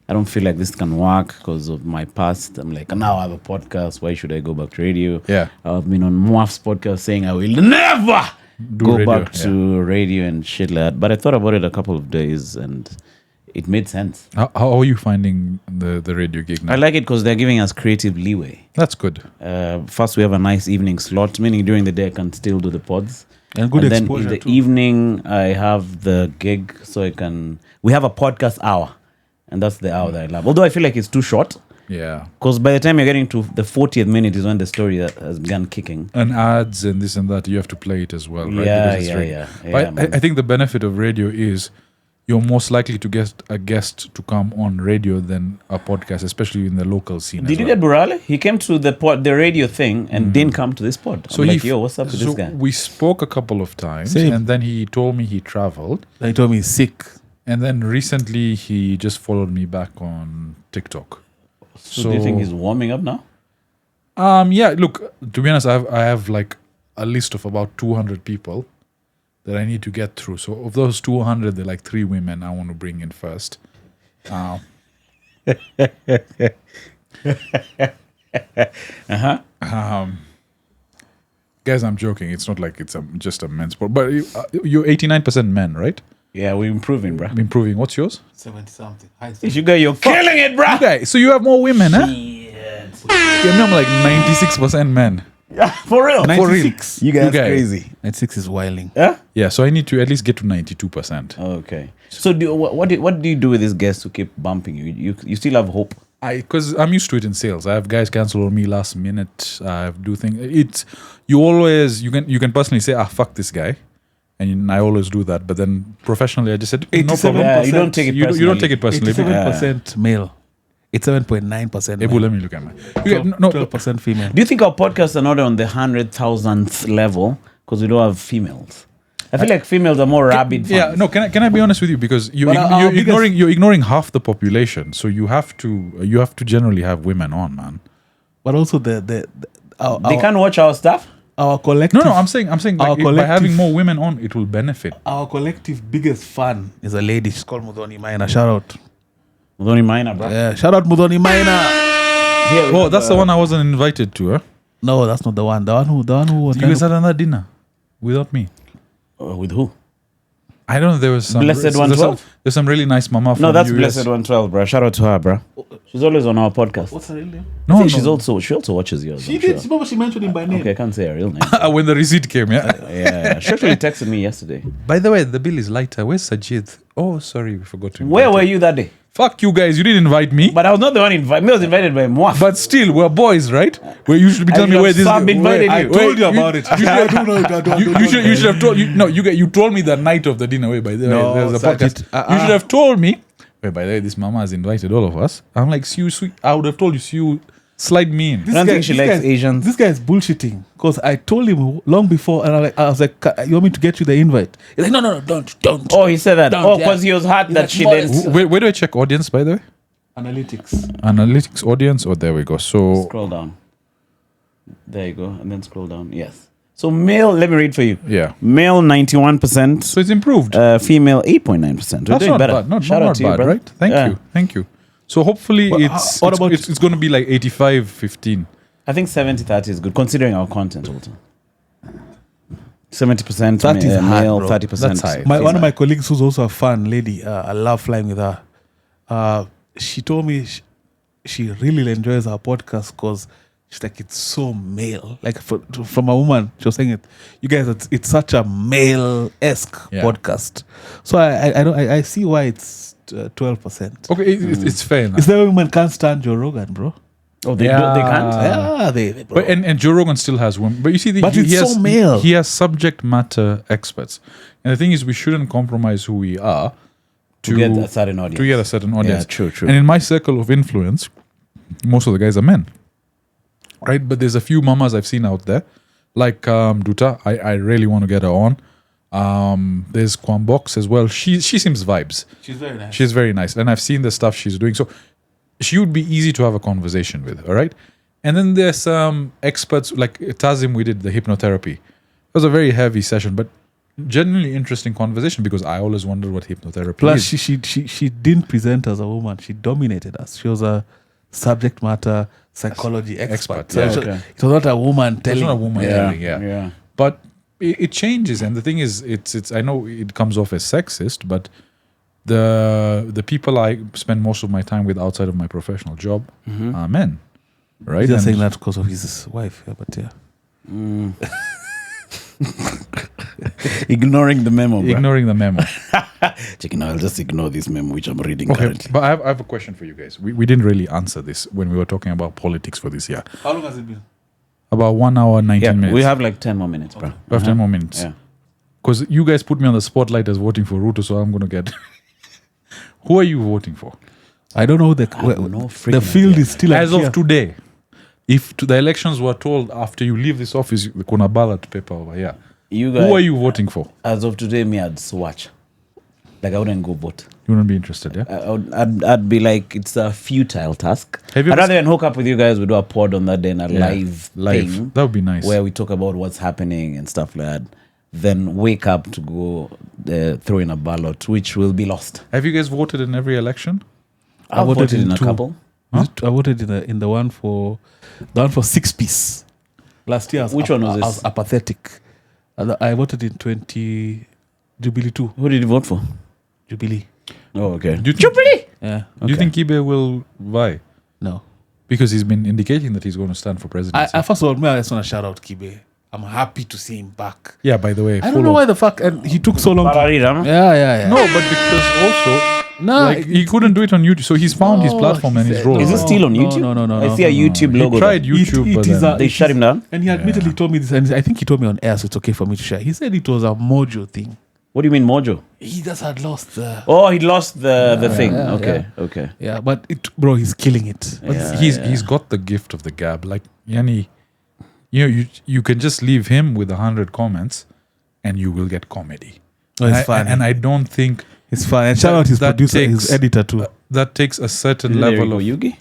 Speaker 3: I don't feel like this can work because of my past. I'm like, now I have a podcast. Why should I go back to radio?
Speaker 1: Yeah.
Speaker 3: I've been on Moaf's podcast saying I will never go
Speaker 1: radio,
Speaker 3: back to radio and shit like that. But I thought about it a couple of days and it made sense.
Speaker 1: How are you finding the radio gig now?
Speaker 3: I like it because they're giving us creative leeway.
Speaker 1: That's good.
Speaker 3: First, we have a nice evening slot, meaning during the day I can still do the pods.
Speaker 2: And good
Speaker 3: And then
Speaker 2: exposure
Speaker 3: in the
Speaker 2: too.
Speaker 3: evening, I have the gig, so I can. We have a podcast hour, and that's the hour that I love. Although I feel like it's too short,
Speaker 1: Yeah.
Speaker 3: Because by the time you're getting to the 40th minute is when the story has begun kicking.
Speaker 1: And ads and this and that, you have to play it as well, right?
Speaker 3: Yeah,
Speaker 1: Because it's
Speaker 3: yeah,
Speaker 1: radio.
Speaker 3: yeah.
Speaker 1: But
Speaker 3: Yeah, man.
Speaker 1: I think the benefit of radio is you're most likely to get a guest to come on radio than a podcast, especially in the local scene.
Speaker 3: Did you get Burale? He came to the radio thing and didn't come to this pod.
Speaker 1: So
Speaker 3: I'm
Speaker 1: he
Speaker 3: like, yo, what's up with
Speaker 1: so
Speaker 3: this guy?
Speaker 1: we spoke a couple of times,
Speaker 2: Same.
Speaker 1: and then he told me he traveled,
Speaker 2: He told me he's sick.
Speaker 1: and then recently he just followed me back on TikTok.
Speaker 3: So do you think he's warming up now?
Speaker 1: Yeah. Look, to be honest, I have like a list of about 200 people that I need to get through. So of those 200, there are like 3 women I want to bring in first. Guys, I'm joking. It's not like it's just a men's sport. But you're 89% men, right?
Speaker 3: Yeah, we're improving, bro.
Speaker 1: Improving. What's yours?
Speaker 2: 70-something.
Speaker 3: You guys, you're killing it, bro.
Speaker 1: Okay, so you have more women, huh? Yeah, I'm like 96% men.
Speaker 3: Yeah, for real.
Speaker 1: For real.
Speaker 2: 96.
Speaker 3: You guys
Speaker 1: Okay.
Speaker 3: crazy.
Speaker 2: 96 is wilding.
Speaker 3: Yeah?
Speaker 1: Yeah, so I need to at least get to 92%.
Speaker 3: Okay. So what do you do with these guests who keep bumping you? You still have hope?
Speaker 1: Because I'm used to it in sales. I have guys cancel on me last minute. I have do things. It's you can personally say, fuck this guy, and I always do that. But then professionally, I just said no
Speaker 2: 87%.
Speaker 1: problem.
Speaker 3: Yeah, you don't take it personally.
Speaker 1: You don't take it personally.
Speaker 2: 87% male. It's 7.9%
Speaker 1: Ebu,
Speaker 2: male.
Speaker 1: let me look at my. Okay, no,
Speaker 2: 12% female.
Speaker 3: Do you think our podcasts are not on the 100,000th level because we don't have females? I feel like females are more rabid.
Speaker 1: yeah,
Speaker 3: fans.
Speaker 1: no. Can I be honest with you? Because you're
Speaker 2: But our
Speaker 1: you're ignoring half the population. So you have to generally have women on, man.
Speaker 2: But also our,
Speaker 3: They
Speaker 2: our,
Speaker 3: can't watch our stuff.
Speaker 2: our collective.
Speaker 1: No, I'm saying
Speaker 2: Our
Speaker 1: like, by
Speaker 2: collective-
Speaker 1: having more women on, it will benefit.
Speaker 2: Our collective biggest fan is a lady. She's called Mudhoni Maina. Shout out.
Speaker 3: Mudhoni Maina, bro.
Speaker 2: Yeah, shout out Mudhoni Maina.
Speaker 3: Here we
Speaker 1: Oh,
Speaker 3: have,
Speaker 1: that's the one I wasn't invited to, huh?
Speaker 2: No, that's not the one. The one who was
Speaker 1: You guys had another dinner without me.
Speaker 3: with who?
Speaker 1: I don't know. There was some
Speaker 3: Blessed
Speaker 1: there's
Speaker 3: 112?
Speaker 1: some- There's some really nice mama from
Speaker 3: No, that's
Speaker 1: US.
Speaker 3: Blessed 112, bro. Shout out to her, bro. She's always on our podcast.
Speaker 2: What's her real name?
Speaker 1: No,
Speaker 3: I
Speaker 1: no.
Speaker 3: think she also watches yours.
Speaker 2: She
Speaker 3: I'm
Speaker 2: did.
Speaker 3: sure.
Speaker 2: Remember she mentioned him by name.
Speaker 3: Okay, I can't say her real name.
Speaker 1: When the receipt came, yeah.
Speaker 3: Yeah, she actually texted me yesterday.
Speaker 1: By the way, the bill is lighter. Where's Sajid? Oh, sorry, we forgot to.
Speaker 3: Where
Speaker 1: invite
Speaker 3: were
Speaker 1: him.
Speaker 3: you that day?
Speaker 1: Fuck you guys! You didn't invite me.
Speaker 3: But I was not the one invited. Me was invited by Mwaf.
Speaker 1: But still, we're boys, right? Where you should be
Speaker 3: I
Speaker 1: telling me
Speaker 3: should
Speaker 1: where
Speaker 3: have
Speaker 1: this.
Speaker 3: sub-invited
Speaker 1: where-
Speaker 3: you.
Speaker 1: where-
Speaker 2: I told you about it.
Speaker 1: You should have told you told me the night of the dinner. Wait, by the
Speaker 2: No,
Speaker 1: way, there's a
Speaker 2: Sajid,
Speaker 1: podcast. You should have told me. Wait, by the way, this mama has invited all of us. I'm like, see you, sweet. I would have told you, see you, slide me in.
Speaker 3: I don't think she likes Asians.
Speaker 2: This guy is bullshitting because I told him long before, and I was like, "You want me to get you the invite?" He's like, "No, don't."
Speaker 3: Oh, he said that.
Speaker 2: Don't,
Speaker 3: Oh,
Speaker 2: yeah.
Speaker 3: because he was hurt that
Speaker 2: like,
Speaker 3: she
Speaker 2: modest.
Speaker 3: didn't.
Speaker 1: Where do I check audience? By the way,
Speaker 2: Analytics.
Speaker 1: analytics audience. Oh, there we go. So
Speaker 3: Scroll down. There you go. And then scroll down. Yes. So male, let me read for you.
Speaker 1: yeah,
Speaker 3: Male 91%.
Speaker 1: so it's improved.
Speaker 3: Female 8.9%. We're
Speaker 1: That's
Speaker 3: doing
Speaker 1: not
Speaker 3: better.
Speaker 1: bad. Not
Speaker 3: Shout out
Speaker 1: not
Speaker 3: to you,
Speaker 1: bad,
Speaker 3: brother.
Speaker 1: right? Thank you. So hopefully
Speaker 2: But what about-
Speaker 1: it's going to be like 85-15.
Speaker 3: I think 70-30 is good considering our content also. 70%
Speaker 2: That is hard,
Speaker 3: male,
Speaker 2: bro.
Speaker 3: 30%.
Speaker 1: That's high.
Speaker 2: One of my colleagues who's also a fan lady, I love flying with her. She told me she really enjoys our podcast because she's like, it's so male. Like from a woman, she was saying it. You guys, it's such a male-esque
Speaker 1: Yeah.
Speaker 2: podcast. So I see why it's 12%.
Speaker 1: Okay, it's fair enough.
Speaker 2: Is there a woman can't stand Joe Rogan, bro?
Speaker 3: Oh, they can't?
Speaker 2: Yeah, they bro.
Speaker 1: But and Joe Rogan still has one. But you see,
Speaker 2: But
Speaker 1: he
Speaker 2: it's
Speaker 1: has,
Speaker 2: so male.
Speaker 1: He has subject matter experts, and the thing is, we shouldn't compromise who we are
Speaker 3: To get a certain audience.
Speaker 1: To get a certain audience.
Speaker 3: Yeah, true.
Speaker 1: And in my circle of influence, most of the guys are men, right? But there's a few mamas I've seen out there, like Duta. I really want to get her on. There's Kwambox as well. She seems vibes.
Speaker 2: She's very nice.
Speaker 1: She's very nice, and I've seen the stuff she's doing. So she would be easy to have a conversation with. All right, and then there's some experts like Tazim. We did the hypnotherapy. It was a very heavy session, but genuinely interesting conversation because I always wondered what hypnotherapy
Speaker 2: Plus,
Speaker 1: is.
Speaker 2: she didn't present as a woman. She dominated us. She was a subject matter psychology expert.
Speaker 1: yeah.
Speaker 2: So
Speaker 3: Okay.
Speaker 2: it was not a woman
Speaker 1: It's
Speaker 2: telling.
Speaker 1: not a woman telling, yeah.
Speaker 3: Yeah.
Speaker 1: But it changes, and the thing is, it's. I know it comes off as sexist, but the people I spend most of my time with outside of my professional job are men, right?
Speaker 2: He's just
Speaker 1: And-
Speaker 2: saying that because of his wife. Yeah, but yeah.
Speaker 3: Ignoring the memo, bro.
Speaker 1: Ignoring the memo.
Speaker 3: Chicken, I'll just ignore this memo which I'm reading
Speaker 1: Okay,
Speaker 3: currently.
Speaker 1: but I have a question for you guys. We didn't really answer this when we were talking about politics for this year.
Speaker 2: How long has it been?
Speaker 1: About 1 hour, 19 minutes.
Speaker 3: We have like 10 more minutes, bro.
Speaker 1: We have 10 more minutes.
Speaker 3: Yeah.
Speaker 1: Because you guys put me on the spotlight as voting for Ruto, so I'm going to get... Who are you voting for?
Speaker 2: I don't know.
Speaker 3: have no
Speaker 2: The
Speaker 3: freaking
Speaker 2: field
Speaker 3: idea.
Speaker 2: is still
Speaker 1: As
Speaker 2: unclear.
Speaker 1: of today, if the elections were told after you leave this office, the kuna ballot paper over here,
Speaker 3: You guys,
Speaker 1: who are you voting for?
Speaker 3: as of today, me, I'd swatch. Like, I wouldn't go vote.
Speaker 1: You wouldn't be interested, yeah?
Speaker 3: I'd be like, it's a futile task.
Speaker 1: Have you
Speaker 3: I'd
Speaker 1: ever
Speaker 3: rather than hook up with you guys, we do a pod on that day and a live thing
Speaker 1: That would be nice.
Speaker 3: where we talk about what's happening and stuff like that. Then wake up to go throw in a ballot, which will be lost.
Speaker 1: Have you guys voted in every election?
Speaker 3: I voted in a
Speaker 2: 2.
Speaker 3: couple.
Speaker 2: I voted in the one for 6-piece. Last year,
Speaker 3: Which one was
Speaker 2: I
Speaker 3: this?
Speaker 2: was apathetic. I voted in 20 Jubilee 2.
Speaker 3: Who did you vote for?
Speaker 2: Jubilee.
Speaker 3: Oh, okay.
Speaker 1: Do you think,
Speaker 2: Yeah.
Speaker 1: do you think Kibe will vie?
Speaker 2: No.
Speaker 1: Because he's been indicating that he's going to stand for presidency.
Speaker 2: I first of all, I just want to shout out Kibe. I'm happy to see him back.
Speaker 1: Yeah, by the way.
Speaker 2: I don't know why the fuck and he took so long. Yeah.
Speaker 1: No, but because also,
Speaker 2: No,
Speaker 1: like, he couldn't do it on YouTube. So he's found his platform and his role.
Speaker 3: Is it still on YouTube?
Speaker 2: No.
Speaker 3: I see a YouTube logo.
Speaker 1: He tried
Speaker 3: there.
Speaker 1: YouTube,
Speaker 2: It
Speaker 1: but
Speaker 2: is
Speaker 1: then,
Speaker 2: a-
Speaker 3: They shut him down?
Speaker 2: And he admittedly told me this, and I think he told me on air, so it's okay for me to share. He said it was a mojo thing.
Speaker 3: What do you mean, Mojo?
Speaker 2: He just had lost the.
Speaker 3: Oh, he lost the thing.
Speaker 2: yeah,
Speaker 3: Okay, okay.
Speaker 2: Yeah, but bro, he's killing it.
Speaker 1: but
Speaker 3: Yeah,
Speaker 1: he's got the gift of the gab. Like, Yani, you can just leave him with 100 comments and you will get comedy.
Speaker 2: Oh, it's funny.
Speaker 1: And I don't think
Speaker 2: It's fun. And shout out his
Speaker 1: that
Speaker 2: producer,
Speaker 1: takes-
Speaker 2: his editor too.
Speaker 1: that takes a certain
Speaker 3: Is it
Speaker 1: level
Speaker 3: Eriko
Speaker 1: of...
Speaker 3: Yugi?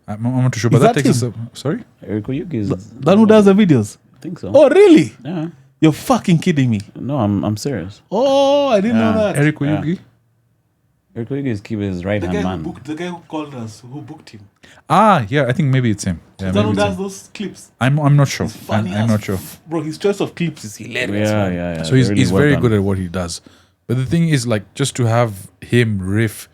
Speaker 1: I'm not too sure, but
Speaker 2: Is
Speaker 1: that
Speaker 2: that
Speaker 1: takes
Speaker 2: him?
Speaker 1: Sorry?
Speaker 3: Eriko Yugi is...
Speaker 2: That who does the videos?
Speaker 3: I think so.
Speaker 2: Oh, really?
Speaker 3: Yeah.
Speaker 2: You're fucking kidding me.
Speaker 3: No, I'm serious.
Speaker 2: Oh, I didn't know that.
Speaker 1: Eric
Speaker 3: Yeah.
Speaker 1: Oyugi?
Speaker 3: Eriko Yugi is Kibe's
Speaker 2: The
Speaker 3: right-hand
Speaker 2: guy,
Speaker 3: man.
Speaker 2: the guy who called us, who booked him.
Speaker 1: Ah, yeah, I think maybe it's him. Yeah,
Speaker 2: That
Speaker 1: maybe
Speaker 2: who
Speaker 1: it's
Speaker 2: does
Speaker 1: him.
Speaker 2: those clips.
Speaker 1: I'm not sure.
Speaker 2: He's funny
Speaker 1: I'm
Speaker 2: as
Speaker 1: not sure.
Speaker 2: Bro, his choice of clips is hilarious.
Speaker 3: Yeah,
Speaker 2: man.
Speaker 3: yeah.
Speaker 1: So he's
Speaker 3: Really well
Speaker 1: very
Speaker 3: done.
Speaker 1: good at what he does. But the thing is, like, just to have him riff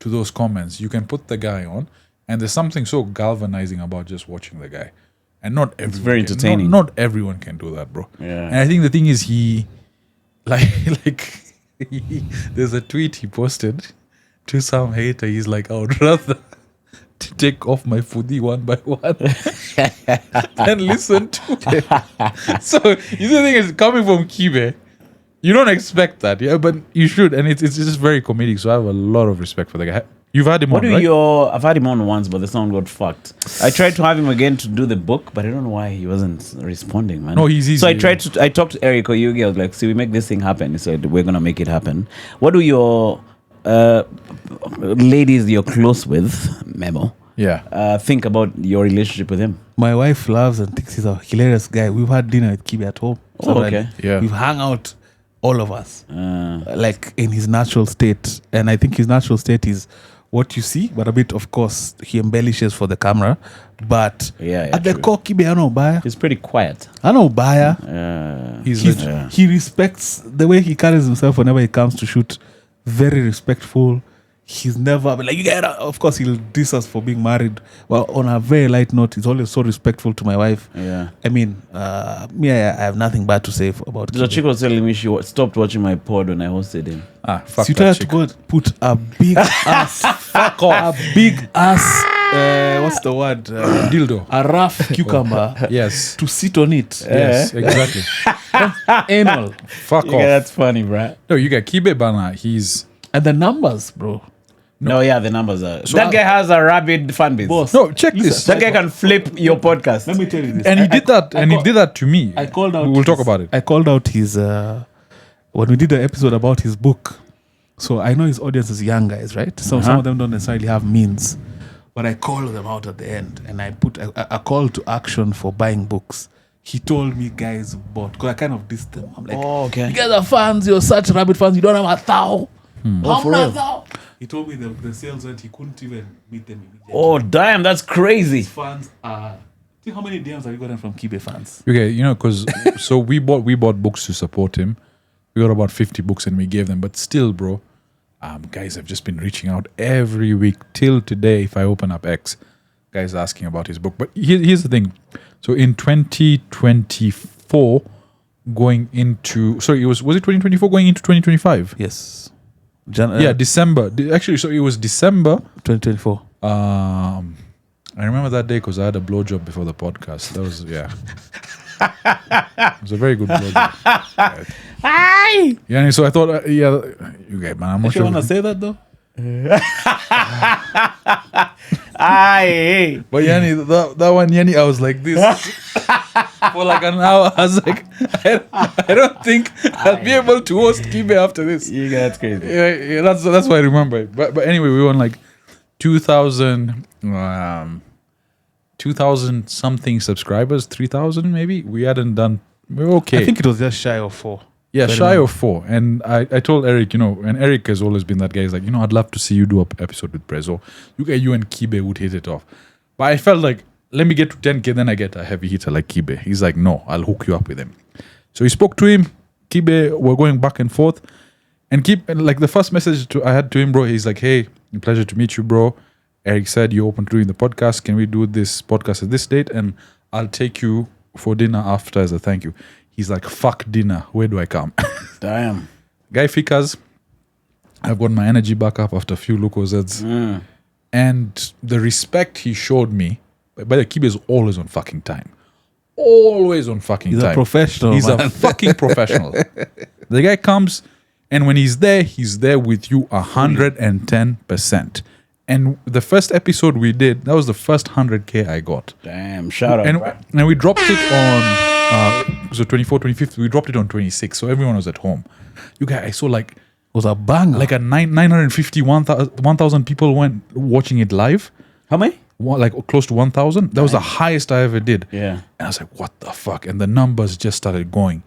Speaker 1: to those comments, you can put the guy on, and there's something so galvanizing about just watching the guy. And not everyone
Speaker 3: very
Speaker 1: can-
Speaker 3: entertaining.
Speaker 1: Not everyone can do that, bro.
Speaker 3: Yeah.
Speaker 1: And I think the thing is, he, like, there's a tweet he posted to some hater. He's like, I would rather to take off my foodie one by one and listen to it. So you see, the thing is, coming from Kibe, you don't expect that, yeah, but you should, and it's just very comedic. So I have a lot of respect for the guy. You've had him
Speaker 3: What
Speaker 1: on,
Speaker 3: do
Speaker 1: right?
Speaker 3: I've had him on once, but the sound got fucked. I tried to have him again to do the book, but I don't know why he wasn't responding, man.
Speaker 1: No, he's easy.
Speaker 3: So I talked to Eric Oyugi. I was like, see, we make this thing happen. He said, we're going to make it happen. What do your ladies you're close with, Memo,
Speaker 1: Yeah.
Speaker 3: think about your relationship with him?
Speaker 2: My wife loves and thinks he's a hilarious guy. We've had dinner with Kibe at home.
Speaker 3: Oh, okay.
Speaker 1: Yeah.
Speaker 2: We've hung out, all of us,
Speaker 3: Uh,
Speaker 2: like in his natural state. And I think his natural state is what you see, but a bit, of course, he embellishes for the camera. But
Speaker 3: yeah,
Speaker 2: at the
Speaker 3: true.
Speaker 2: core, Kibe, I know Baya.
Speaker 3: He's pretty quiet.
Speaker 2: I know Baya.
Speaker 1: He's
Speaker 2: He's-
Speaker 1: legit.
Speaker 2: He respects the way he carries himself whenever he comes to shoot. Very respectful. He's never like, you get. Of course, he'll diss us for being married. Well, on a very light note, he's always so respectful to my wife.
Speaker 3: Yeah.
Speaker 2: I mean, me, I have nothing bad to say about
Speaker 3: The
Speaker 2: Kibe.
Speaker 3: chick was telling me she stopped watching my pod when I hosted him.
Speaker 1: Fuck
Speaker 2: So you
Speaker 1: that
Speaker 2: tell her to
Speaker 1: chick.
Speaker 2: go and put a big ass, fuck off, a big ass. What's the word?
Speaker 1: Dildo.
Speaker 2: A rough cucumber
Speaker 1: Yes.
Speaker 2: to sit on it.
Speaker 1: Yes, exactly.
Speaker 2: Anal.
Speaker 1: Fuck off.
Speaker 3: Yeah, that's funny, bro.
Speaker 1: No, you got Kibe Bana. He's...
Speaker 2: And the numbers, bro.
Speaker 3: No, yeah, the numbers are.
Speaker 1: So
Speaker 3: that guy has a rabid fan base.
Speaker 2: Boss.
Speaker 1: No, check this.
Speaker 3: That guy can flip your podcast.
Speaker 2: Let me tell you this.
Speaker 1: And he did that. And he did that to me.
Speaker 2: I called out.
Speaker 1: We'll talk
Speaker 2: his-
Speaker 1: about it.
Speaker 2: I called out his when we did the episode about his book. So I know his audience is young guys, right? So some of them don't necessarily have means, but I called them out at the end, and I put a call to action for buying books. He told me guys bought because I kind of dissed them. I'm like,
Speaker 3: Oh, okay.
Speaker 2: you guys are fans. You're such rabid fans. You don't have a thou.
Speaker 3: Oh, for real?
Speaker 2: He told me the sales went. He couldn't even meet them immediately.
Speaker 3: Oh, damn, that's crazy.
Speaker 2: His fans are. See how many DMs have you gotten from Kibe fans?
Speaker 1: Okay, you know, because so we bought books to support him. We got about 50 books and we gave them. But still, bro, guys have just been reaching out every week till today. If I open up X, guys asking about his book. But here's the thing. So in 2024, going into. Sorry, was it 2024 going into 2025?
Speaker 2: Yes.
Speaker 1: December. Actually, so it was December
Speaker 2: 2024.
Speaker 1: I remember that day because I had a blowjob before the podcast. That was It was a very good blowjob. Hi. Yeah, so I thought, you get man. I'm not
Speaker 2: You
Speaker 1: sure.
Speaker 2: want to say that though?
Speaker 3: Aye.
Speaker 1: But Yanni, that one, Yanni, I was like this for like an hour. I was like, I don't think I'll be able to host Kibe after this.
Speaker 3: You that's crazy.
Speaker 1: Yeah, that's why I remember it. But anyway, we were on like 2,000 something subscribers, 3,000 maybe. We hadn't done. We were okay.
Speaker 2: I think it was just shy of 4.
Speaker 1: Yeah,
Speaker 2: Very
Speaker 1: shy
Speaker 2: well.
Speaker 1: of 4. And I told Eric, and Eric has always been that guy. He's like, I'd love to see you do an episode with Prezo. You and Kibe would hit it off. But I felt like, let me get to 10K, then I get a heavy hitter like Kibe. He's like, no, I'll hook you up with him. So he spoke to him. Kibe, we're going back and forth. And like the first message I had to him, bro, he's like, hey, pleasure to meet you, bro. Eric said you're open to doing the podcast. Can we do this podcast at this date? And I'll take you for dinner after as a thank you. He's like, fuck dinner. Where do I come?
Speaker 3: Damn.
Speaker 1: Guy Fikas, I've got my energy back up after a few Lucozeds. And the respect he showed me, by the Kibe is always on fucking time. Always on fucking
Speaker 2: He's
Speaker 1: time.
Speaker 2: a professional.
Speaker 1: He's
Speaker 2: man.
Speaker 1: a fucking professional. The guy comes, and when he's there with you 110%. And the first episode we did, that was the first 100K I got.
Speaker 3: Damn. Shout out.
Speaker 1: And we dropped it on, so 24, 25th, we dropped it on 26. So everyone was at home. You guys, I saw like,
Speaker 2: It was a banger.
Speaker 1: like a 950, 1,000 people went watching it live.
Speaker 3: How many?
Speaker 1: Like close to 1,000. That was the highest I ever did.
Speaker 3: Yeah.
Speaker 1: And I was like, what the fuck? And the numbers just started going.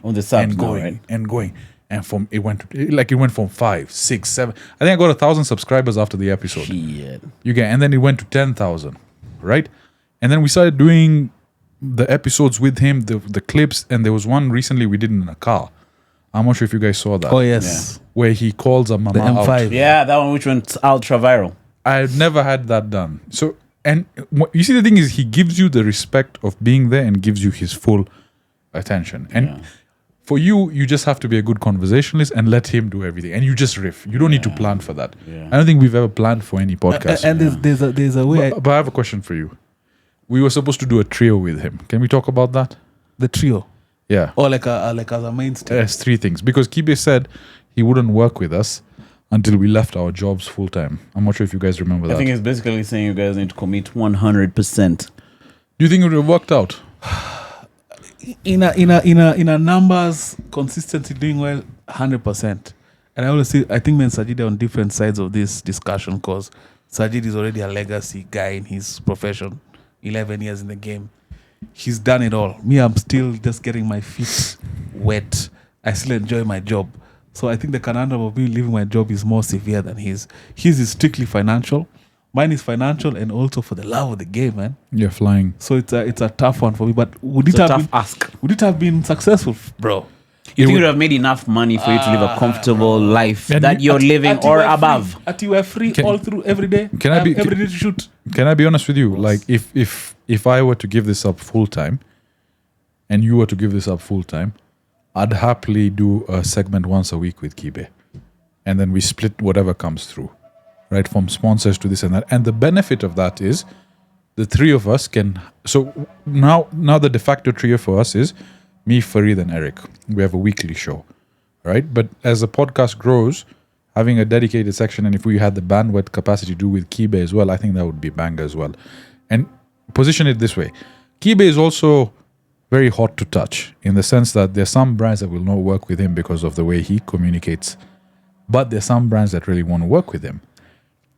Speaker 3: On the subs
Speaker 1: and
Speaker 3: now,
Speaker 1: going
Speaker 3: right?
Speaker 1: and going. And it went from 5, 6, 7. I think I got 1,000 subscribers after the episode.
Speaker 3: Shit.
Speaker 1: And then it went to 10,000, right? And then we started doing the episodes with him, the clips, and there was one recently we did in a car. I'm not sure if you guys saw that.
Speaker 2: Oh yes.
Speaker 1: Where he calls a mama
Speaker 2: The M5.
Speaker 1: out.
Speaker 3: Yeah, that one which went ultra viral.
Speaker 1: I've never had that done. So, and you see, the thing is, he gives you the respect of being there and gives you his full attention. And for you just have to be a good conversationalist and let him do everything. And you just riff. You don't need to plan for that.
Speaker 3: Yeah.
Speaker 1: I don't think we've ever planned for any podcast.
Speaker 2: And there's a way.
Speaker 1: But I have a question for you. We were supposed to do a trio with him. Can we talk about that?
Speaker 2: The trio.
Speaker 1: Yeah.
Speaker 2: Or like as a mainstay.
Speaker 1: Yes, 3 things. Because Kibe said he wouldn't work with us until we left our jobs full time. I'm not sure if you guys remember that.
Speaker 3: I think it's basically saying you guys need to commit 100%.
Speaker 1: Do you think it would have worked out?
Speaker 2: In a numbers consistency doing well 100%. And I always say I think me and Sajid are on different sides of this discussion because Sajid is already a legacy guy in his profession, 11 years in the game. He's done it all. Me, I'm still just getting my feet wet. I still enjoy my job. So I think the conundrum of me leaving my job is more severe than his. His is strictly financial. Mine is financial and also for the love of the game, man.
Speaker 1: You're flying.
Speaker 2: So it's a tough one for me. But would
Speaker 3: It's
Speaker 2: it
Speaker 3: a
Speaker 2: have
Speaker 3: tough
Speaker 2: been
Speaker 3: ask.
Speaker 2: would it have been successful, bro?
Speaker 3: You think you would have made enough money for you to live a comfortable life
Speaker 1: And
Speaker 3: that you're living
Speaker 2: Until
Speaker 3: or
Speaker 2: we're
Speaker 3: above?
Speaker 2: free. Until we're free
Speaker 1: Can-
Speaker 2: all through every day.
Speaker 1: Can I be-
Speaker 2: every day to shoot?
Speaker 1: Can I be honest with you? Like, if I were to give this up full time, and you were to give this up full time, I'd happily do a segment once a week with Kibe, and then we split whatever comes through, right? From sponsors to this and that. And the benefit of that is, the 3 of us can. So now the de facto trio for us is me, Farid, and Eric. We have a weekly show, right? But as the podcast grows, having a dedicated section, and if we had the bandwidth capacity to do with Kibe as well, I think that would be banger as well. And position it this way: Kibe is also very hot to touch in the sense that there's some brands that will not work with him because of the way he communicates, but there's some brands that really want to work with him.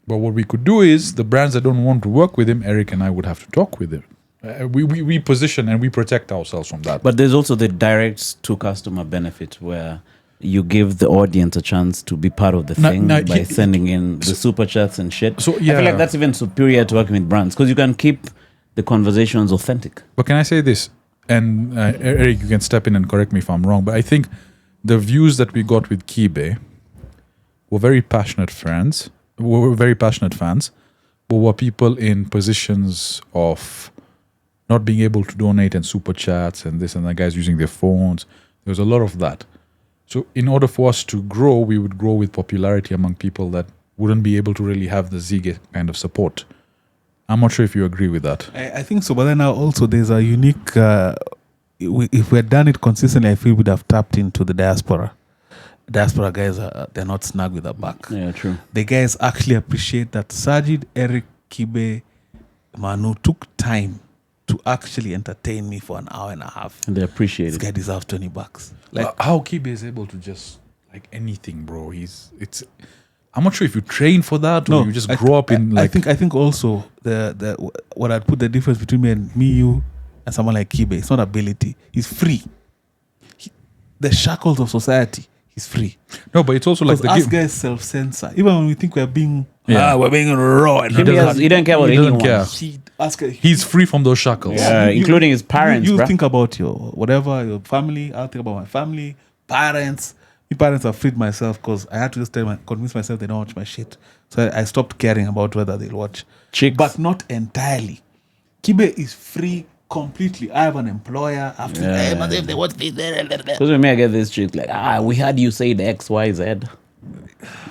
Speaker 1: But what we could do is the brands that don't want to work with him, Eric and I would have to talk with him. We position and we protect ourselves from that.
Speaker 3: But there's also the direct to customer benefit where you give the audience a chance to be part of the thing by sending in the super chats and shit.
Speaker 1: So,
Speaker 3: I feel
Speaker 1: yeah.
Speaker 3: like that's even superior to working with brands because you can keep the conversations authentic.
Speaker 1: But can I say this? And Eric, you can step in and correct me if I'm wrong, but I think the views that we got with Kibe were very passionate fans, but were people in positions of not being able to donate and super chats and this and that, guys using their phones. There was a lot of that. So in order for us to grow, we would grow with popularity among people that wouldn't be able to really have the Zige kind of support. I'm not sure if you agree with that.
Speaker 2: I think so, but then now also there's a unique. If we had done it consistently, I feel we'd have tapped into the diaspora. Diaspora guys, they're not snug with the back.
Speaker 3: Yeah, true.
Speaker 2: The guys actually appreciate that Sajid, Eric, Kibe, Manu took time to actually entertain me for an hour and a half.
Speaker 3: And they appreciate
Speaker 2: This
Speaker 3: it.
Speaker 2: guy deserves $20.
Speaker 1: Like how Kibe is able to just like anything, bro. I'm not sure if you train for that or you just grow up in like.
Speaker 2: I think also the what I'd put the difference between you, and someone like Kibe. It's not ability. He's free. The shackles of society. He's free.
Speaker 1: No, but it's also like the
Speaker 2: us
Speaker 1: game.
Speaker 2: guys self-censor. Even when we think we're being
Speaker 1: Yeah.
Speaker 2: we're being raw and
Speaker 3: He don't care about
Speaker 1: He doesn't
Speaker 3: anyone.
Speaker 1: care. He's free from those shackles.
Speaker 3: Yeah, including his parents,
Speaker 2: You
Speaker 3: bruh.
Speaker 2: think about your family. I'll think about my family, parents. My parents have freed myself because I had to just convince myself they don't watch my shit. So I stopped caring about whether they'll watch.
Speaker 3: Chicks.
Speaker 2: But not entirely. Kibe is free completely. I have an employer. I have to hey, man, if they watch this,
Speaker 3: Because when me I get this shit like, we heard you say the X, Y, Z.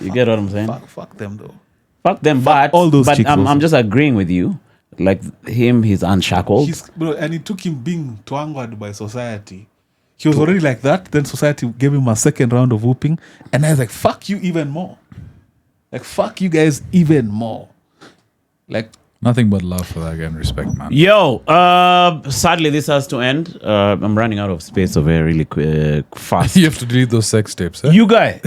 Speaker 3: You get what I'm saying?
Speaker 2: fuck them though.
Speaker 3: Fuck them, but
Speaker 2: all those
Speaker 3: but
Speaker 2: chicks
Speaker 3: I'm
Speaker 2: also.
Speaker 3: just agreeing with you. Like him, he's unshackled.
Speaker 2: And it took him being twangled by society. He was already like that. Then society gave him a second round of whooping. And I was like, fuck you even more. Like, fuck you guys even more. Like,
Speaker 1: Nothing but love for that guy and respect, man.
Speaker 3: Yo, sadly this has to end. I'm running out of space over here really fast.
Speaker 1: You have to delete those sex tapes, eh?
Speaker 3: You guy,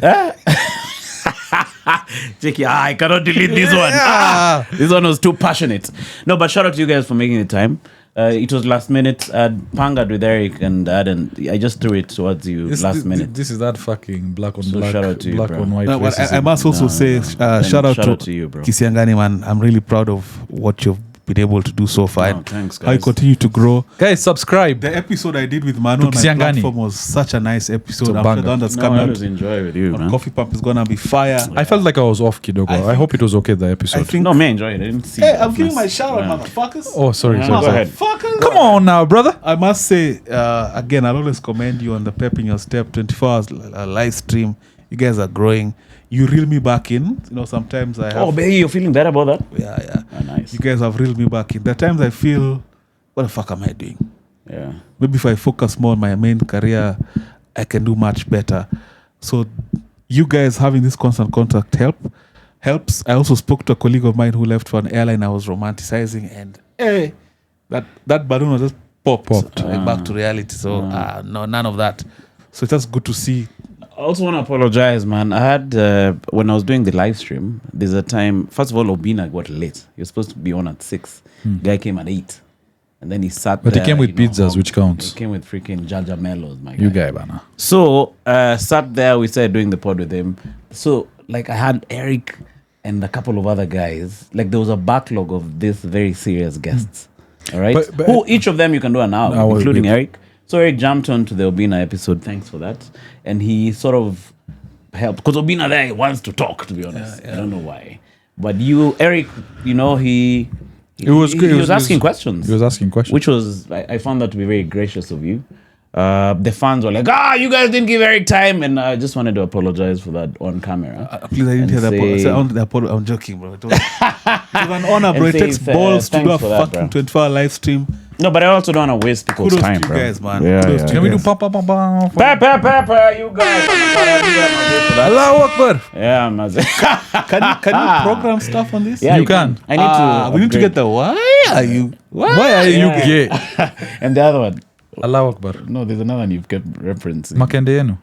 Speaker 3: Jackie, I cannot delete this one. This one was too passionate. No, but shout out to you guys for making the time. It was last minute. Pangaed with Eric and Dad, and I just threw it towards you last minute.
Speaker 1: This is that fucking black on
Speaker 3: So
Speaker 1: black,
Speaker 3: shout out to you,
Speaker 1: black
Speaker 3: bro.
Speaker 1: on white
Speaker 2: no, but
Speaker 1: racism.
Speaker 2: I must also say, shout out
Speaker 3: to you, bro.
Speaker 2: Kisiangani, man. I'm really proud of what you've been able to do so far.
Speaker 3: Oh,
Speaker 2: and
Speaker 3: thanks,
Speaker 2: how you
Speaker 3: guys.
Speaker 2: continue to grow.
Speaker 1: Guys, subscribe.
Speaker 2: The episode I did with Manu on my
Speaker 1: Kisiangani.
Speaker 2: platform was such a nice episode.
Speaker 1: It's a
Speaker 2: I'm
Speaker 1: banger.
Speaker 2: sure the one that's
Speaker 3: No,
Speaker 2: coming
Speaker 3: I
Speaker 2: out
Speaker 3: always enjoy with you,
Speaker 2: on
Speaker 3: man.
Speaker 2: Coffee Pump is gonna be fire.
Speaker 1: I felt like I was off, Kidogo. I hope it was okay, the episode.
Speaker 2: I think.
Speaker 3: No, me enjoy it. I didn't see.
Speaker 2: Hey,
Speaker 3: the
Speaker 2: I'm giving my
Speaker 3: offense.
Speaker 2: shout out,
Speaker 3: Yeah.
Speaker 2: motherfuckers.
Speaker 1: Oh, sorry.
Speaker 3: Yeah,
Speaker 1: sorry,
Speaker 3: go
Speaker 1: sorry.
Speaker 3: ahead.
Speaker 2: Motherfuckers.
Speaker 1: Come on now, brother.
Speaker 2: I must say, again, I'll always commend you on the Pep in Your Step 24 hours live stream. You guys are growing. You reel me back in. You know, sometimes I have.
Speaker 3: Oh, baby, you're feeling better about that?
Speaker 2: Yeah.
Speaker 3: Oh, nice.
Speaker 2: You guys have reeled me back in. There are times I feel, what the fuck am I doing?
Speaker 3: Yeah.
Speaker 2: Maybe if I focus more on my main career, I can do much better. So, you guys having this constant contact helps. I also spoke to a colleague of mine who left for an airline I was romanticizing, and hey, that balloon was just popped. Back to reality. So, no, none of that. So it's just good to see.
Speaker 3: I also want to apologize, man. I had, when I was doing the live stream, there's a time, first of all, Obina got late. He was supposed to be on at 6. Guy came at 8. And then he sat
Speaker 1: But
Speaker 3: there.
Speaker 1: he came with pizzas,
Speaker 3: home.
Speaker 1: which counts.
Speaker 3: He came with freaking Jaja Mellows, my guy.
Speaker 1: You guy, bana.
Speaker 3: So, sat there, we started doing the pod with him. So, like, I had Eric and a couple of other guys. Like, there was a backlog of these very serious guests. All right?
Speaker 1: But-
Speaker 3: Who, each of them you can do an hour,
Speaker 1: Hour,
Speaker 3: including
Speaker 1: yeah.
Speaker 3: Eric. So, Eric jumped onto the Obina episode. Thanks for that. And he sort of helped. Because Obina there wants to talk, to be honest. I don't know why. But you, Eric, you know, he was asking questions.
Speaker 1: He was asking questions.
Speaker 3: Which was, I found that to be very gracious of you. The fans were like, you guys didn't give Eric time. And I just wanted to apologize for that on camera.
Speaker 2: Please, I didn't hear that. I'm joking, bro. It was an honor, bro.
Speaker 3: And
Speaker 2: It takes
Speaker 3: say,
Speaker 2: balls to do a
Speaker 3: thanks for that,
Speaker 2: fucking
Speaker 3: bro.
Speaker 2: 24-hour live stream.
Speaker 3: No, but I also don't want to waste people's
Speaker 2: Kudos
Speaker 3: time,
Speaker 2: to you
Speaker 3: bro.
Speaker 2: guys, man.
Speaker 3: Yeah,
Speaker 2: Kudos
Speaker 3: yeah.
Speaker 2: to
Speaker 1: Can we do
Speaker 2: Yes.
Speaker 1: pa pa pa pa?
Speaker 3: Pepper, you guys.
Speaker 1: Allahu Akbar.
Speaker 3: Yeah, man.
Speaker 2: Can you program stuff on this?
Speaker 3: Yeah,
Speaker 1: You can.
Speaker 3: I need to.
Speaker 2: We need to
Speaker 3: upgrade.
Speaker 2: get the why are you
Speaker 3: Yeah.
Speaker 1: Gay.
Speaker 3: And the other one.
Speaker 1: Allahu Akbar.
Speaker 3: No, there's another one you've kept referencing.
Speaker 1: Makende yenu.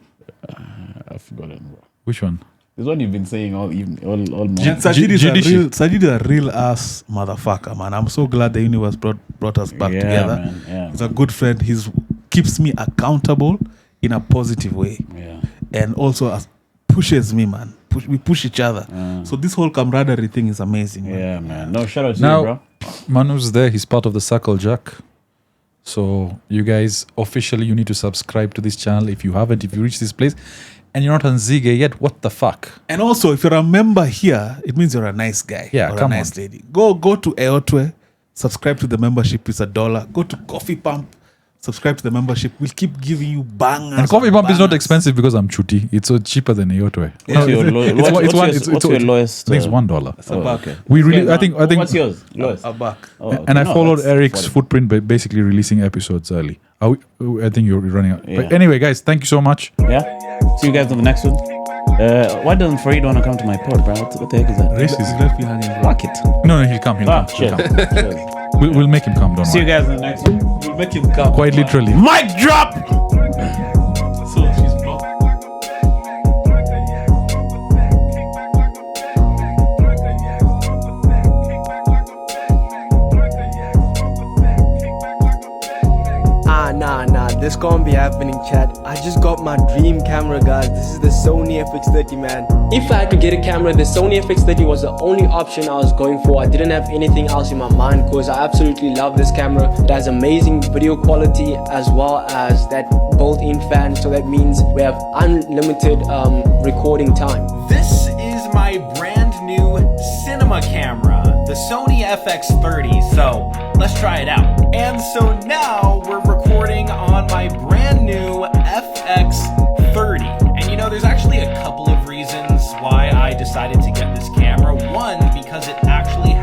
Speaker 3: I've forgotten, bro.
Speaker 1: Which one?
Speaker 3: This one you've been saying all evening, all morning.
Speaker 2: Sajid is
Speaker 1: Judiciary.
Speaker 2: Sajid is a real ass motherfucker, man. I'm so glad the universe brought us back together.
Speaker 3: Man, yeah.
Speaker 2: He's a good friend. He's keeps me accountable in a positive way,
Speaker 3: Yeah.
Speaker 2: and also pushes me, man. We push each other. So this whole camaraderie thing is amazing. Man.
Speaker 3: Yeah, man. No, shout out to
Speaker 1: Now,
Speaker 3: you, bro.
Speaker 1: Manu's there. He's part of the Circle Jack. So you guys, officially, you need to subscribe to this channel. If you haven't, if you reach this place and you're not on Zige yet, what the fuck?
Speaker 2: And also, if you're a member here, it means you're a nice guy.
Speaker 1: Yeah,
Speaker 2: or
Speaker 1: come
Speaker 2: a nice
Speaker 1: on.
Speaker 2: lady. Go to EOTWE, Subscribe to the membership. It's $1. Go to Coffee Pump. Subscribe to the membership. We'll keep giving you bangers.
Speaker 1: And Coffee Pump is not
Speaker 2: bangers.
Speaker 1: expensive because I'm chuti. It's so cheaper than EOTWE.
Speaker 3: What's your lowest?
Speaker 1: I think it's $1.
Speaker 2: It's a buck.
Speaker 3: Okay.
Speaker 1: We really, I think,
Speaker 3: What's yours? Lowest?
Speaker 2: A buck.
Speaker 3: Oh, okay.
Speaker 1: and I
Speaker 3: No,
Speaker 1: followed
Speaker 3: that's
Speaker 1: Eric's
Speaker 3: affordable.
Speaker 1: footprint by basically releasing episodes early. I think you're running out.
Speaker 3: Yeah.
Speaker 1: But anyway, guys, thank you so much.
Speaker 3: Yeah. See you guys on the next one. Why doesn't Farid want to come to my pod, bro? What the heck is that?
Speaker 2: He's left me hanging.
Speaker 3: Fuck it.
Speaker 1: No, he'll come. He'll come.
Speaker 3: Shit.
Speaker 1: He'll come. We'll make him come. Don't
Speaker 3: See you
Speaker 1: worry.
Speaker 3: guys in the next one.
Speaker 2: We'll make him come.
Speaker 1: Quite literally.
Speaker 3: Mic drop!
Speaker 2: So she's blocked.
Speaker 4: Nah, this can't be happening, chat. I just got my dream camera, guys. This is the Sony FX30, man. If I had to get a camera, the Sony FX30 was the only option I was going for. I didn't have anything else in my mind because I absolutely love this camera. It has amazing video quality as well as that built-in fan, so that means we have unlimited recording time.
Speaker 5: This is my brand new cinema camera, the Sony FX30, so let's try it out. And so now we're recording on my brand new FX30. And you know, there's actually a couple of reasons why I decided to get this camera. One, because it actually